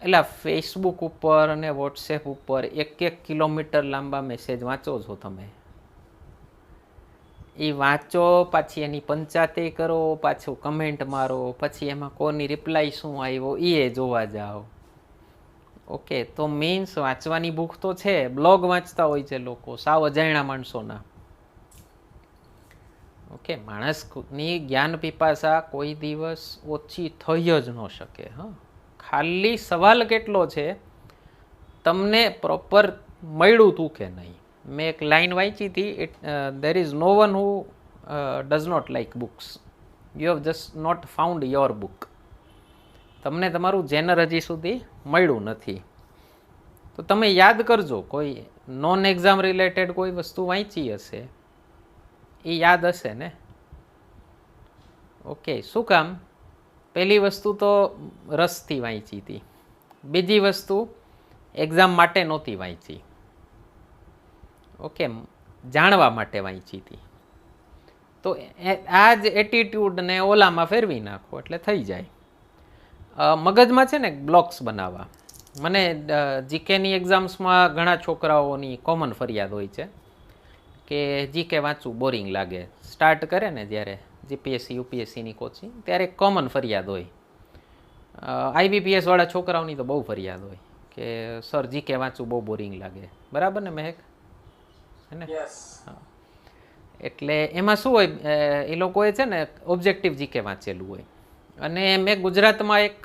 એટલે ફેસબુક ઉપર અને વોટ્સએપ ઉપર 1-1 કિલોમીટર લાંબા મેસેજ વાંચો છો તમે. એ વાંચો, પાછી એની પંચાતે કરો, પાછું કમેન્ટ મારો, પછી એમાં કોની રિપ્લાય શું આવ્યો એ જોવા જાઓ. ઓકે, તો મીન્સ વાંચવાની ભૂખ તો છે. બ્લોગ વાંચતા હોય છે લોકો, સાવ અજાણ્યા માણસોના. ઓકે, માણસની જ્ઞાન પીપાસા કોઈ દિવસ ઓછી થઈ જ ન શકે. હા, ખાલી સવાલ કેટલો છે, તમને પ્રોપર મળ્યું તું કે નહીં. મેં એક લાઈન વાંચી હતી, there is no one who does not like books, you have just not found your book. તમને તમારું જેનર હજી સુધી મળ્યું નથી. તો તમે યાદ કરજો, કોઈ નોન એક્ઝામ રિલેટેડ કોઈ વસ્તુ વાંચી હશે, એ યાદ હશે ને. ઓકે, શું કામ? પહેલી વસ્તુ તો રસથી વાંચી હતી, બીજી વસ્તુ એક્ઝામ માટે નહોતી વાંચી. ઓકે, જાણવા માટે વાંચી હતી. તો આ જ એટીટ્યૂડને ઓલામાં ફેરવી નાખો એટલે થઈ જાય. મગજમાં છે ને બ્લોક્સ બનાવવા. મને જીકેની એક્ઝામ્સમાં ઘણા છોકરાઓની કોમન ફરિયાદ હોય છે કે જીકે વાંચવું બોરિંગ લાગે. સ્ટાર્ટ કરે ને જ્યારે જીપીએસસી યુપીએસસીની કોચિંગ, ત્યારે કોમન ફરિયાદ હોય. આઈબીપીએસવાળા છોકરાઓની તો બહુ ફરિયાદ હોય કે સર જીકે વાંચવું બહુ બોરિંગ લાગે. બરાબર ને મહેક? હે ને? એટલે એમાં શું હોય, એ લોકોએ છે ને ઓબ્જેક્ટિવ જીકે વાંચેલું હોય. અને મેં ગુજરાતમાં એક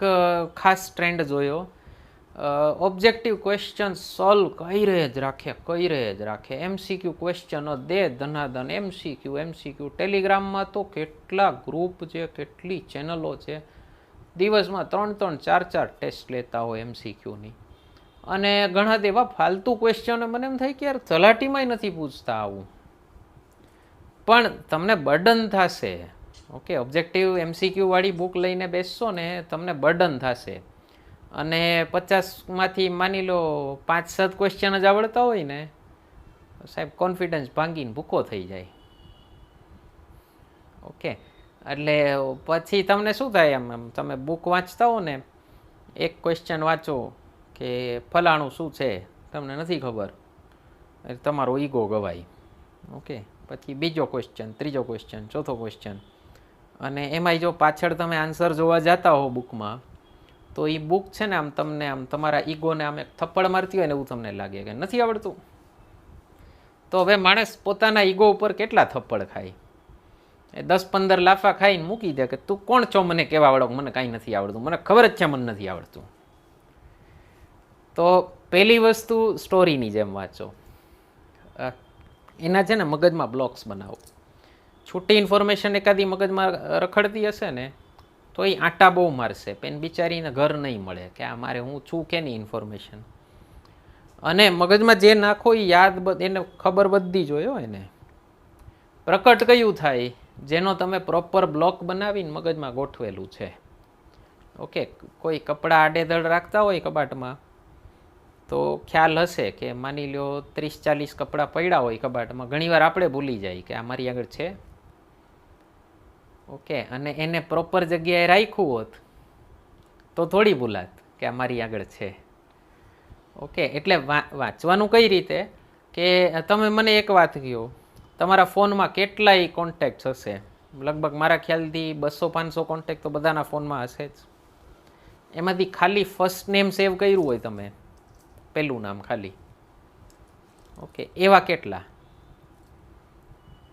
ખાસ ટ્રેન્ડ જોયો, ઓબ્જેક્ટિવ ક્વેશ્ચન સોલ્વ કઈ રહે જ રાખે. એમસીક્યુ ક્વેશ્ચનો દે ધનાધન, એમસીક્યુ. ટેલિગ્રામમાં તો કેટલા ગ્રુપ છે, કેટલી ચેનલો છે, દિવસમાં 3-3, 4-4 ટેસ્ટ લેતા હોય એમસીક્યુની. અને ઘણા એવા ફાલતુ ક્વેશ્ચનો, મને એમ થાય કે યાર તલાટીમાંય નથી પૂછતા આવું. પણ તમને બર્ડન થશે. ઓકે, ઓબ્જેક્ટિવ એમસીક્યુ વાળી બુક લઈને બેસશો ને, તમને બર્ડન થશે. અને 50માંથી માની લો 5-7 ક્વેશ્ચન જ આવડતા હોય ને, સાહેબ કોન્ફિડન્સ ભાંગીને ભૂકો થઈ જાય. ઓકે, એટલે પછી તમને શું થાય, એમ તમે બુક વાંચતા હો ને, એક ક્વેશ્ચન વાંચો કે ફલાણું શું છે, તમને નથી ખબર, તમારો ઈગો ગવાય. ઓકે, પછી બીજો ક્વેશ્ચન, ત્રીજો ક્વેશ્ચન, ચોથો ક્વેશ્ચન. અને એમાંય જો પાછળ તમે આન્સર જોવા જતા હો બુકમાં, તો એ બુક છે ને આમ તમને આમ તમારા ઈગોને આમ એક થપ્પડ મારતી હોય ને એવું તમને લાગે કે નથી આવડતું. તો હવે માણસ પોતાના ઈગો ઉપર કેટલા થપ્પડ ખાય? 10-15 લાફા ખાઈને મૂકી દે કે તું કોણ છો મને કહેવા વાળો, મને કાંઈ નથી આવડતું, મને ખબર જ છે મને નથી આવડતું. તો પહેલી વસ્તુ સ્ટોરીની જેમ વાંચો. એના છે ને મગજમાં બ્લોક્સ બનાવો. છૂટી ઇન્ફોર્મેશન એકાદી મગજમાં રખડતી હશે ને, તો એ આંટા બહુ મારશે, પેન બિચારીને ઘર નહીં મળે કે આ મારે હું છું કે નહીં ઇન્ફોર્મેશન. અને મગજમાં જે નાખો એ યાદ, એને ખબર બધી જ હોય એને. પ્રકટ કયું થાય? જેનો તમે પ્રોપર બ્લોક બનાવીને મગજમાં ગોઠવેલું છે. ઓકે, કોઈ કપડાં આડેધડ રાખતા હોય કબાટમાં, તો ખ્યાલ હશે કે માની લો 30-40 કપડાં પડ્યા હોય કબાટમાં, ઘણીવાર આપણે ભૂલી જાય કે આ મારી આગળ છે. ઓકે, અને એને પ્રોપર જગ્યાએ રાખ્યું હોત તો થોડી ભૂલાત કે આ મારી આગળ છે. ઓકે, એટલે વાંચવાનું કઈ રીતે કે તમે મને એક વાત કહો, તમારા ફોનમાં કેટલાય કોન્ટેક્ટ હશે? લગભગ મારા ખ્યાલથી 200-500 કોન્ટેક્ટ તો બધાના ફોનમાં હશે જ. એમાંથી ખાલી ફર્સ્ટ નેમ સેવ કર્યું હોય તમે, પહેલું નામ ખાલી. ઓકે, એવા કેટલા?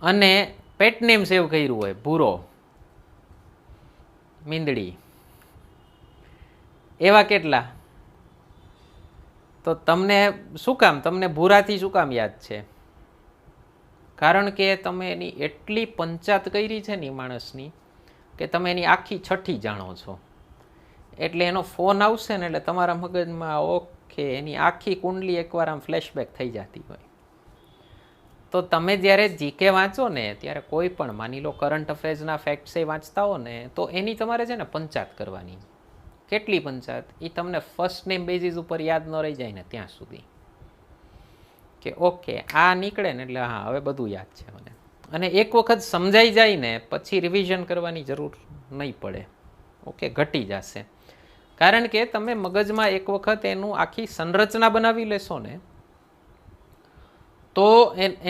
અને પેટ નેમ સેવ કર્યું હોય, ભૂરો, મીંદડી, એવા કેટલા? તો તમને શું કામ, તમને ભૂરાથી શું કામ યાદ છે? કારણ કે તમે એની એટલી પંચાત કરી છે ને માણસની, કે તમે એની આખી છઠ્ઠી જાણો છો. એટલે એનો ફોન આવશે ને એટલે તમારા મગજમાં ઓકે એની આખી કુંડલી એકવાર આમ ફ્લેશબેક થઈ જતી હોય. તો તમે જ્યારે જીકે વાંચો ને, ત્યારે કોઈ પણ માની લો કરંટ અફેર્સના ફેક્ટ્સ એ વાંચતા હો ને, તો એની તમારે છે ને પંચાત કરવાની. કેટલી પંચાત? એ તમને ફર્સ્ટ નેમ બેઝિસ ઉપર યાદ ન રહી જાય ને ત્યાં સુધી, કે ઓકે આ નીકળે ને એટલે હા હવે બધું યાદ છે મને. અને એક વખત સમજાઈ જાય ને પછી રિવિઝન કરવાની જરૂર નહીં પડે. ઓકે, ઘટી જશે. કારણ કે તમે મગજમાં એક વખત એનું આખી સંરચના બનાવી લેશો ને, તો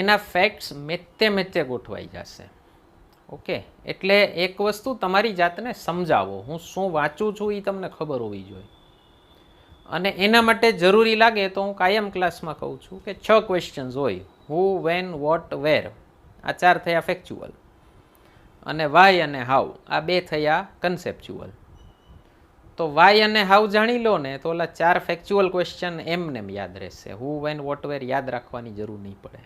એના ફેક્ટ્સ મેતે ગોઠવાઈ જશે. ઓકે, એટલે એક વસ્તુ તમારી જાતને સમજાવો. હું શું વાંચું છું એ તમને ખબર હોવી જોઈએ. અને એના માટે જરૂરી લાગે તો હું કાયમ ક્લાસમાં કહું છું કે 6 ક્વેશ્ચન્સ હોય. હુ, વેન, વોટ, વેર, આ 4 થયા ફેક્ચ્યુઅલ, અને વાય અને હાઉ આ 2 થયા કન્સેપ્ચ્યુઅલ. તો વાય અને હાઉ જાણી લો ને તો ઓલા 4 ફેક્ચ્યુઅલ ક્વેશ્ચન એમને યાદ રહેશે. હુ, વેન, વોટ, વેર યાદ રાખવાની જરૂર નહીં પડે.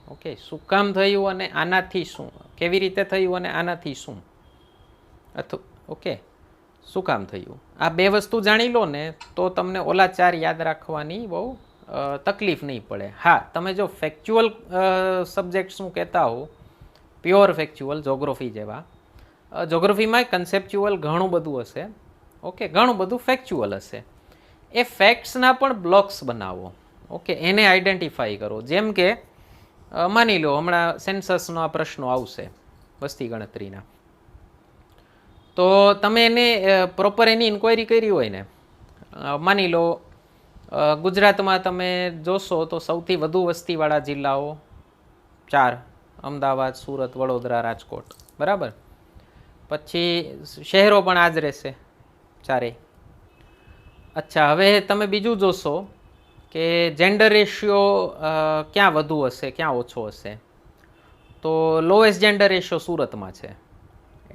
ઓકે, શું કામ થયું અને આનાથી શું, કેવી રીતે થયું અને આનાથી શું, ઓકે, શું કામ થયું, આ 2 વસ્તુ જાણી લો ને તો તમને ઓલા 4 યાદ રાખવાની બહુ તકલીફ નહીં પડે. હા, તમે જો ફેક્ચ્યુઅલ સબ્જેક્ટ્સનું કહેતા હો, પ્યોર ફેક્ચ્યુઅલ, જોગ્રાફી જેવા, જોગ્રાફીમાં કન્સેપ્ચ્યુઅલ ઘણું બધું હશે. ઓકે, ઘણું બધું ફેક્ચ્યુઅલ હશે. એ ફેક્ટ્સના પણ બ્લોક્સ બનાવો. ઓકે, એને આઈડેન્ટિફાઈ કરો. જેમ કે માની લો હમણાં સેન્સસનો આ પ્રશ્નો આવશે, વસ્તી ગણતરીના, તો તમે એને પ્રોપર એની ઇન્ક્વાયરી કરી હોય ને, માની લો ગુજરાતમાં તમે જોશો તો સૌથી વધુ વસ્તીવાળા જિલ્લાઓ 4: અમદાવાદ, સુરત, વડોદરા, રાજકોટ, બરાબર. પછી શહેરો પણ આ જ રહેશે 4. અચ્છા, હવે તમે બીજું જોશો કે જેન્ડર રેશિયો ક્યાં વધુ હશે, ક્યાં ઓછો હશે. તો લોએસ્ટ જેન્ડર રેશિયો સુરતમાં છે.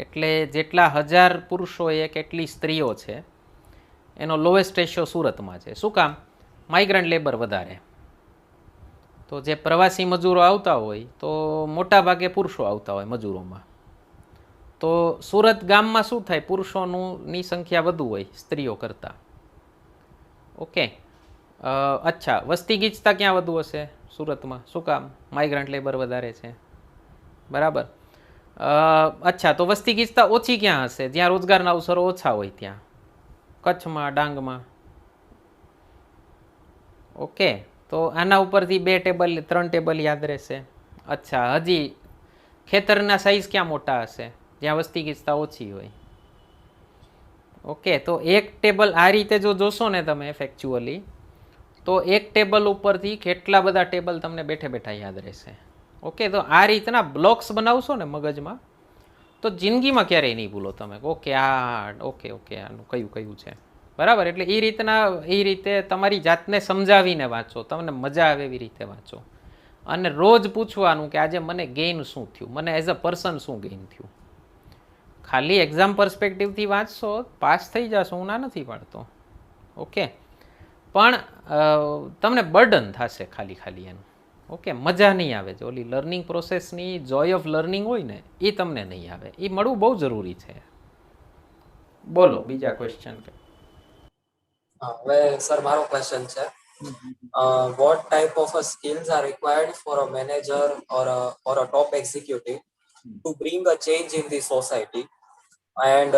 એટલે જેટલા 1000 પુરુષો હોય કેટલી સ્ત્રીઓ છે એનો લોએસ્ટ રેશિયો સુરતમાં છે. શું કામ? માઇગ્રન્ટ લેબર વધારે. તો જે પ્રવાસી મજૂરો આવતા હોય તો મોટા ભાગે પુરુષો આવતા હોય મજૂરોમાં. તો સુરત ગામમાં શું થાય, પુરુષોની સંખ્યા વધુ હોય સ્ત્રીઓ કરતાં. ઓકે, અચ્છા, વસ્તી ગીચતા ક્યાં વધુ હશે? સુરતમાં. શું કામ? માઇગ્રન્ટ લેબર વધારે છે, બરાબર. અચ્છા, તો વસ્તી ગીચતા ઓછી ક્યાં હશે? જ્યાં રોજગારના અવસરો ઓછા હોય ત્યાં, કચ્છમાં, ડાંગમાં. ઓકે, તો આના ઉપરથી 2 ટેબલ 3 ટેબલ યાદ રહેશે. અચ્છા, હજી ખેતરના સાઇઝ ક્યાં મોટા હશે? જ્યાં વસ્તી ગીચતા ઓછી હોય. ઓકે, તો એક ટેબલ આ રીતે જો જોશો ને તમે ફેક્ચ્યુઅલી, તો એક ટેબલ ઉપરથી કેટલા બધા ટેબલ તમને બેઠા યાદ રહેશે. ઓકે, તો આ રીતના બ્લોક્સ બનાવશો ને મગજમાં તો જિંદગીમાં ક્યારેય નહીં ભૂલો તમે. ઓકે, ઓકે, આનું કયું છે, બરાબર. એટલે એ રીતે તમારી જાતને સમજાવીને વાંચો, તમને મજા આવે એવી રીતે વાંચો. અને રોજ પૂછવાનું કે આજે મને ગેઇન શું થયું, મને એઝ અ પર્સન શું ગેઇન થયું. ખાલી એક્ઝામ પર્સપેક્ટિવથી વાંચશો પાસ થઈ જશો, હું ના નથી પાડતો. ઓકે, પણ તમને બર્ડન થશે ખાલી એનું. ઓકે, મજા નહીં આવે. જો ઓલી લર્નિંગ પ્રોસેસની જોય ઓફ લર્નિંગ હોય ને એ તમને નહીં આવે. એ મળવું બહુ જરૂરી છે. બોલો બીજા ક્વેશ્ચન. હવે સર મારો ક્વેશ્ચન છે, what type of skills are required for a manager or a top executive to bring a change in the society, and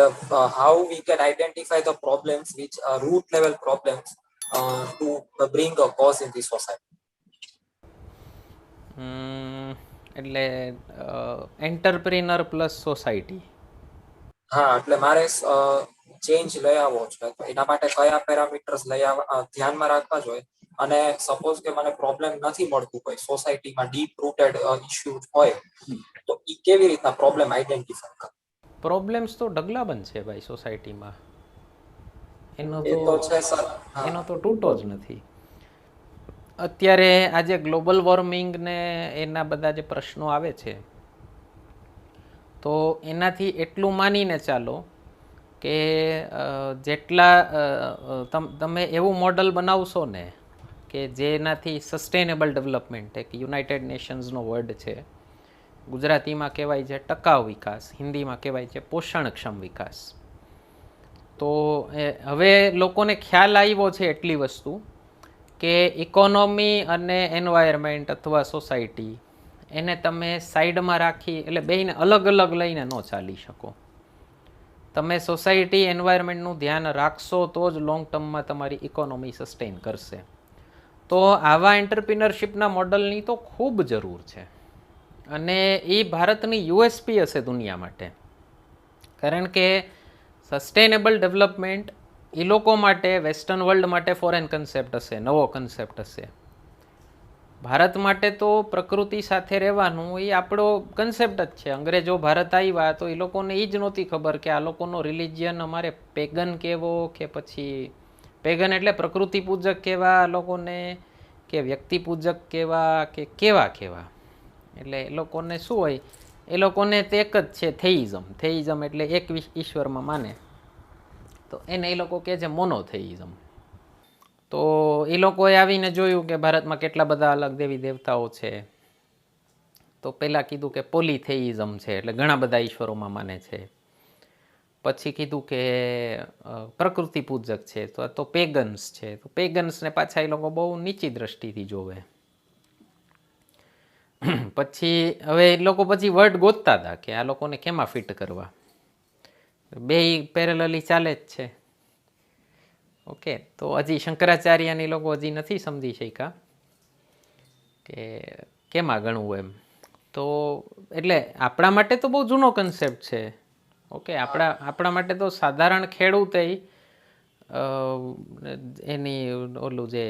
how we can identify the problems which are root level problems to bring a cause in the society. એટલે એન્ટરપ્રિનર પ્લસ સોસાયટી. હા, એટલે મારે ચેન્જ લઈ આવવો છે તો એના માટે કયા પેરામીટર્સ ધ્યાનમાં રાખવા જોઈએ, અને સપોઝ કે મને પ્રોબ્લેમ નથી મળતું કોઈ સોસાયટીમાં ડીપ રૂટેડ ઇશ્યુ હોય તો એ કેવી રીતના પ્રોબ્લેમ આઈડેન્ટિફાય કરે? પ્રોબ્લેમ્સ તો ઢગલાબંધ છે ભાઈ સોસાયટીમાં. એનો તો તૂટો જ નથી. અત્યારે આજે ગ્લોબલ વોર્મિંગ ને એના બધા જે પ્રશ્નો આવે છે તો એનાથી એટલું માનીને ચાલો કે જેટલા તમે એવું મોડલ બનાવશો ને કે જેનાથી સસ્ટેનેબલ ડેવલપમેન્ટ, એક યુનાઇટેડ નેશન્સનો વર્ડ છે, ગુજરાતીમાં કહેવાય છે ટકાઉ વિકાસ, હિન્દીમાં કહેવાય છે પોષણક્ષમ વિકાસ. તો હવે લોકોને ખ્યાલ આવ્યો છે એટલી વસ્તુ કે ઇકોનોમી અને એન્વાયરમેન્ટ અથવા સોસાયટી એને તમે સાઈડમાં રાખી, એટલે બેયને અલગ અલગ લઈને ન ચાલી શકો. તમે સોસાયટી એન્વાયરમેન્ટનું ધ્યાન રાખશો તો જ લોંગ ટર્મમાં તમારી ઇકોનોમી સસ્ટેન કરશે. તો આવા એન્ટરપ્રિનરશિપના મોડલની તો ખૂબ જરૂર છે, અને એ ભારતની યુએસપી હશે દુનિયા માટે. કારણ કે સસ્ટેનેબલ ડેવલપમેન્ટ એ લોકો માટે, વેસ્ટર્ન વર્લ્ડ માટે ફોરેન કન્સેપ્ટ હશે, નવો કન્સેપ્ટ હશે. ભારત માટે તો પ્રકૃતિ સાથે રહેવાનું એ આપણો કન્સેપ્ટ જ છે. અંગ્રેજો ભારત આવ્યા તો એ લોકોને એ જ નહોતી ખબર કે આ લોકોનો રિલિજિયન અમારે પેગન કેવો કે પછી પેગન એટલે પ્રકૃતિ પૂજક કેવા લોકોને કે વ્યક્તિ પૂજક કેવા કે કેવા કેવા. એટલે એ લોકોને શું હોય, એ લોકોને તે એક જ છે થેઇઝમ. થેઇઝમ એટલે એક ઈશ્વરમાં માને, તો એને એ લોકો કહે છે મોનોથેઇઝમ. તો એ લોકોએ આવીને જોયું કે ભારતમાં કેટલા બધા અલગ દેવી દેવતાઓ છે. તો પહેલાં કીધું કે પોલીથેઇઝમ છે, એટલે ઘણા બધા ઈશ્વરોમાં માને છે. પછી કીધું કે પ્રકૃતિ પૂજક છે, તો પેગન્સ છે. તો પેગન્સને પાછા એ લોકો બહુ નીચી દ્રષ્ટિથી જોવે. પછી હવે એ લોકો પછી વર્ડ ગોતતા હતા કે આ લોકોને કેમાં ફિટ કરવા. બે પેરેલલી ચાલે જ છે. ઓકે, તો હજી શંકરાચાર્યની લોકો હજી નથી સમજી શક્યા કે કેમાં ગણવું એમ. તો એટલે આપણા માટે તો બહુ જૂનો કન્સેપ્ટ છે. ઓકે, આપણા માટે તો સાધારણ ખેડૂતે એની ઓલું જે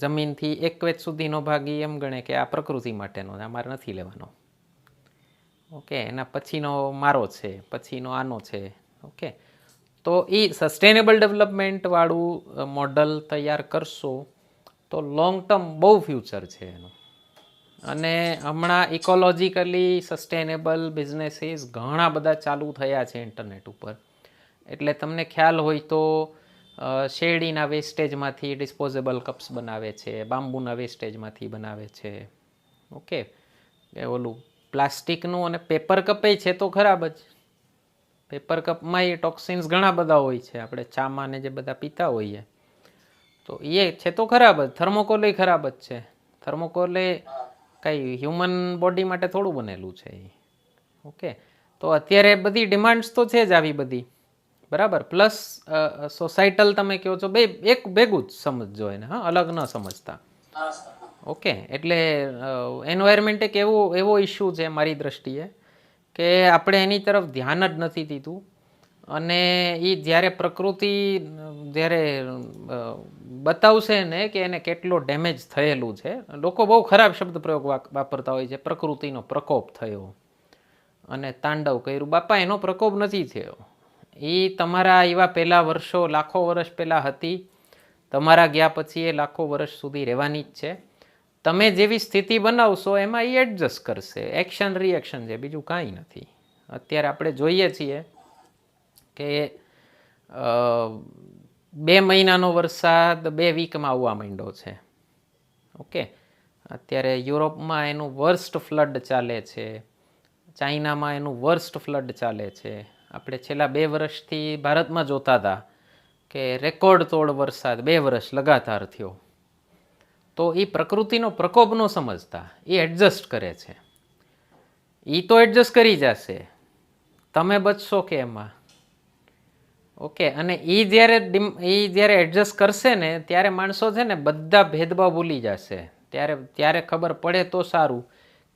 જમીનથી એક વેચ સુધીનો ભાગ એમ ગણે કે આ પ્રકૃતિ માટેનો, અમારે નથી લેવાનો. ઓકે, એના પછીનો મારો છે, પછીનો આનો છે. ઓકે, તો એ સસ્ટેનેબલ ડેવલપમેન્ટવાળું મોડલ તૈયાર કરશો તો લોંગ ટર્મ બહુ ફ્યુચર છે એનું. અને હમણાં ઇકોલોજીકલી સસ્ટેનેબલ બિઝનેસીસ ઘણા બધા ચાલુ થયા છે ઇન્ટરનેટ ઉપર. એટલે તમને ખ્યાલ હોય તો શેરડીના વેસ્ટેજમાંથી ડિસ્પોઝેબલ કપ્સ બનાવે છે, બાંબુના વેસ્ટેજમાંથી બનાવે છે. ઓકે, એ ઓલું પ્લાસ્ટિકનું અને પેપર કપે છે તો ખરાબ જ. પેપર કપમાં એ ટોક્સિન્સ ઘણા બધા હોય છે, આપણે ચામાં ને જે બધા પીતા હોઈએ તો એ છે તો ખરાબ જ. થર્મોકોલ એ ખરાબ જ છે. થર્મોકોલ એ કંઈ હ્યુમન બોડી માટે થોડું બનેલું છે. ઓકે, તો અત્યારે બધી ડિમાન્ડ્સ તો છે જ આવી બધી, બરાબર. પ્લસ સોસાયટલ તમે કહો છો બે એક ભેગું જ સમજજો એને, હા, અલગ ન સમજતા. ઓકે, એટલે એન્વાયરમેન્ટ એક એવો ઇશ્યુ છે મારી દ્રષ્ટિએ કે આપણે એની તરફ ધ્યાન જ નથી દીધું. અને એ જ્યારે પ્રકૃતિ જ્યારે બતાવશે ને કે એને કેટલો ડેમેજ થયેલું છે, લોકો બહુ ખરાબ શબ્દ પ્રયોગ વાપરતા હોય છે, પ્રકૃતિનો પ્રકોપ થયો અને તાંડવ કર્યું. બાપા, એનો પ્રકોપ નથી થયો. એ તમારા એવા પહેલાં વર્ષો લાખો વર્ષ પહેલાં હતી, તમારા ગયા પછી એ લાખો વર્ષ સુધી રહેવાની જ છે. તમે જેવી સ્થિતિ બનાવશો એમાં એ એડજસ્ટ કરશે. એક્શન રિએક્શન છે, બીજું કાંઈ નથી. અત્યારે આપણે જોઈએ છીએ કે 2 મહિનાનો વરસાદ 2 વીકમાં આવવા માંડ્યો છે. ઓકે, અત્યારે યુરોપમાં એનું વર્સ્ટ ફ્લડ ચાલે છે, ચાઇનામાં એનું વર્સ્ટ ફ્લડ ચાલે છે. આપણે છેલ્લા 2 વર્ષથી ભારતમાં જોતા હતા કે રેકોર્ડ તોડ વરસાદ 2 વર્ષ લગાતાર થયો. તો એ પ્રકૃતિનો પ્રકોપ ન સમજતા, એ એડજસ્ટ કરે છે. એ તો એડજસ્ટ કરી જશે, તમે બચશો કે એમાં. ઓકે, અને એ જ્યારે એડજસ્ટ કરશે ને ત્યારે માણસો છે ને બધા ભેદભાવ ભૂલી જશે. ત્યારે ખબર પડે તો સારું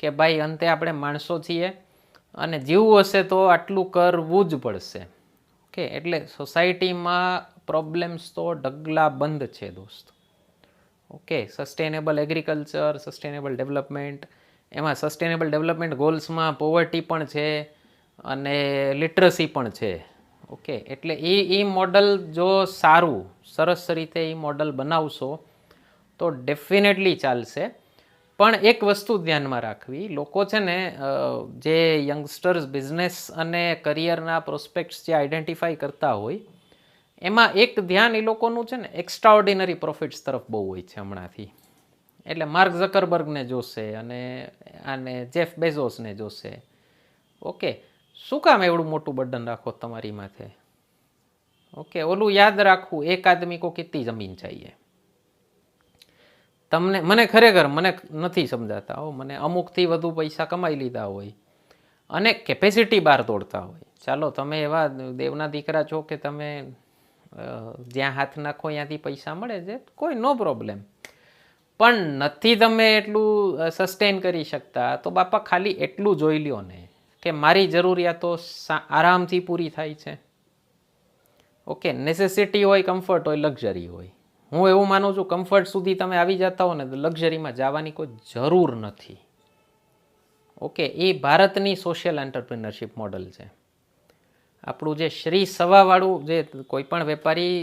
કે ભાઈ અંતે આપણે માણસો છીએ અને જીવવું હશે તો આટલું કરવું જ પડશે. ઓકે, એટલે સોસાયટીમાં પ્રોબ્લેમ્સ તો ઢગલા બંધ છે દોસ્ત. Okay, sustainable agriculture, sustainable development, એમાં સસ્ટેનેબલ ડેવલપમેન્ટ ગોલ્સમાં પોવર્ટી પણ છે અને લિટરસી પણ છે. ઓકે, એટલે એ મોડલ જો સારું સરસ રીતે એ મોડલ બનાવશો તો ડેફિનેટલી ચાલશે. પણ એક વસ્તુ ધ્યાનમાં રાખવી, લોકો છે ને જે યંગસ્ટર્સ બિઝનેસ અને કરિયરના પ્રોસ્પેક્ટ્સ જે આઈડેન્ટિફાઈ કરતા હોય એમાં એક ધ્યાન એ લોકોનું છે ને એક્સ્ટ્રા ઓર્ડિનરી પ્રોફિટ્સ તરફ બહુ હોય છે હમણાંથી. એટલે માર્ક ઝકરબર્ગને જોશે અને જેફ બેઝોસને જોશે. ઓકે, શું કામ એવડું મોટું બર્ડન રાખો તમારી માથે? ઓકે, ઓલું યાદ રાખવું, એક આદમી કો કિતની જમીન ચાહીએ. મને ખરેખર નથી સમજાતા હો. મને અમુકથી વધુ પૈસા કમાઈ લીધા હોય અને કેપેસિટી બહાર તોડતા હોય. ચાલો, તમે એવા દેવના દીકરા છો કે તમે જ્યાં હાથ નાખો ત્યાંથી પૈસા મળે છે, કોઈ નો પ્રોબ્લેમ. પણ નથી તમે એટલું સસ્ટેન કરી શકતા તો બાપા ખાલી એટલું જોઈ લ્યો ને કે મારી જરૂરિયાતો આરામથી પૂરી થાય છે. ઓકે, નેસેસિટી હોય, કમ્ફર્ટ હોય, લક્ઝરી હોય, હું એવું માનું છું કમ્ફર્ટ સુધી તમે આવી જતા હો ને તો લક્ઝરીમાં જવાની કોઈ જરૂર નથી. ઓકે, એ ભારતની સોશિયલ એન્ટરપ્રિનરશિપ મોડલ છે. આપણું જે શ્રી સવાવાળું જે કોઈ પણ વેપારી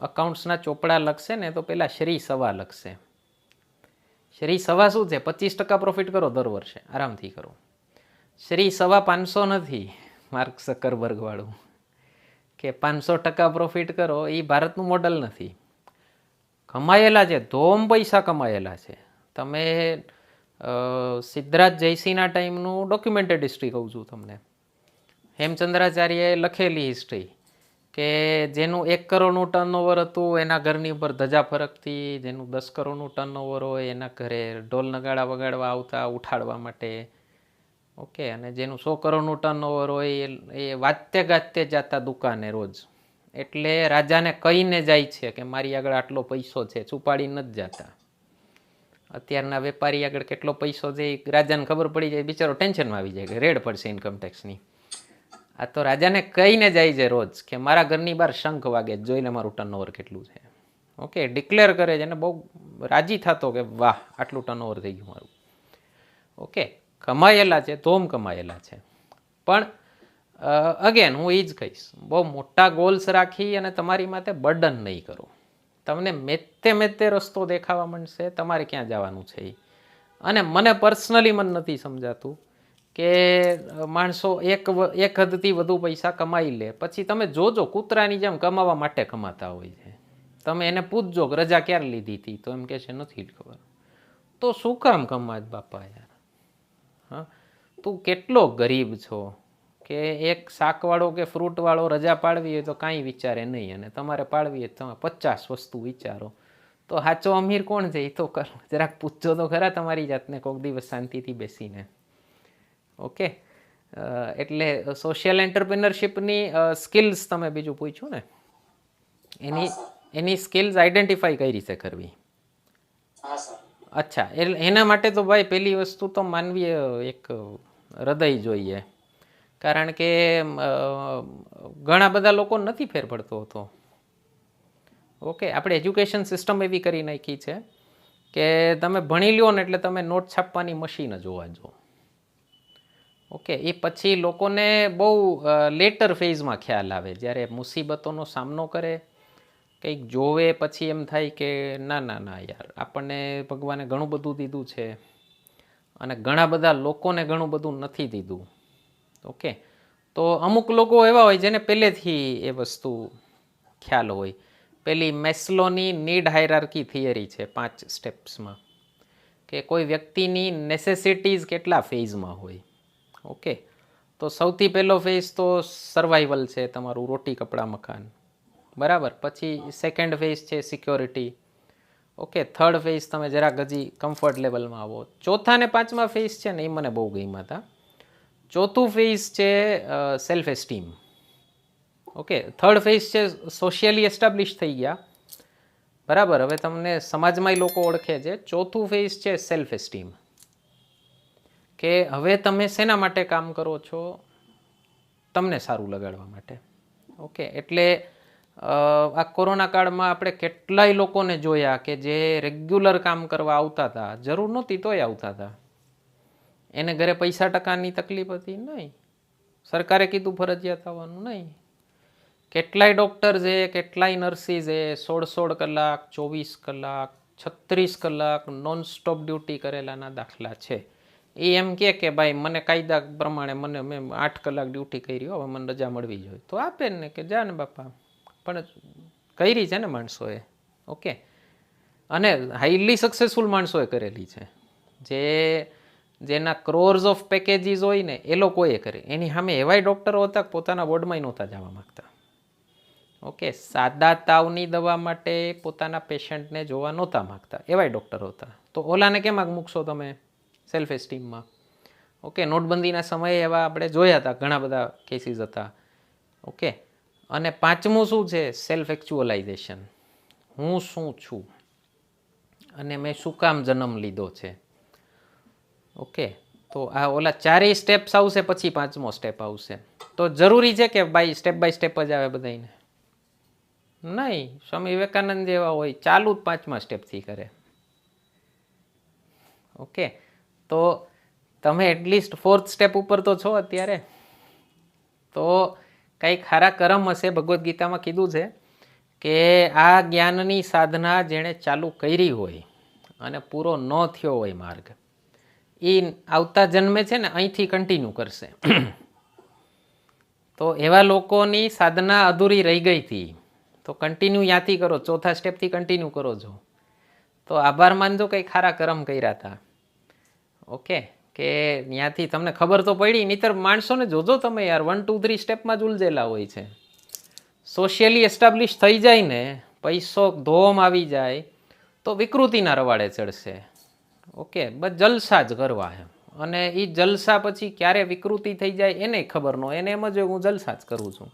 અકાઉન્ટ્સના ચોપડા લખશે ને તો પહેલાં શ્રી સવા લખશે. શ્રી સવા શું છે? 25% પ્રોફિટ કરો દર વર્ષે, આરામથી કરો. શ્રી સવા 500 નથી, માર્ક ઝકરબર્ગ વાળું કે 500% પ્રોફિટ કરો, એ ભારતનું મોડલ નથી. કમાયેલા છે, ધોમ પૈસા કમાયેલા છે. તમે સિદ્ધરાજ જયસિંહના ટાઈમનું ડોક્યુમેન્ટેડ હિસ્ટ્રી કહું છું તમને. હેમચંદ્રાચાર્યએ લખેલી હિસ્ટ્રી કે જેનું 1 કરોડનું ટર્નઓવર હતું એના ઘરની ઉપર ધજા ફરકતી, જેનું 10 કરોડનું ટર્નઓવર હોય એના ઘરે ઢોલ નગાડા વગાડવા આવતા ઉઠાડવા માટે. ઓકે, અને જેનું 100 કરોડનું ટર્નઓવર હોય એ વાતે ગાતે જતા દુકાને રોજ. એટલે રાજાને કહીને જાય છે કે મારી આગળ આટલો પૈસો છે, છુપાડી નથી જતા. અત્યારના વેપારી આગળ કેટલો પૈસો છે એ રાજાને ખબર પડી જાય, બિચારો ટેન્શનમાં આવી જાય કે રેડ પડશે ઇન્કમટેક્સની. આ તો રાજાને કહીને જાય છે રોજ કે મારા ઘરની બહાર શંખ વાગે, જોઈને મારું ટર્નઓવર કેટલું છે. ઓકે, ડિક્લેર કરે છે અને બહુ રાજી થતો કે વાહ આટલું ટર્નઓવર થઈ ગયું મારું. ઓકે, કમાયેલા છે, ધોમ કમાયેલા છે. પણ અગેન હું એ જ કહીશ, બહુ મોટા ગોલ્સ રાખી અને તમારી માથે બર્ડન નહીં કરો. તમને મેતે રસ્તો દેખાવા માંડશે, તમારે ક્યાં જવાનું છે એ. અને મને પર્સનલી મને નથી સમજાતું કે માણસો એક હદથી વધુ પૈસા કમાઈ લે પછી તમે જોજો કૂતરાની જેમ કમાવા માટે કમાતા હોય છે. તમે એને પૂછજો કે રજા ક્યારે લીધી હતી તો એમ કહે છે નથી ખબર. તો શું કામ કમાત બાપા યાર? હા, તું કેટલો ગરીબ છો કે એક શાકવાળો કે ફ્રૂટવાળો રજા પાડવી હોય તો કાંઈ વિચારે નહીં, અને તમારે પાડવી હોય તમે 50 વસ્તુ વિચારો. તો સાચો અમીર કોણ છે એ તો જરાક પૂછજો તો ખરા તમારી જાતને કોઈક દિવસ શાંતિથી બેસીને. ઓકે, એટલે સોશિયલ એન્ટરપ્રિનરશિપની સ્કિલ્સ તમે બીજું પૂછ્યું ને, એની સ્કિલ્સ આઈડેન્ટિફાઈ કઈ રીતે કરવી? અચ્છા, એના માટે તો ભાઈ પહેલી વસ્તુ તો માનવીય એક હૃદય જોઈએ. કારણ કે ઘણા બધા લોકો નથી ફેર પડતો હતો. ઓકે, આપણે એજ્યુકેશન સિસ્ટમ એવી કરી નાખી છે કે તમે ભણી લ્યો ને એટલે તમે નોટ છાપવાની મશીન જ હોવા જો. ઓકે, એ પછી લોકોને બહુ લેટર ફેઝમાં ખ્યાલ આવે, જ્યારે મુસીબતોનો સામનો કરે, કંઈક જોવે પછી એમ થાય કે ના ના ના યાર, આપણને ભગવાને ઘણું બધું દીધું છે અને ઘણા બધા લોકોને ઘણું બધું નથી દીધું. ઓકે, તો અમુક લોકો એવા હોય જેને પહેલેથી એ વસ્તુ ખ્યાલ હોય. પેલી મેસ્લોની નીડ હાયરાર્કી થિયરી છે 5 સ્ટેપ્સમાં, કે કોઈ વ્યક્તિની નેસેસિટીઝ કેટલા ફેઝમાં હોય. ઓકે, તો સૌથી પહેલો ફેઝ તો સર્વાઈવલ છે, તમારું રોટી કપડાં મકાન, બરાબર. પછી સેકન્ડ ફેઝ છે સિક્યોરિટી. ઓકે, થર્ડ ફેઝ તમે જરાક હજી કમ્ફર્ટ લેવલમાં આવો. ચોથા ને પાંચમા ફેઝ છે ને એ મને બહુ ગમ્યા હતા. ચોથું ફેઝ છે self esteem. Okay, third phase છે સોશિયલી એસ્ટાબ્લિશ થઈ ગયા, બરાબર, હવે તમને સમાજમાં લોકો ઓળખે છે. ચોથું ફેઝ છે સેલ્ફ એસ્ટીમ, કે હવે તમે શેના માટે કામ કરો છો? તમને સારું લગાડવા માટે. ઓકે, એટલે આ કોરોના કાળમાં આપણે કેટલાય લોકોને જોયા કે જે રેગ્યુલર કામ કરવા આવતા હતા, જરૂર નહોતી તોય આવતા હતા. એને ઘરે પૈસા ટકાની તકલીફ હતી નહીં, સરકારે કીધું ફરજિયાત આવવાનું નહીં. કેટલાય ડૉક્ટર છે, કેટલાય નર્સિસ છે, 16 કલાક, 24 કલાક, 36 કલાક નોન સ્ટોપ ડ્યુટી કરેલાના દાખલા છે. એ એમ કે ભાઈ મને કાયદા પ્રમાણે મેં 8 કલાક ડ્યુટી કરી, હવે મને રજા મળવી જોઈએ, તો આપે ને કે જા ને બાપા. પણ કરી છે ને માણસોએ. ઓકે, અને હાઈલી સક્સેસફુલ માણસોએ કરેલી છે. જેના ક્રોર્સ ઓફ પેકેજીસ હોય ને એ લોકોએ કરે. એની સામે એવાય ડૉક્ટરો હતા પોતાના વોર્ડમાં નહોતા જવા માગતા. ઓકે, સાદા તાવની દવા માટે પોતાના પેશન્ટને જોવા નહોતા માગતા, એવાય ડૉક્ટરો હતા. તો ઓલાને કેમ મૂકશો તમે સેલ્ફ એસ્ટીમમાં? ઓકે, નોટબંધીના સમયે એવા આપણે જોયા હતા, ઘણા બધા કેસીસ હતા. ઓકે, અને પાંચમું શું છે? સેલ્ફ એક્ચ્યુઅલાઇઝેશન. હું શું છું અને મેં શું કામ જન્મ લીધો છે. ઓકે, તો આ ઓલા ચારેય સ્ટેપ્સ આવશે પછી પાંચમો સ્ટેપ આવશે. તો જરૂરી છે કે ભાઈ સ્ટેપ બાય સ્ટેપ જ આવે બધાને? નહીં, સ્વામી વિવેકાનંદ જેવા હોય ચાલુ જ 5મા સ્ટેપથી કરે. ઓકે, તો તમે એટલીસ્ટ 4th સ્ટેપ ઉપર તો છો અત્યારે, તો કંઈક સારા કર્મ હશે. ભગવદ્ ગીતામાં કીધું છે કે આ જ્ઞાનની સાધના જેણે ચાલુ કરી હોય અને પૂરો ન થયો હોય માર્ગ, એ આવતા જન્મે છે ને અહીંથી કન્ટિન્યુ કરશે. તો એવા લોકોની સાધના અધૂરી રહી ગઈ હતી, તો કન્ટિન્યુ ત્યાંથી કરો, 4થા સ્ટેપથી કન્ટિન્યુ કરો છો. તો આભાર માનજો, કંઈક સારા કર્મ કર્યા હતા. ઓકે, કે ત્યાંથી તમને ખબર તો પડી. નહીંતર માણસોને જોજો તમે યાર, 1 2 3 સ્ટેપમાં જ ઉલઝેલા હોય છે. સોશિયલી એસ્ટાબ્લિશ થઈ જાય ને, પૈસો ધોમ આવી જાય તો વિકૃતિના રવાડે ચડશે. ઓકે, બસ જલસા જ કરવા એમ. અને એ જલસા પછી ક્યારે વિકૃતિ થઈ જાય એને ખબર ન હોય. એને એમ જ હોય હું જલસા જ કરું છું.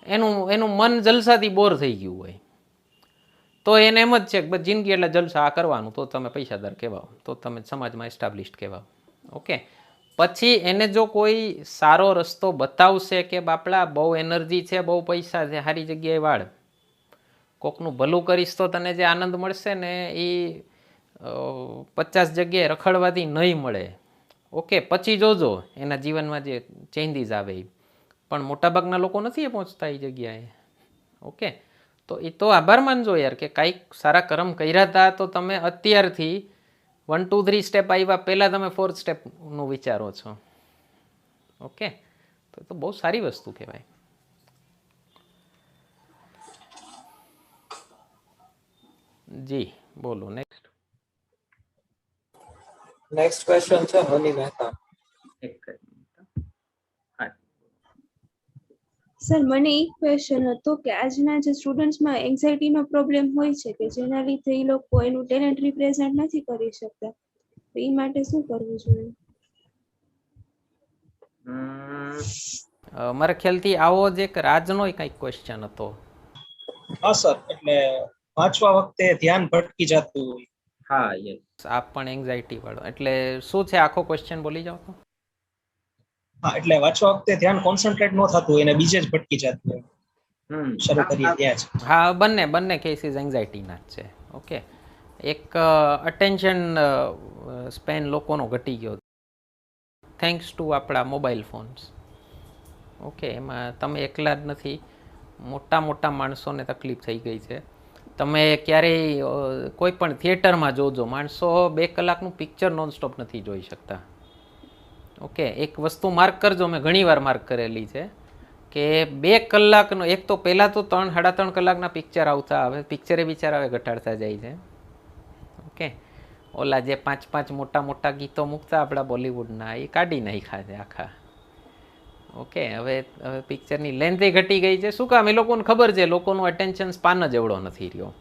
એનું મન જલસાથી બોર થઈ ગયું હોય, તો એને એમ જ છે કે બસ જિંદગી એટલે જલસા આ કરવાનું, તો તમે પૈસાદાર કહેવાઓ, તો તમે સમાજમાં એસ્ટાબ્લિશ્ડ કહેવાઓ. ઓકે, પછી એને જો કોઈ સારો રસ્તો બતાવશે કે બાપડા બહુ એનર્જી છે, બહુ પૈસા છે, સારી જગ્યાએ વાળ, કોકનું ભલું કરીશ તો તને જે આનંદ મળશે ને એ 50 જગ્યાએ રખડવાથી નહીં મળે. ઓકે, પછી જોજો એના જીવનમાં જે ચેન્જીસ આવે એ. પણ મોટાભાગના લોકો નથી પહોંચતા એ જગ્યાએ. ઓકે, તો એ તો આભાર માનજો યાર કે કાંઈક સારા કર્મ કર્યા હતા, તો તમે અત્યારથી 1 2 3 સ્ટેપ આવ્યા પહેલાં તમે 4th સ્ટેપનું વિચારો છો. ઓકે, તો એ તો બહુ સારી વસ્તુ કહેવાય. જી બોલો નેક્સ્ટ. નેક્સ્ટ ક્વેશ્ચન છે હની મહેતા. સર, મને એક ક્વેશ્ચન હતો કે આજના જે સ્ટુડન્ટ્સમાં એન્ઝાઇટીનો પ્રોબ્લેમ હોય છે કે જેના લીધે એ લોકો એનું ટેલેન્ટ રિપ્રેઝન્ટ નથી કરી શકતા, તો એ માટે શું કરવું જોઈએ? મારા ખ્યાલથી આવો જ એક રાજનો કંઈક ક્વેશ્ચન હતો. હા સર, એટલે વાંચવા વખતે ધ્યાન ભટકી જતું હોય. હા, યસ, આપ પણ એન્ઝાઇટી વાળો. એટલે શું છે આખો ક્વેશ્ચન બોલી જાઓ તો. હા, એટલે વાંચવા વખતે ધ્યાન કોન્સન્ટ્રેટ ન થતું હોય અને બીજે જ ભટકી જતું હોય. શરૂ કરીએ ત્યાં જ. હા, બંને કેસીસ એન્ઝાઇટીના જ છે. ઓકે, એક અટેન્શન સ્પેન લોકોનો ઘટી ગયો થેન્ક્સ ટુ આપણા મોબાઈલ ફોન્સ. ઓકે, એમાં તમે એકલા જ નથી, મોટા માણસોને તકલીફ થઈ ગઈ છે. તમે ક્યારેય કોઈ પણ થિયેટરમાં જોજો, માણસો 2 કલાકનું પિક્ચર નોનસ્ટોપ નથી જોઈ શકતા. ઓકે, એક વસ્તુ માર્ક કરજો, મેં ઘણીવાર માર્ક કરેલી છે કે 2 કલાકનો, એક તો પહેલાં તો 3 સાડા 3 કલાકના પિક્ચર આવતા, હવે પિક્ચરે બિચારા હવે ઘટાડતા જાય છે. ઓકે, ઓલા જે 5 મોટા ગીતો મૂકતા આપણા બોલિવૂડના, એ કાઢી નાખ્યા છે આખા. ઓકે, હવે પિક્ચરની લેન્થ ઘટી ગઈ છે. શું કામ? એ લોકોને ખબર છે લોકોનું અટેન્શન સ્પાન જ એવડો નથી રહ્યો.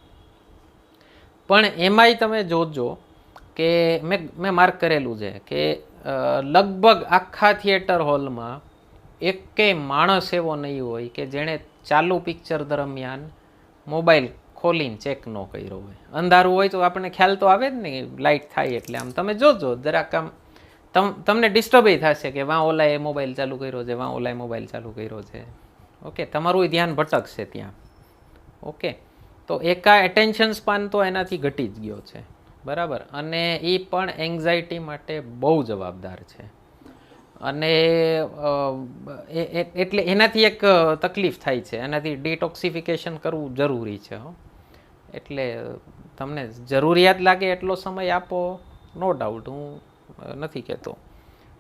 પણ એમાંય તમે જોજો કે મેં માર્ક કરેલું છે કે લગભગ આખા થિયેટર હોલમાં એકેય માણસ એવો નહીં હોય કે જેણે ચાલુ પિક્ચર દરમિયાન મોબાઈલ ખોલીને ચેક ન કર્યો હોય. અંધારું હોય તો આપણને ખ્યાલ તો આવે જ ને, લાઇટ થાય એટલે આમ તમે જોજો જરાક આમ તમને ડિસ્ટર્બ થશે કે વાં ઓલાએ મોબાઈલ ચાલુ કર્યો છે, વાં ઓલાએ મોબાઈલ ચાલુ કર્યો છે. ઓકે, તમારું ધ્યાન ભટકશે ત્યાં. ઓકે, તો એકા એટેન્શન સ્પાન તો એનાથી ઘટી જ ગયો છે, બરાબર. અને એ પણ એન્ઝાઇટી માટે બહુ જવાબદાર છે. અને એટલે એનાથી એક તકલીફ થાય છે, એનાથી ડિટોક્સિફિકેશન કરવું જરૂરી છે. એટલે તમને જરૂરિયાત લાગે એટલો સમય આપો, નો ડાઉટ, હું નથી કહેતો.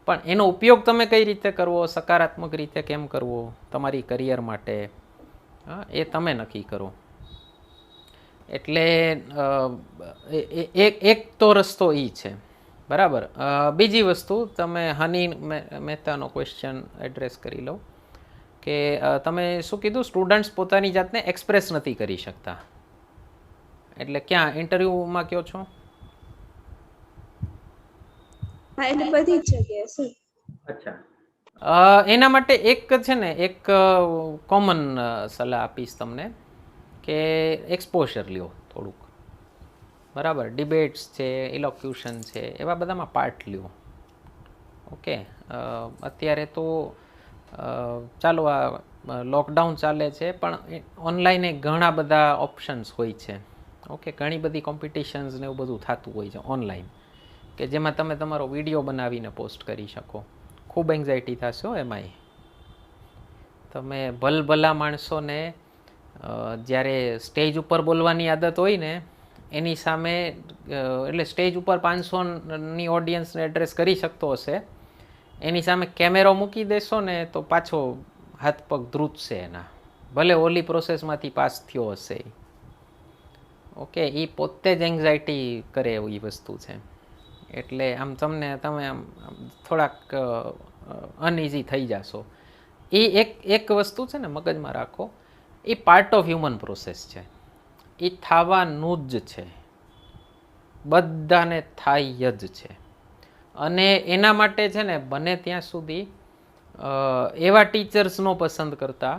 પણ એનો ઉપયોગ તમે કઈ રીતે કરવો, સકારાત્મક રીતે કેમ કરવો તમારી કરિયર માટે, એ તમે નક્કી કરો. એટલે એક તો રસ્તો એ છે, બરાબર. બીજી વસ્તુ, તમે હની મહેતાનો ક્વેશ્ચન એડ્રેસ કરી લો કે તમે શું કીધું, સ્ટુડન્ટ્સ પોતાની જાતને એક્સપ્રેસ નથી કરી શકતા. એટલે ક્યાં ઇન્ટરવ્યુમાં કયો છો? હા, એટલે બધી જ જગ્યાએ સર. અચ્છા, એના માટે એક છે ને, એક કોમન સલાહ આપીશ તમને કે એક્સપોઝર લ્યો થોડુંક, બરાબર. ડિબેટ્સ છે, ઇલોક્યુશન છે, એવા બધામાં પાર્ટ લ્યો. ઓકે, અત્યારે તો ચાલો આ લોકડાઉન ચાલે છે પણ ઓનલાઈન ઘણા બધા ઓપ્શન્સ હોય છે. ઓકે, ઘણી બધી કોમ્પિટિશન્સ ને એવું બધું થતું હોય છે ઓનલાઈન, કે જેમાં તમે તમારો વિડીયો બનાવીને પોસ્ટ કરી શકો. ખૂબ એન્ઝાયટી થશે હો એમાંય. તમે ભલભલા માણસોને જ્યારે સ્ટેજ ઉપર બોલવાની આદત હોય ને એની સામે એટલે સ્ટેજ ઉપર 500ની ઓડિયન્સને એડ્રેસ કરી શકતો હશે, એની સામે કેમેરો મૂકી દેશો ને તો પાછો હાથ પગ ધ્રુજશે એના, ભલે ઓલી પ્રોસેસમાંથી પાસ થયો હશે. ઓકે, એ પોતે જ એન્ઝાયટી કરે એવી વસ્તુ છે. એટલે આમ તમે આમ થોડાક અનઇઝી થઈ જશો. એ એક વસ્તુ છે ને મગજમાં રાખો, એ પાર્ટ ઓફ હ્યુમન પ્રોસેસ છે, એ થવાનું જ છે, બધાને થાય જ છે. અને એના માટે છે ને બને ત્યાં સુધી એવા ટીચર્સનો પસંદ કરતા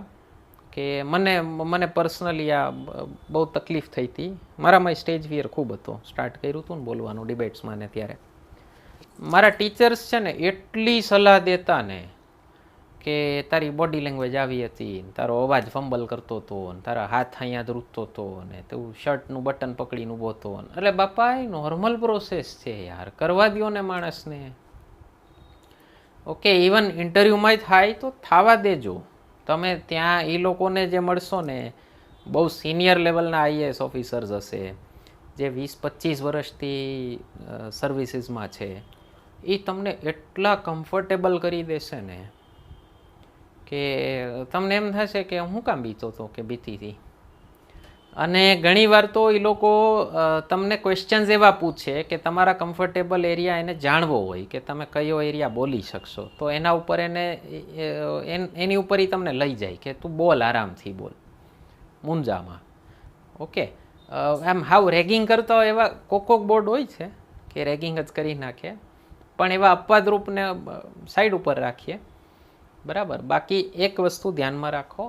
કે મને પર્સનલી આ બહુ તકલીફ થઈ હતી. મારામાં સ્ટેજ ફિયર ખૂબ હતો. સ્ટાર્ટ કર્યું હતું ને બોલવાનું ડિબેટ્સમાં ને ત્યારે મારા ટીચર્સ છે ને એટલી સલાહ દેતા ને કે તારી બોડી લેંગ્વેજ આવી હતી, તારો અવાજ ફંબલ કરતો હતો, તારા હાથ અહીંયા ધ્રુજતો હતો ને તું શર્ટનું બટન પકડીને ઊભો હતો. એટલે બાપા એ નોર્મલ પ્રોસેસ છે યાર, કરવા દો ને માણસને. ઓકે, ઇવન ઇન્ટરવ્યૂમાં થાય તો થવા દેજો. તમે ત્યાં એ લોકોને જે મળશો ને બહુ સિનિયર લેવલના આઈએએસ ઓફિસર્સ હશે જે 20-25 વર્ષથી સર્વિસીસમાં છે, એ તમને એટલા કમ્ફર્ટેબલ કરી દેશે ને કે તમને એમ થશે કે હું કામ બીતો હતો કે બીતી હતી. અને ઘણીવાર તો એ લોકો તમને ક્વેશ્ચન્સ એવા પૂછે કે તમારા કમ્ફર્ટેબલ એરિયા એને જાણવો હોય કે તમે કયો એરિયા બોલી શકશો, તો એના ઉપર એની ઉપર એ તમને લઈ જાય કે તું બોલ, આરામથી બોલ, મુંજામાં. ઓકે, આમ હાવ રેગિંગ કરતા હોય એવા કોક બોર્ડ હોય છે કે રેગિંગ જ કરી નાખે, પણ એવા અપવાદરૂપને સાઈડ ઉપર રાખીએ, બરાબર. બાકી એક વસ્તુ ધ્યાનમાં રાખો,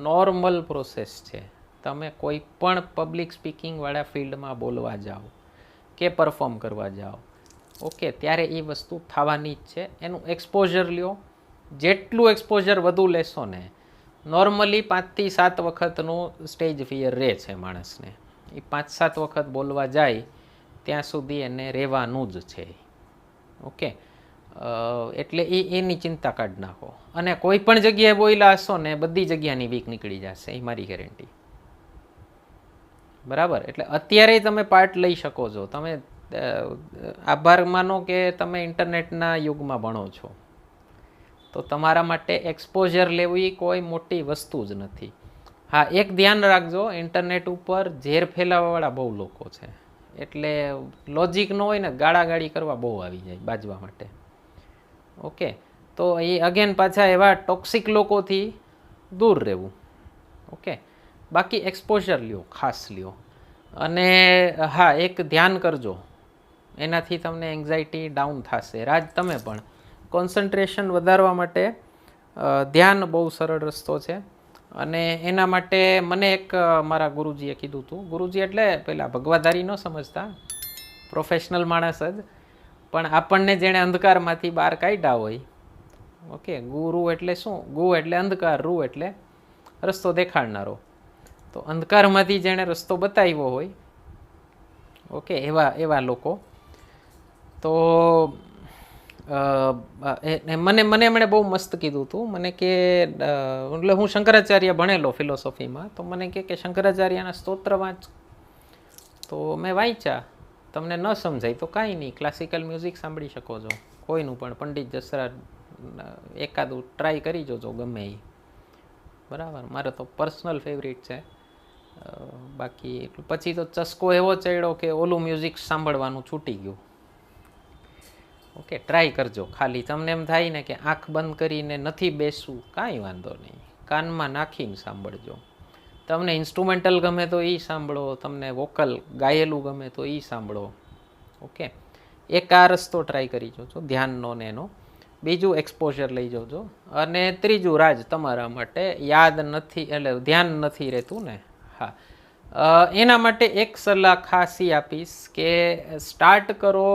નોર્મલ પ્રોસેસ છે. તમે કોઈ પણ પબ્લિક સ્પીકિંગવાળા ફિલ્ડમાં બોલવા જાઓ કે પરફોર્મ કરવા જાઓ, ઓકે, ત્યારે એ વસ્તુ થવાની જ છે. એનું એક્સપોઝર લ્યો, જેટલું એક્સપોઝર વધુ લેશો ને, નોર્મલી 5 થી 7 વખતનું સ્ટેજ ફિયર રહે છે માણસને. એ 5-7 વખત બોલવા જાય ત્યાં સુધી એને રહેવાનું જ છે. ઓકે, એટલે એની ચિંતા કાઢી નાખો. અને કોઈ પણ જગ્યાએ બોલ્યા હશો ને બધી જગ્યાની વીક નીકળી જશે, એ મારી ગેરંટી. બરાબર, એટલે અત્યારે તમે પાર્ટ લઈ શકો છો. તમે આભાર માનો કે તમે ઇન્ટરનેટના યુગમાં ભણો છો, તો તમારા માટે એક્સપોઝર લેવી કોઈ મોટી વસ્તુ જ નથી. હા, એક ધ્યાન રાખજો, ઇન્ટરનેટ ઉપર ઝેર ફેલાવવાવાળા બહુ લોકો છે, એટલે લોજિક ન હોય ને ગાળાગાળી કરવા બહુ આવી જાય બાજવા માટે. ઓકે, તો એ અગેન પાછા એવા ટોક્સિક લોકોથી દૂર રહેવું. ઓકે, બાકી એક્સપોઝર લ્યો, ખાસ લ્યો. અને હા, એક ધ્યાન કરજો, એનાથી તમને એન્ઝાયટી ડાઉન થશે. રાજ, તમે પણ કોન્સન્ટ્રેશન વધારવા માટે ધ્યાન બહુ સરળ રસ્તો છે. અને એના માટે મને એક મારા ગુરુજીએ કીધું હતું. ગુરુજી એટલે પેલા ભગવાધારી ન સમજતા, પ્રોફેશનલ માણસ જ, પણ આપણને જેણે અંધકારમાંથી બહાર કાઢ્યા હોય. ઓકે, ગુરુ એટલે શું? ગુ એટલે અંધકાર, રૂ એટલે રસ્તો દેખાડનારો. તો અંધકારમાંથી જેણે રસ્તો બતાવ્યો હોય, ઓકે, એવા લોકો. તો મને એમણે બહુ મસ્ત કીધું હતું. મને કે એટલે હું શંકરાચાર્ય ભણેલો ફિલોસોફીમાં, તો મને કે શંકરાચાર્યના સ્તોત્ર વાંચ. તો મેં વાંચ્યા. તમને ન સમજાય તો કાંઈ નહીં, ક્લાસિકલ મ્યુઝિક સાંભળી શકો છો, કોઈનું પણ, પંડિત જસરા એકાદું ટ્રાય કરી જોજો, ગમે એ. બરાબર, મારો તો પર્સનલ ફેવરિટ છે. બાકી પછી તો ચસ્કો એવો ચડ્યો કે ઓલું મ્યુઝિક સાંભળવાનું છૂટી ગયું. ઓકે, ટ્રાય કરજો. ખાલી તમને એમ થાય ને કે આંખ બંધ કરીને નથી બેસવું, કાંઈ વાંધો નહીં, કાનમાં નાખીને સાંભળજો. તમને ઇન્સ્ટ્રુમેન્ટલ ગમે તો એ સાંભળો, તમને વોકલ ગાયેલું ગમે તો એ સાંભળો. ઓકે, એક આ રસ્તો ટ્રાય કરી જોજો ધ્યાનનો ને એનો. બીજું એક્સપોઝર લઈ જજો. અને ત્રીજું, રાજ, તમારા માટે યાદ નથી એટલે ધ્યાન નથી રહેતું ને, હા, એના માટે એક સલાહ ખાસી આપીશ કે સ્ટાર્ટ કરો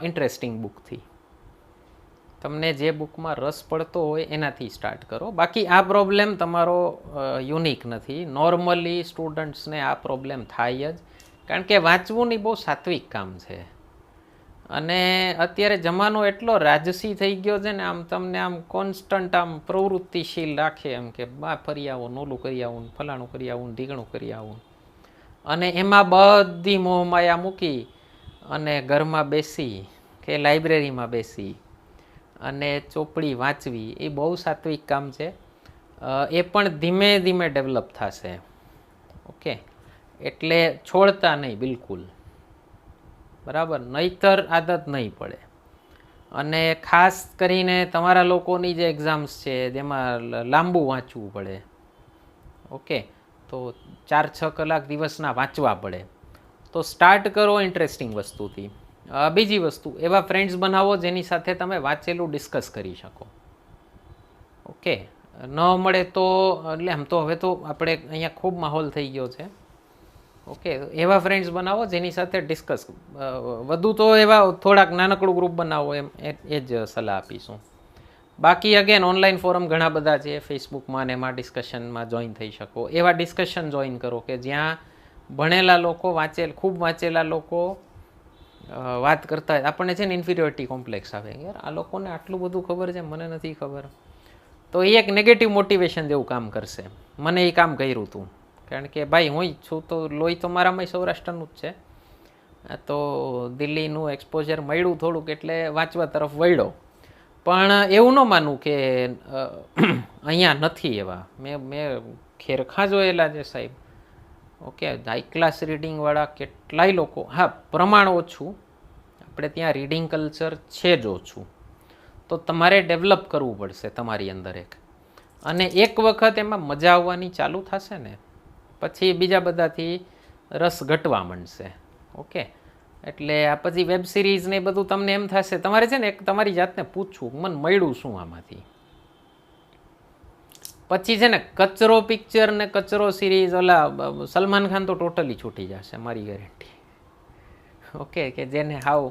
ઇન્ટરેસ્ટિંગ બુકથી. તમને જે બુકમાં રસ પડતો હોય એનાથી સ્ટાર્ટ કરો. બાકી આ પ્રોબ્લેમ તમારો યુનિક નથી. નોર્મલી સ્ટુડન્ટ્સને આ પ્રોબ્લેમ થાય જ, કારણ કે વાંચવું ની બહુ સાત્વિક કામ છે. અને અત્યારે જમાનો એટલો રાજસી થઈ ગયો છે ને, આમ તમને આમ કોન્સ્ટન્ટ આમ પ્રવૃત્તિશીલ રાખે, એમ કે બા ફરી આવો, નોલું કરી આવું, ફલાણું કરી આવું, ઢીકણું કરી આવું, અને એમાં બધી મોહમાયા મૂકી અને ઘરમાં બેસી કે લાઇબ્રેરીમાં બેસી અને ચોપડી વાંચવી એ બહુ સાત્વિક કામ છે. એ પણ ધીમે ધીમે ડેવલપ થશે. ઓકે, એટલે છોડતા નહીં બિલકુલ, બરાબર, નહીતર આદત નહીં પડે. અને ખાસ કરીને તમારા લોકોની જે એક્ઝામ્સ છે જેમાં લાંબુ વાંચવું પડે, ઓકે, તો 4-6 કલાક દિવસના વાંચવા પડે, તો સ્ટાર્ટ કરો ઇન્ટરેસ્ટિંગ વસ્તુથી. બીજી વસ્તુ, એવા ફ્રેન્ડ્સ બનાવો જેની સાથે તમે વાંચેલું ડિસ્કસ કરી શકો. ઓકે, ન મળે તો એટલે આમ તો હવે તો આપણે અહીંયા ખૂબ માહોલ થઈ ગયો છે. ઓકે, એવા ફ્રેન્ડ્સ બનાવો જેની સાથે ડિસ્કસ, વધુ તો એવા થોડાક નાનકડું ગ્રુપ બનાવો, એમ એ જ સલાહ આપીશું. બાકી અગેન ઓનલાઈન ફોરમ ઘણા બધા છે ફેસબુકમાં, ને એમાં ડિસ્કશનમાં જોઈન થઈ શકો. એવા ડિસ્કશન જોઈન કરો કે જ્યાં ભણેલા લોકો, ખૂબ વાંચેલા લોકો વાત કરતા હોય. આપણને છે ને ઇન્ફિરિયોરિટી કોમ્પ્લેક્સ આવે, યાર આ લોકોને આટલું બધું ખબર છે, મને નથી ખબર. તો એ એક નેગેટિવ મોટિવેશન જેવું કામ કરશે. મને એ કામ કર્યું હતું, કારણ કે ભાઈ હું છું તો લોહી તો મારામાં સૌરાષ્ટ્રનું જ છે, તો દિલ્હીનું એક્સપોઝર મળ્યું થોડુંક એટલે વાંચવા તરફ વળ્યો. પણ એવું ન માનવું કે અહીંયા નથી એવા. મેં ખેરખા જોયેલા છે સાહેબ. ઓકે, હાઈ ક્લાસ રીડિંગવાળા કેટલાય લોકો. હા, પ્રમાણ ઓછું, આપણે ત્યાં રીડિંગ કલ્ચર છે જ ઓછું, તો તમારે ડેવલપ કરવું પડશે તમારી અંદર એક. અને એક વખત એમાં મજા આવવાની ચાલુ થશે ને, પછી બીજા બધાથી રસ ઘટવા માંડશે. ઓકે, એટલે આ પછી વેબ સિરીઝ ને બધું તમને એમ થશે, તમારે છે ને એક તમારી જાતને પૂછવું, મને મળ્યું શું આમાંથી. પછી છે ને કચરો પિક્ચર ને કચરો સિરીઝ, ઓલા સલમાન ખાન તો ટોટલી છૂટી જશે, મારી ગેરંટી. ઓકે, કે જેને હાવ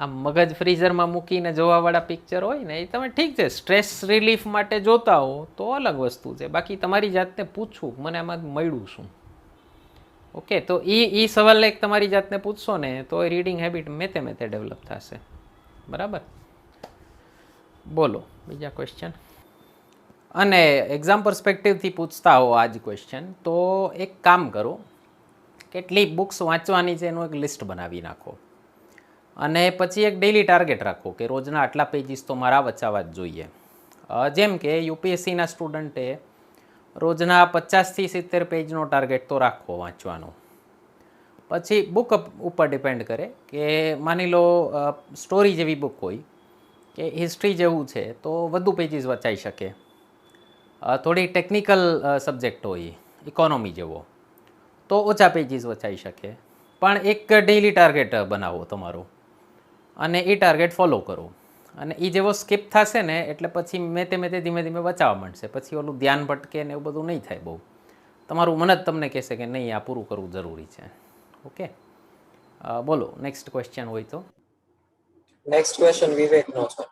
આમ મગજ ફ્રીઝરમાં મૂકીને જોવાવાળા પિક્ચર હોય ને, એ તમે ઠીક છે સ્ટ્રેસ રિલીફ માટે જોતા હો તો અલગ વસ્તુ છે. બાકી તમારી જાતને પૂછવું, મને આમાં મળ્યું શું. ઓકે, તો એ સવાલ એક તમારી જાતને પૂછશો ને, તો એ રીડિંગ હેબિટ મેતે ડેવલપ થશે. બરાબર, બોલો બીજા ક્વેશ્ચન. અને એક્ઝામ પર્સપેક્ટિવથી પૂછતા હો આ જ ક્વેશ્ચન, તો એક કામ કરો, કેટલી બુક્સ વાંચવાની છે એનું એક લિસ્ટ બનાવી નાખો, અને પછી એક ડેઇલી ટાર્ગેટ રાખો કે રોજના આટલા પેજીસ તો મારા વચાવવા જ જોઈએ. જેમ કે યુપીએસસીના સ્ટુડન્ટે રોજના 50 થી 70 પેજનો ટાર્ગેટ તો રાખવો વાંચવાનો. પછી બુક ઉપર ડિપેન્ડ કરે કે માની લો સ્ટોરી જેવી બુક હોય કે હિસ્ટ્રી જેવું છે તો વધુ પેજીસ વચાઈ શકે. થોડી ટેકનિકલ સબ્જેક્ટ હોય, ઇકોનોમી જેવો, તો ઓછા પેજીસ વચાઈ શકે. પણ એક ડેઇલી ટાર્ગેટ બનાવો તમારો, અને એ ટાર્ગેટ ફોલો કરો. અને એ જેવો સ્કીપ થશે ને એટલે પછી મેતે ધીમે ધીમે વચાવવા માંડશે. પછી ઓલું ધ્યાન ભટકે ને એવું બધું નહીં થાય બહુ. તમારું મન જ તમને કહેશે કે નહીં, આ પૂરું કરવું જરૂરી છે. ઓકે, બોલો નેક્સ્ટ ક્વેશ્ચન હોય તો. નેક્સ્ટ ક્વેશ્ચન વિવેકનો છે.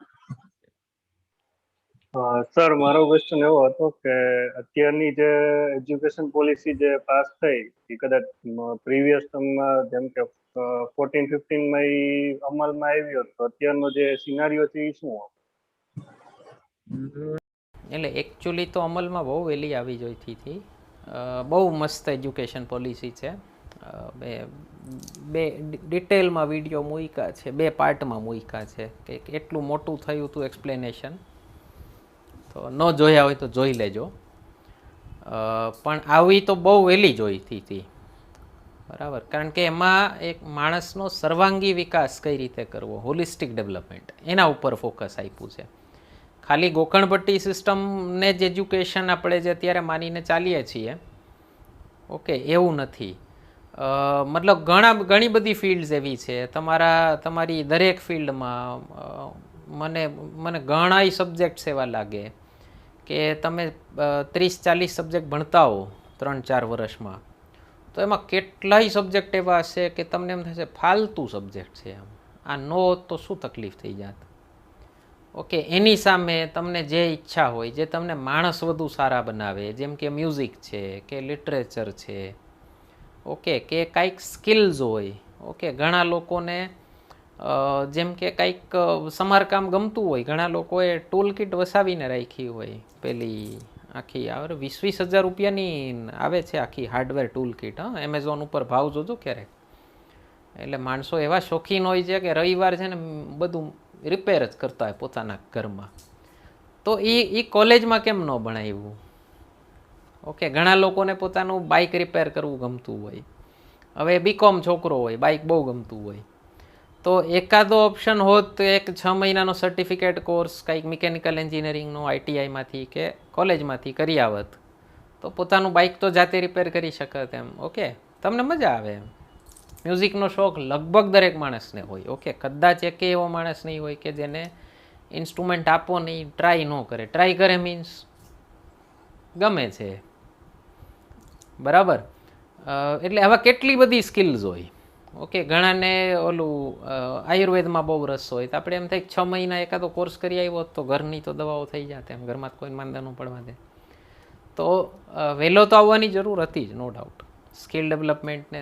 સર, મારો ક્વેશ્ચન એવો હતો કે અત્યારની જે એજ્યુકેશન પોલિસી જે પાસ થઈ એ કદાચ પ્રીવિયસ ટર્મમાં જેમ કે 14-15માં એ અમલમાં આવ્યો, તો અત્યારનો જે સિનારીઓ છે એ શું? એટલે એકચ્યુઅલી તો અમલમાં બહુ વહેલી આવી જોઈતી હતી. બહુ મસ્ત એજ્યુકેશન પોલિસી છે. બે ડિટેલમાં વિડીયો મૂક્યા છે, 2 પાર્ટમાં મૂક્યા છે કે એટલું મોટું થયું હતું એક્સપ્લેનેશન. તો ન જોયા હોય તો જોઈ લેજો. પણ આવી તો બહુ વહેલી જોઈતી હતી, બરાબર, કારણ કે એમાં એક માણસનો સર્વાંગી વિકાસ કઈ રીતે કરવો, હોલિસ્ટિક ડેવલપમેન્ટ, એના ઉપર ફોકસ આપ્યું છે. ખાલી ગોકણપટ્ટી સિસ્ટમને જ એજ્યુકેશન આપણે જે અત્યારે માનીને ચાલીએ છીએ, ઓકે, એવું નથી. મતલબ ઘણી બધી ફિલ્ડ્સ એવી છે. તમારી દરેક ફિલ્ડમાં મને ઘણાય સબ્જેક્ટ્સ એવા લાગે કે તમે 30-40 સબ્જેક્ટ ભણતા હો 3-4 વર્ષમાં, તો એમાં કેટલાય સબ્જેક્ટ એવા હશે કે તમને એમ થશે ફાલતુ સબ્જેક્ટ છે, આ નો તો શું તકલીફ થઈ જાત. ઓકે, એની સામે તમને જે ઈચ્છા હોય, જે તમને માણસ વધુ સારા બનાવે, જેમ કે મ્યુઝિક છે કે લિટરેચર છે, ઓકે, કે કાંઈક સ્કિલ્સ હોય, ઓકે, ઘણા લોકોને જેમ કે કાંઈક સમારકામ ગમતું હોય, ઘણા લોકોએ ટૂલ કિટ વસાવીને રાખી હોય, પેલી આખી આવે 20,000 રૂપિયાની આવે છે આખી હાર્ડવેર ટૂલ કિટ. હા, એમેઝોન ઉપર ભાવ જોજો ક્યારેક. એટલે માણસો એવા શોખીન હોય છે કે રવિવાર છે ને બધું રિપેર જ કરતા હોય પોતાના ઘરમાં. તો એ કોલેજમાં કેમ ન ભણાવ્યું? ઓકે, ઘણા લોકોને પોતાનું બાઇક રિપેર કરવું ગમતું હોય. હવે બીકોમ છોકરો હોય, બાઇક બહુ ગમતું હોય, તો એકાદો ઓપ્શન હોત તો એક 6 મહિનાનો સર્ટિફિકેટ કોર્સ કંઈક મિકેનિકલ એન્જિનિયરિંગનો આઈટીઆઈમાંથી કે કોલેજમાંથી કરી આવત તો પોતાનું બાઇક તો જાતે રિપેર કરી શકત એમ. ઓકે, તમને મજા આવે એમ. મ્યુઝિકનો શોખ લગભગ દરેક માણસને હોય. ઓકે, કદાચ એક એવો માણસ નહીં હોય કે જેને ઇન્સ્ટ્રુમેન્ટ આપો નહીં, ટ્રાય ન કરે. ટ્રાય કરે મીન્સ ગમે છે, બરાબર. એટલે આવા કેટલી બધી સ્કિલ્સ હોય. ઓકે, ઘણાને ઓલું આયુર્વેદમાં બહુ રસ હોય તો આપણે એમ થાય 6 મહિના એકાદો કોર્સ કરી આવ્યો તો ઘરની તો દવાઓ થઈ જાય એમ, ઘરમાં કોઈ માંદા ન પડવા દે. તો વહેલો તો આવવાની જરૂર હતી જ, નો ડાઉટ. સ્કિલ ડેવલપમેન્ટને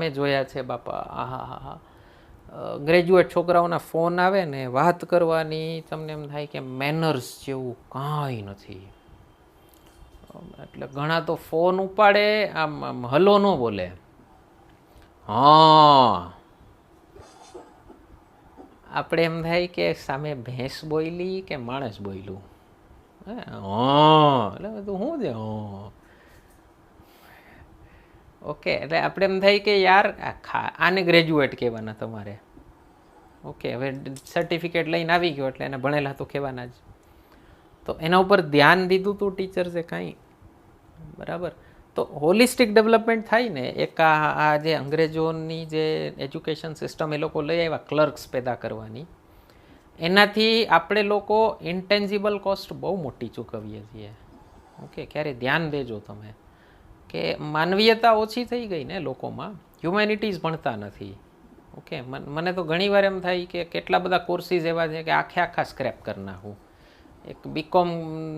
મેં જોયા છે બાપા. હા, ગ્રેજ્યુએટ છોકરાઓના ફોન આવે ને વાત કરવાની તમને એમ થાય કે મેનર્સ જેવું કાંઈ નથી. એટલે ઘણા તો ફોન ઉપાડે આમ હલો ન બોલે. હા, આપણે એમ થાય કે સામે ભેંસ બોયલી કે માણસ બોયલું. હા, એટલે બધું શું છે? ઓકે, એટલે આપણે એમ થાય કે યાર આને ગ્રેજ્યુએટ કહેવાના તમારે. ઓકે, હવે સર્ટિફિકેટ લઈને આવી ગયો એટલે એને ભણેલા તો કહેવાના જ. તો એના ઉપર ધ્યાન દીધું તું ટીચર્સે કાંઈ? બરાબર. તો હોલિસ્ટિક ડેવલપમેન્ટ થાય ને. એક આ જે અંગ્રેજોની જે એજ્યુકેશન સિસ્ટમ એ લોકો લઈ આવ્યા ક્લર્ક્સ પેદા કરવાની, એનાથી આપણે લોકો ઇન્ટેન્જિબલ કોસ્ટ બહુ મોટી ચૂકવીએ છીએ. ઓકે, ક્યારે ધ્યાન દેજો તમે કે માનવીયતા ઓછી થઈ ગઈ ને લોકોમાં, હ્યુમેનિટીઝ ભણતા નથી. ઓકે, મને તો ઘણીવાર એમ થાય કે કેટલા બધા કોર્સીસ એવા છે કે આખા સ્ક્રેપ કરી નાખું. એક બીકોમ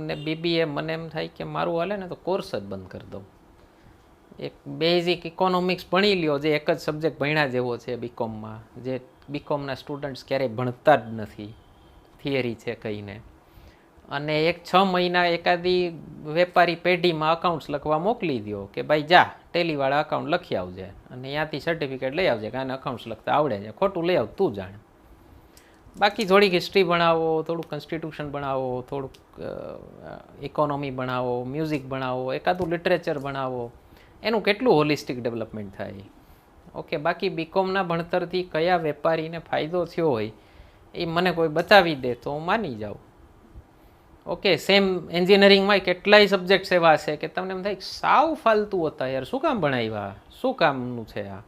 ને બીબીએ મને એમ થાય કે મારું હાલે ને તો કોર્સ જ બંધ કરી દઉં. એક બેઝિક ઇકોનોમિક્સ ભણી લ્યો, જે એક જ સબ્જેક્ટ ભણ્યા જેવો છે બીકોમમાં, જે બીકોમના સ્ટુડન્ટ્સ ક્યારેય ભણતા જ નથી, થિયરી છે કહીને. અને એક 6 મહિના એકાદી વેપારી પેઢીમાં અકાઉન્ટ્સ લખવા મોકલી દો કે ભાઈ જા ટેલીવાળા અકાઉન્ટ લખી આવજે અને ત્યાંથી સર્ટિફિકેટ લઈ આવજે કે આને અકાઉન્ટ્સ લખતા આવડે છે. ખોટું લઈ આવ તું જાણ. બાકી થોડીક હિસ્ટ્રી ભણાવો, થોડુંક કોન્સ્ટિટ્યુશન ભણાવો, થોડુંક ઇકોનોમી ભણાવો, મ્યુઝિક ભણાવો, એકાદું લિટરેચર ભણાવો, એનું કેટલું હોલિસ્ટિક ડેવલપમેન્ટ થાય. ઓકે, બાકી બીકોમના ભણતરથી કયા વેપારીને ફાયદો થયો હોય એ મને કોઈ બતાવી દે તો હું માની જાઉં. ઓકે, સેમ એન્જિનિયરિંગમાં કેટલાય સબ્જેક્ટ્સ એવા છે કે તમને એમ થાય સાવ ફાલતુ હતા યાર, શું કામ ભણાવ્યા, શું કામનું છે આ?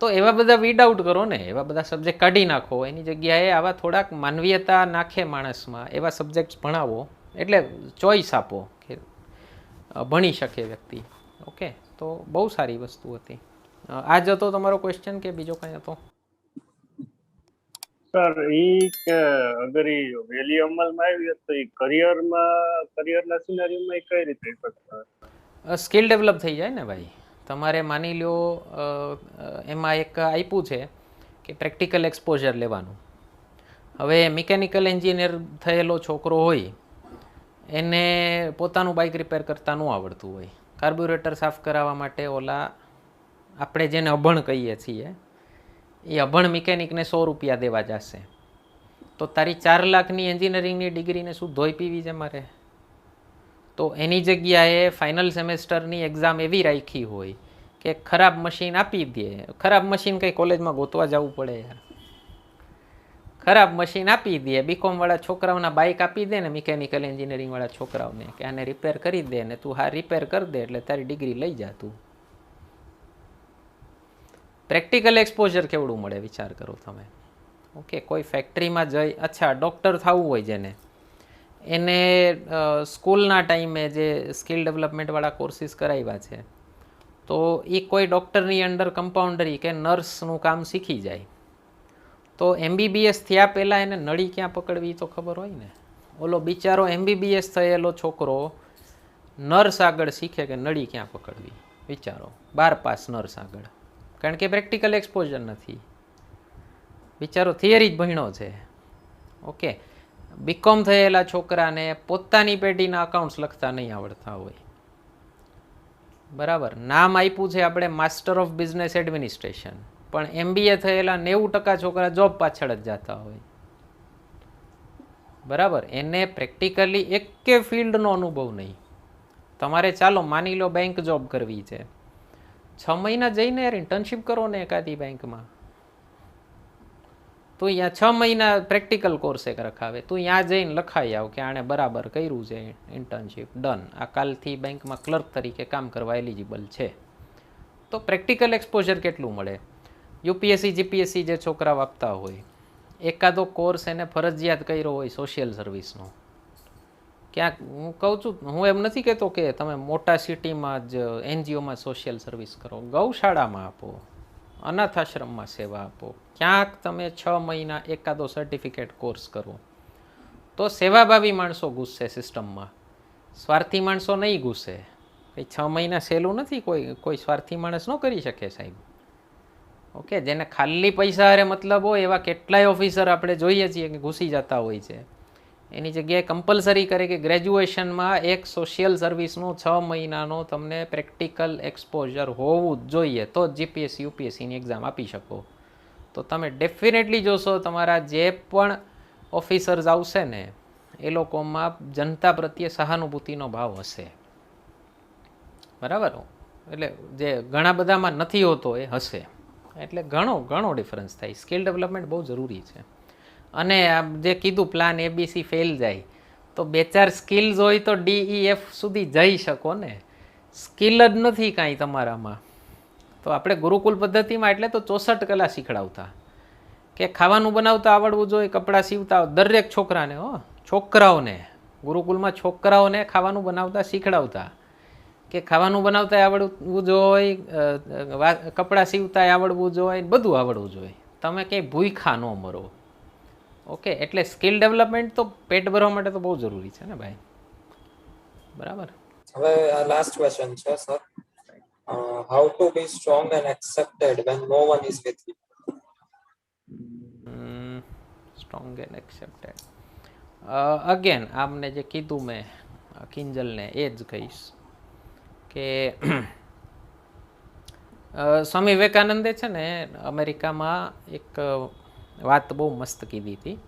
તો એવા બધા વીડ આઉટ કરો ને, એવા બધા સબ્જેક્ટ કાઢી નાખો. એની જગ્યાએ આવા થોડાક માનવીયતા નાખે માણસમાં એવા સબ્જેક્ટ્સ ભણાવો, એટલે ચોઈસ આપો કે ભણી શકે વ્યક્તિ. ઓકે, તો બહુ સારી વસ્તુ હતી. આ જ હતો તમારો ક્વેશ્ચન કે બીજો કંઈ હતો? સર, કે અગર એ વેલી અમલમાં આવી તો એ કરિયરના સિનારીઓમાં કઈ રીતે ઇફેક્ટ? સ્કિલ ડેવલપ થઈ જાય ને ભાઈ. તમારે માની લો એમાં એક આપ્યું છે કે પ્રેક્ટિકલ એક્સપોઝર લેવાનું. હવે મિકેનિકલ એન્જિનિયર થયેલો છોકરો હોય, એને પોતાનું બાઇક રિપેર કરતા ન આવડતું હોય, કાર્બ્યુરેટર સાફ કરાવવા માટે ઓલા આપણે જેને અભણ કહીએ છીએ એ અભણ મિકેનિકને 100 રૂપિયા દેવા જશે, તો તારી 4 લાખની એન્જિનિયરિંગની ડિગ્રીને શું ધોઈ પીવી છે મારે? તો એની જગ્યાએ ફાઇનલ સેમેસ્ટરની એક્ઝામ એવી રાખી હોય કે ખરાબ મશીન આપી દે. ખરાબ મશીન કંઈ કોલેજમાં ગોતવા જવું પડે યાર. ખરાબ મશીન આપી દે, બીકોમવાળા છોકરાઓના બાઇક આપી દે ને મિકેનિકલ એન્જિનિયરિંગવાળા છોકરાઓને કે આને રિપેર કરી દે ને તું હા રિપેર કરી દે એટલે તારી ડિગ્રી લઈ જા તું. પ્રેક્ટિકલ એક્સપોઝર કેવડું મળે વિચાર કરો તમે. ઓકે, કોઈ ફેક્ટરીમાં જઈ, અચ્છા ડૉક્ટર થવું હોય જેને, એને સ્કૂલના ટાઈમે જે સ્કિલ ડેવલપમેન્ટવાળા કોર્સીસ કરાવ્યા છે તો એ કોઈ ડૉક્ટરની અંડર કમ્પાઉન્ડરી કે નર્સનું કામ શીખી જાય. તો MBBS થયા પહેલાં એને નળી ક્યાં પકડવી તો ખબર હોય ને. ઓલો બિચારો MBBS થયેલો છોકરો નર્સ આગળ શીખે કે નળી ક્યાં પકડવી. વિચારો 12 પાસ નર્સ આગળ, કારણ કે પ્રેક્ટિકલ એક્સપોઝર નથી. બિચારો થિયરી જ ભણ્યો છે. ઓકે, બીકોમ થયેલા છોકરાને પોતાની પેઢીના અકાઉન્ટ્સ લખતા નહીં આવડતા હોય. બરાબર, નામ આપ્યું છે આપણે માસ્ટર ઓફ બિઝનેસ એડમિનિસ્ટ્રેશન, પણ MBA થયેલા 90% છોકરા જોબ પાછળ જ જતા હોય. બરાબર, એને પ્રેક્ટિકલી એકે ફિલ્ડનો અનુભવ નહીં. તમારે ચાલો માની લો બેંક જોબ કરવી છે, 6 મહિના જઈને યાર ઇન્ટર્નશીપ કરો ને એકાદી બેંકમાં. તું અહીંયા 6 મહિના પ્રેક્ટિકલ કોર્સ એક રખાવે, તું ત્યાં જઈને લખાઈ આવ કે આણે બરાબર કર્યું છે ઇન્ટર્નશીપ, ડન, આ કાલથી બેંકમાં ક્લર્ક તરીકે કામ કરવા એલિજિબલ છે. તો પ્રેક્ટિકલ એક્સપોઝર કેટલું મળે. UPSC GPSC જે છોકરાઓ આપતા હોય, એકાદો કોર્સ એને ફરજિયાત કર્યો હોય સોશિયલ સર્વિસનો. ક્યાંક હું કહું છું, હું એમ નથી કહેતો કે તમે મોટા સિટીમાં જ NGOમાં સોશિયલ સર્વિસ કરો, ગૌશાળામાં આપો, અનાથ આશ્રમમાં સેવા આપો, ક્યાંક તમે 6 મહિના એકાદો સર્ટિફિકેટ કોર્સ કરો, તો સેવાભાવી માણસો ઘૂસશે સિસ્ટમમાં, સ્વાર્થી માણસો નહીં ઘૂસે. કંઈ 6 મહિના સહેલું નથી, કોઈ સ્વાર્થી માણસ ન કરી શકે સાહેબ. ઓકે, જેને ખાલી પૈસા હારે મતલબ હોય એવા કેટલાય ઓફિસર આપણે જોઈએ છીએ કે ઘૂસી જતા હોય છે. એની જગ્યાએ કમ્પલસરી કરે કે ગ્રેજ્યુએશનમાં એક સોશિયલ સર્વિસનું 6 મહિનાનો તમને પ્રેક્ટિકલ એક્સપોઝર હોવું જ જોઈએ, તો જ GPSC UPSCની એક્ઝામ આપી શકો. તો તમે ડેફિનેટલી જોશો તમારા જે પણ ઓફિસર્સ આવશે ને એ લોકોમાં જનતા પ્રત્યે સહાનુભૂતિનો ભાવ હશે. બરાબર, એટલે જે ઘણા બધામાં નથી હોતો એ હશે. એટલે ઘણો ડિફરન્સ થાય. સ્કિલ ડેવલપમેન્ટ બહુ જરૂરી છે. અને આ જે કીધું પ્લાન ABC ફેલ જાય તો 2-4 સ્કિલ્સ હોય તો DEF સુધી જઈ શકો ને. સ્કિલ જ નથી કાંઈ તમારામાં. તો આપણે ગુરુકુલ પદ્ધતિમાં એટલે તો 64 કલા શીખડાવતા કે ખાવાનું બનાવતા આવડવું જોઈએ, કપડાં સીવતા, દરેક છોકરાઓને ગુરુકુલમાં છોકરાઓને ખાવાનું બનાવતા શીખડાવતા કે ખાવાનું બનાવતા આવડવું જોઈએ, કપડાં સીવતા આવડવું જોઈએ, બધું આવડવું જોઈએ, તમે કંઈ ભૂખ્યા ન મરો. ઓકે, એટલે સ્કિલ ડેવલપમેન્ટ તો પેટ ભરવા માટે તો બહુ જરૂરી છે ને ભાઈ. બરાબર. હવે આ લાસ્ટ ક્વેશ્ચન છે sir. How to be strong and accepted when no one is with you? Strong and accepted. Again આમને જે કીધું મેં કિંજલને એ જ કહીશ કે સ્વામી વિવેકાનંદે છે ને અમેરિકામાં એક વાત બહુ મસ્ત કીધી હતી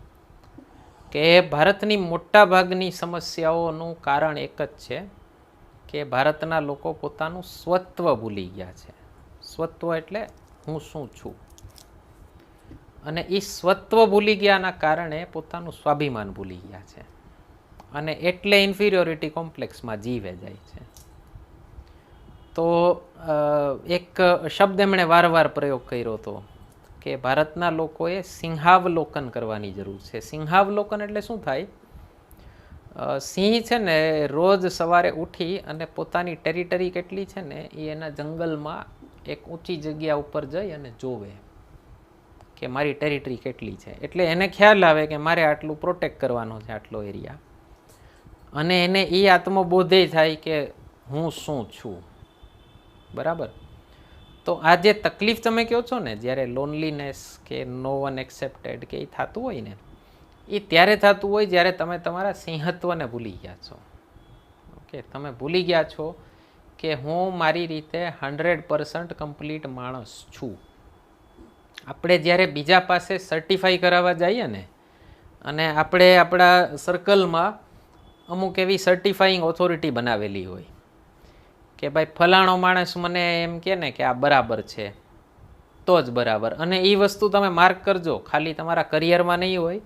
કે ભારતની મોટા ભાગની સમસ્યાઓનું કારણ એક જ છે કે ભારતના લોકો પોતાનું સ્વત્વ ભૂલી ગયા છે. સ્વત્વ એટલે હું શું છું, અને એ સ્વત્વ ભૂલી ગયાના કારણે પોતાનું સ્વાભિમાન ભૂલી ગયા છે, અને એટલે ઇન્ફિરિયોરિટી કોમ્પ્લેક્સમાં જીવે જાય છે. તો એક શબ્દ એમણે વારંવાર પ્રયોગ કર્યો હતો કે ભારતના લોકોએ સિંહાવલોકન કરવાની જરૂર છે. સિંહાવલોકન એટલે શું થાય? સિંહ છે ને રોજ સવારે ઉઠી અને પોતાની ટેરિટરી કેટલી છે ને એ એના જંગલમાં એક ઊંચી જગ્યા ઉપર જઈ અને જોવે કે મારી ટેરિટરી કેટલી છે. એટલે એને ખ્યાલ આવે કે મારે આટલું પ્રોટેક્ટ કરવાનો છે, આટલો એરિયા, અને એને એ આત્મબોધે થાય કે હું શું છું. બરાબર. તો આ જે તકલીફ તમે કહો છો ને, જ્યારે લોનલીનેસ કે નો વન એક્સેપ્ટેડ કે એ થતું હોય ને, એ ત્યારે થતું હોય જ્યારે તમે તમારા સિંહત્વને ભૂલી ગયા છો. ઓકે, તમે ભૂલી ગયા છો કે હું મારી રીતે 100% કમ્પ્લીટ માણસ છું. આપણે જ્યારે બીજા પાસે સર્ટિફાઈ કરાવવા જઈએ ને, અને આપણે આપણા સર્કલમાં અમુક એવી સર્ટિફાઈંગ ઓથોરિટી બનાવેલી હોય કે ભાઈ ફલાણો માણસ મને એમ કહે ને કે આ બરાબર છે તો જ બરાબર, અને એ વસ્તુ તમે માર્ક કરજો. ખાલી તમારા કરિયરમાં નહીં હોય,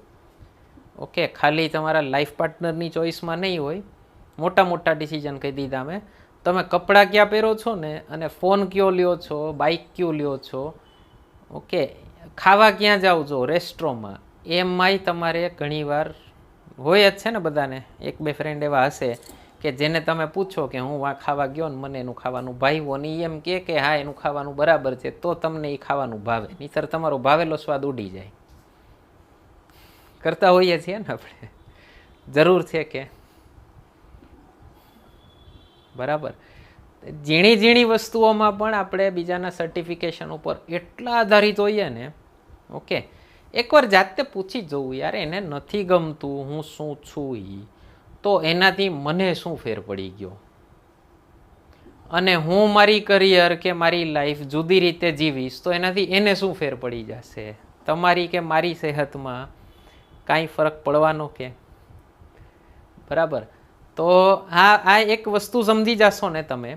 ઓકે, ખાલી તમારા લાઈફ પાર્ટનરની ચોઈસમાં નહીં હોય. મોટા મોટા ડિસિઝન કહી દીધા મેં. તમે કપડાં ક્યાં પહેરો છો ને, અને ફોન કયો લ્યો છો, બાઇક કયો લ્યો છો, ઓકે, ખાવા ક્યાં જાઓ છો, રેસ્ટોરન્ટમાં, એમાંય તમારે ઘણીવાર હોય જ છે ને બધાને. 1-2 ફ્રેન્ડ એવા હશે કે જેને તમે પૂછો કે હું આ ખાવા ગયો ને મને એનું ખાવાનું ભાવ્યો ને એમ કે હા એનું ખાવાનું બરાબર છે, તો તમને એ ખાવાનું ભાવે, નહીંતર તમારો ભાવેલો સ્વાદ ઉડી જાય. કરતા હોઈએ છીએ ને આપણે, જરૂર છે કે બરાબર. ઝીણી ઝીણી વસ્તુઓમાં પણ આપણે બીજાના સર્ટિફિકેશન ઉપર એટલા આધારિત હોઈએ ને. ઓકે, એકવાર જાતે પૂછી જવું, યાર એને નથી ગમતું હું શું છું ઈ, તો એનાથી મને શું ફેર પડી ગયો, અને હું મારી કરિયર કે મારી લાઈફ જુદી રીતે જીવીશ તો એનાથી એને શું ફેર પડી જશે, તમારી કે મારી સેહતમાં કાંઈ ફરક પડવાનો કે? બરાબર. તો આ એક વસ્તુ સમજી જશો ને તમે,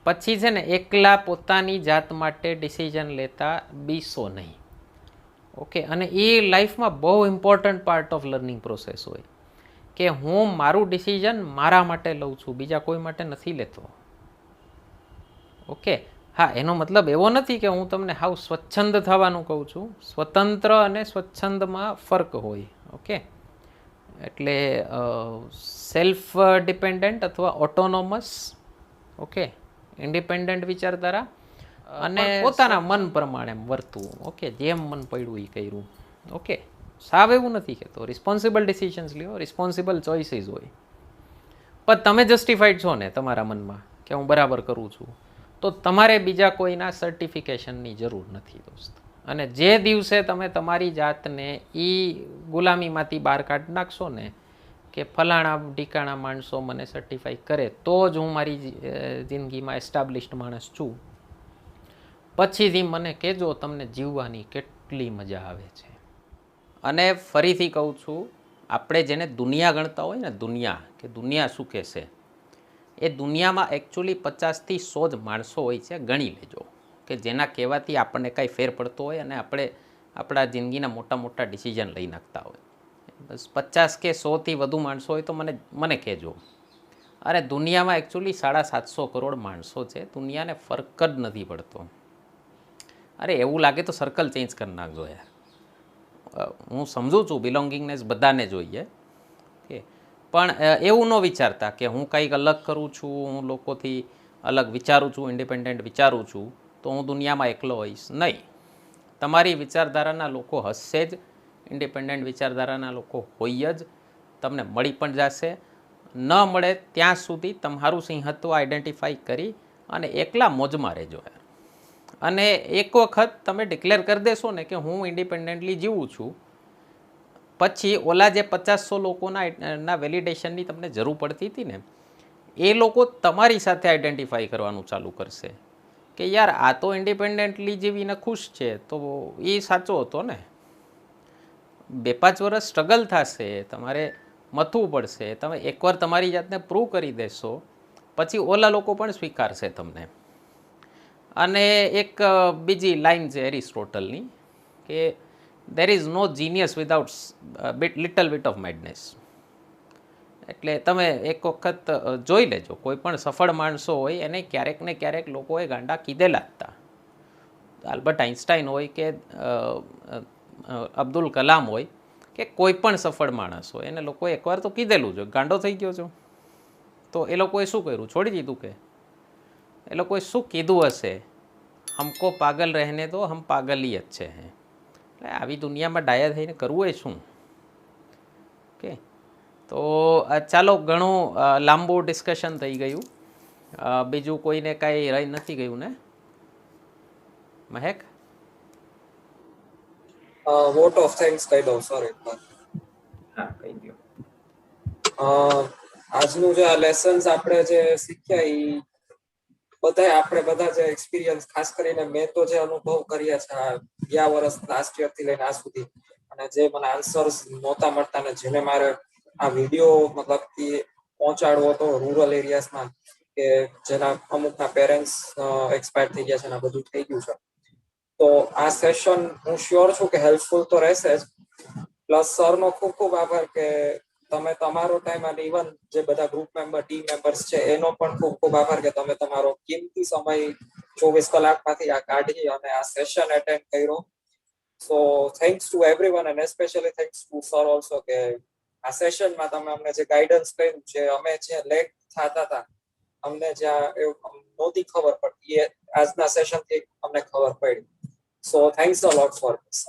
પછી છે ને એકલા પોતાની જાત માટે ડિસિઝન લેતા બીસો નહીં. ઓકે, અને એ લાઈફમાં બહુ important part of learning process હોય કે હું મારું ડિસિઝન મારા માટે લઉં છું, બીજા કોઈ માટે નથી લેતો. ઓકે, હા, એનો મતલબ એવો નથી કે હું તમને હાવ સ્વચ્છંદ થવાનું કહું છું. સ્વતંત્ર અને સ્વચ્છંદમાં ફરક હોય. ઓકે, એટલે સેલ્ફ ડિપેન્ડન્ટ અથવા ઓટોનોમસ, ઓકે, ઇન્ડિપેન્ડન્ટ વિચારધારા, અને પોતાના મન પ્રમાણે વર્તવું. ઓકે, જેમ મન પડ્યું એ કર્યું. ઓકે, સાવ એવું નથી કહેતો, રિસ્પોન્સિબલ ડિસિઝન્સ લ્યો, રિસ્પોન્સિબલ ચોઇસીસ હોય. પણ તમે જસ્ટિફાઈડ છો ને તમારા મનમાં કે હું બરાબર કરું છું, તો તમારે બીજા કોઈના સર્ટિફિકેશનની જરૂર નથી દોસ્ત. અને જે દિવસે તમે તમારી જાતને એ ગુલામીમાંથી બહાર કાઢી નાખશો ને કે ફલાણા ઢીકાણા માણસો મને સર્ટિફાઈ કરે તો જ હું મારી જિંદગીમાં એસ્ટાબ્લિશ્ડ માણસ છું, પછીથી મને કહેજો તમને જીવવાની કેટલી મજા આવે છે. અને ફરીથી કહું છું, આપણે જેને દુનિયા ગણતા હોય ને, દુનિયા કે દુનિયા શું કહેશે, એ દુનિયામાં એકચ્યુઅલી 50થી 100 જ માણસો હોય છે, ગણી લેજો, કે જેના કહેવાથી આપણને કાંઈ ફેર પડતો હોય અને આપણે આપણા જિંદગીના મોટા મોટા ડિસિઝન લઈ નાખતા હોય. બસ 50 કે 100થી વધુ માણસો હોય તો મને કહેજો. અરે દુનિયામાં એકચ્યુઅલી 750 કરોડ માણસો છે, દુનિયાને ફરક જ નથી પડતો. અરે એવું લાગે તો સર્કલ ચેન્જ કરી નાખજો યાર. હું સમજું છું બિલોંગિંગનેસ બધાને જોઈએ, કે પણ એવું ન વિચારતા કે હું કંઈક અલગ કરું છું, હું લોકોથી અલગ વિચારું છું, ઇન્ડિપેન્ડન્ટ વિચારું છું તો હું દુનિયામાં એકલો હોઈશ. નહીં, તમારી વિચારધારાના લોકો હશે જ, ઇન્ડિપેન્ડન્ટ વિચારધારાના લોકો હોય જ, તમને મળી પણ જશે. ન મળે ત્યાં સુધી તમારું સિંહત્વ આઈડેન્ટિફાઈ કરી અને એકલા મોજમાં રહેજો યાર. અને એક વખત તમે ડિક્લેર કરી દેશો ને કે હું ઇન્ડિપેન્ડન્ટલી જીવું છું, પછી ઓલા જે 50-100 લોકોના વેલિડેશનની તમને જરૂર પડતી હતી ને, એ લોકો તમારી સાથે આઈડેન્ટિફાઈ કરવાનું ચાલુ કરશે કે યાર આ તો ઇન્ડિપેન્ડન્ટલી જીવીને ખુશ છે, તો એ સાચો હતો ને. 2-5 વર્ષ સ્ટ્રગલ થશે, તમારે મથવું પડશે, તમે એકવાર તમારી જાતને પ્રૂવ કરી દેશો પછી ઓલા લોકો પણ સ્વીકારશે તમને. અને એક બીજી લાઈન છે એરિસ્ટોટલની કે there is no genius without little bit of madness. એટલે તમે એક વખત જોઈ લેજો, કોઈ પણ સફળ માણસો હોય એને ક્યારેક ને ક્યારેક લોકોએ ગાંડા કીધેલા જ હતા. આલ્બર્ટ આઇન્સ્ટાઈન હોય કે અબ્દુલ કલામ હોય કે કોઈ પણ સફળ માણસ હોય, એને લોકોએ એકવાર તો કીધેલું છે ગાંડો થઈ ગયો છો. તો એ લોકોએ શું કર્યું, છોડી દીધું? કે એ લોકોએ શું કીધું હશે, હમકો પાગલ રહેને તો હમ પાગલ ही अच्छे हैं. એટલે આવી દુનિયામાં ડાયા થઈને કરવું એ શું? ઓકે, તો ચાલો ઘણું લાંબુ ડિસ્કશન થઈ ગયું. બીજું કોઈને કાંઈ રહી નથી ગયું ને મહેક? વોટ ઓફ થેન્ક્સ કહી દઉં સર એકવાર. હા, કહી દો. આજનું જે આ લેસન્સ આપણે જે શીખ્યા એ આપણે બધા જે એક્સપિરિયન્સ, ખાસ કરીને મેં તો જે અનુભવ કર્યા છે આ 11 વર્ષ લાસ્ટ યર થી લઈને આ સુધી, અને જે મને આન્સર્સ નહોતા મળતા ને જેને મારે આ વિડીયો મતલબ પહોંચાડવો હતો રૂરલ એરિયાસમાં, કે જેના અમુકના પેરેન્ટ્સ એક્સપાયર થઈ ગયા છે ને બધું થઈ ગયું છે, તો આ સેશન હું શ્યોર છું કે હેલ્પફુલ તો રહેશે જ. પ્લસ સરનો ખૂબ ખૂબ આભાર કે તમે તમારો ટાઈમ, અને ઇવન જે બધા ગ્રુપ મેમ્બર, ટીમ મેમ્બર્સ છે એનો પણ ખૂબ ખૂબ આભાર કે તમે તમારો કિંમતી સમય 24 કલાકમાંથી આ કાઢી અને આ સેશન એટેન્ડ કર્યો. સો thanks to everyone, and especially thanks to sir also કે આ સેશનમાં તમે અમને જે ગાઈડન્સ કર્યું છે, અમે જે લેટ થતા હતા, અમને જ્યાં એવું નહોતી ખબર પડતી, એ આજના સેશનથી અમને ખબર પડી. સો thanks a lot for this.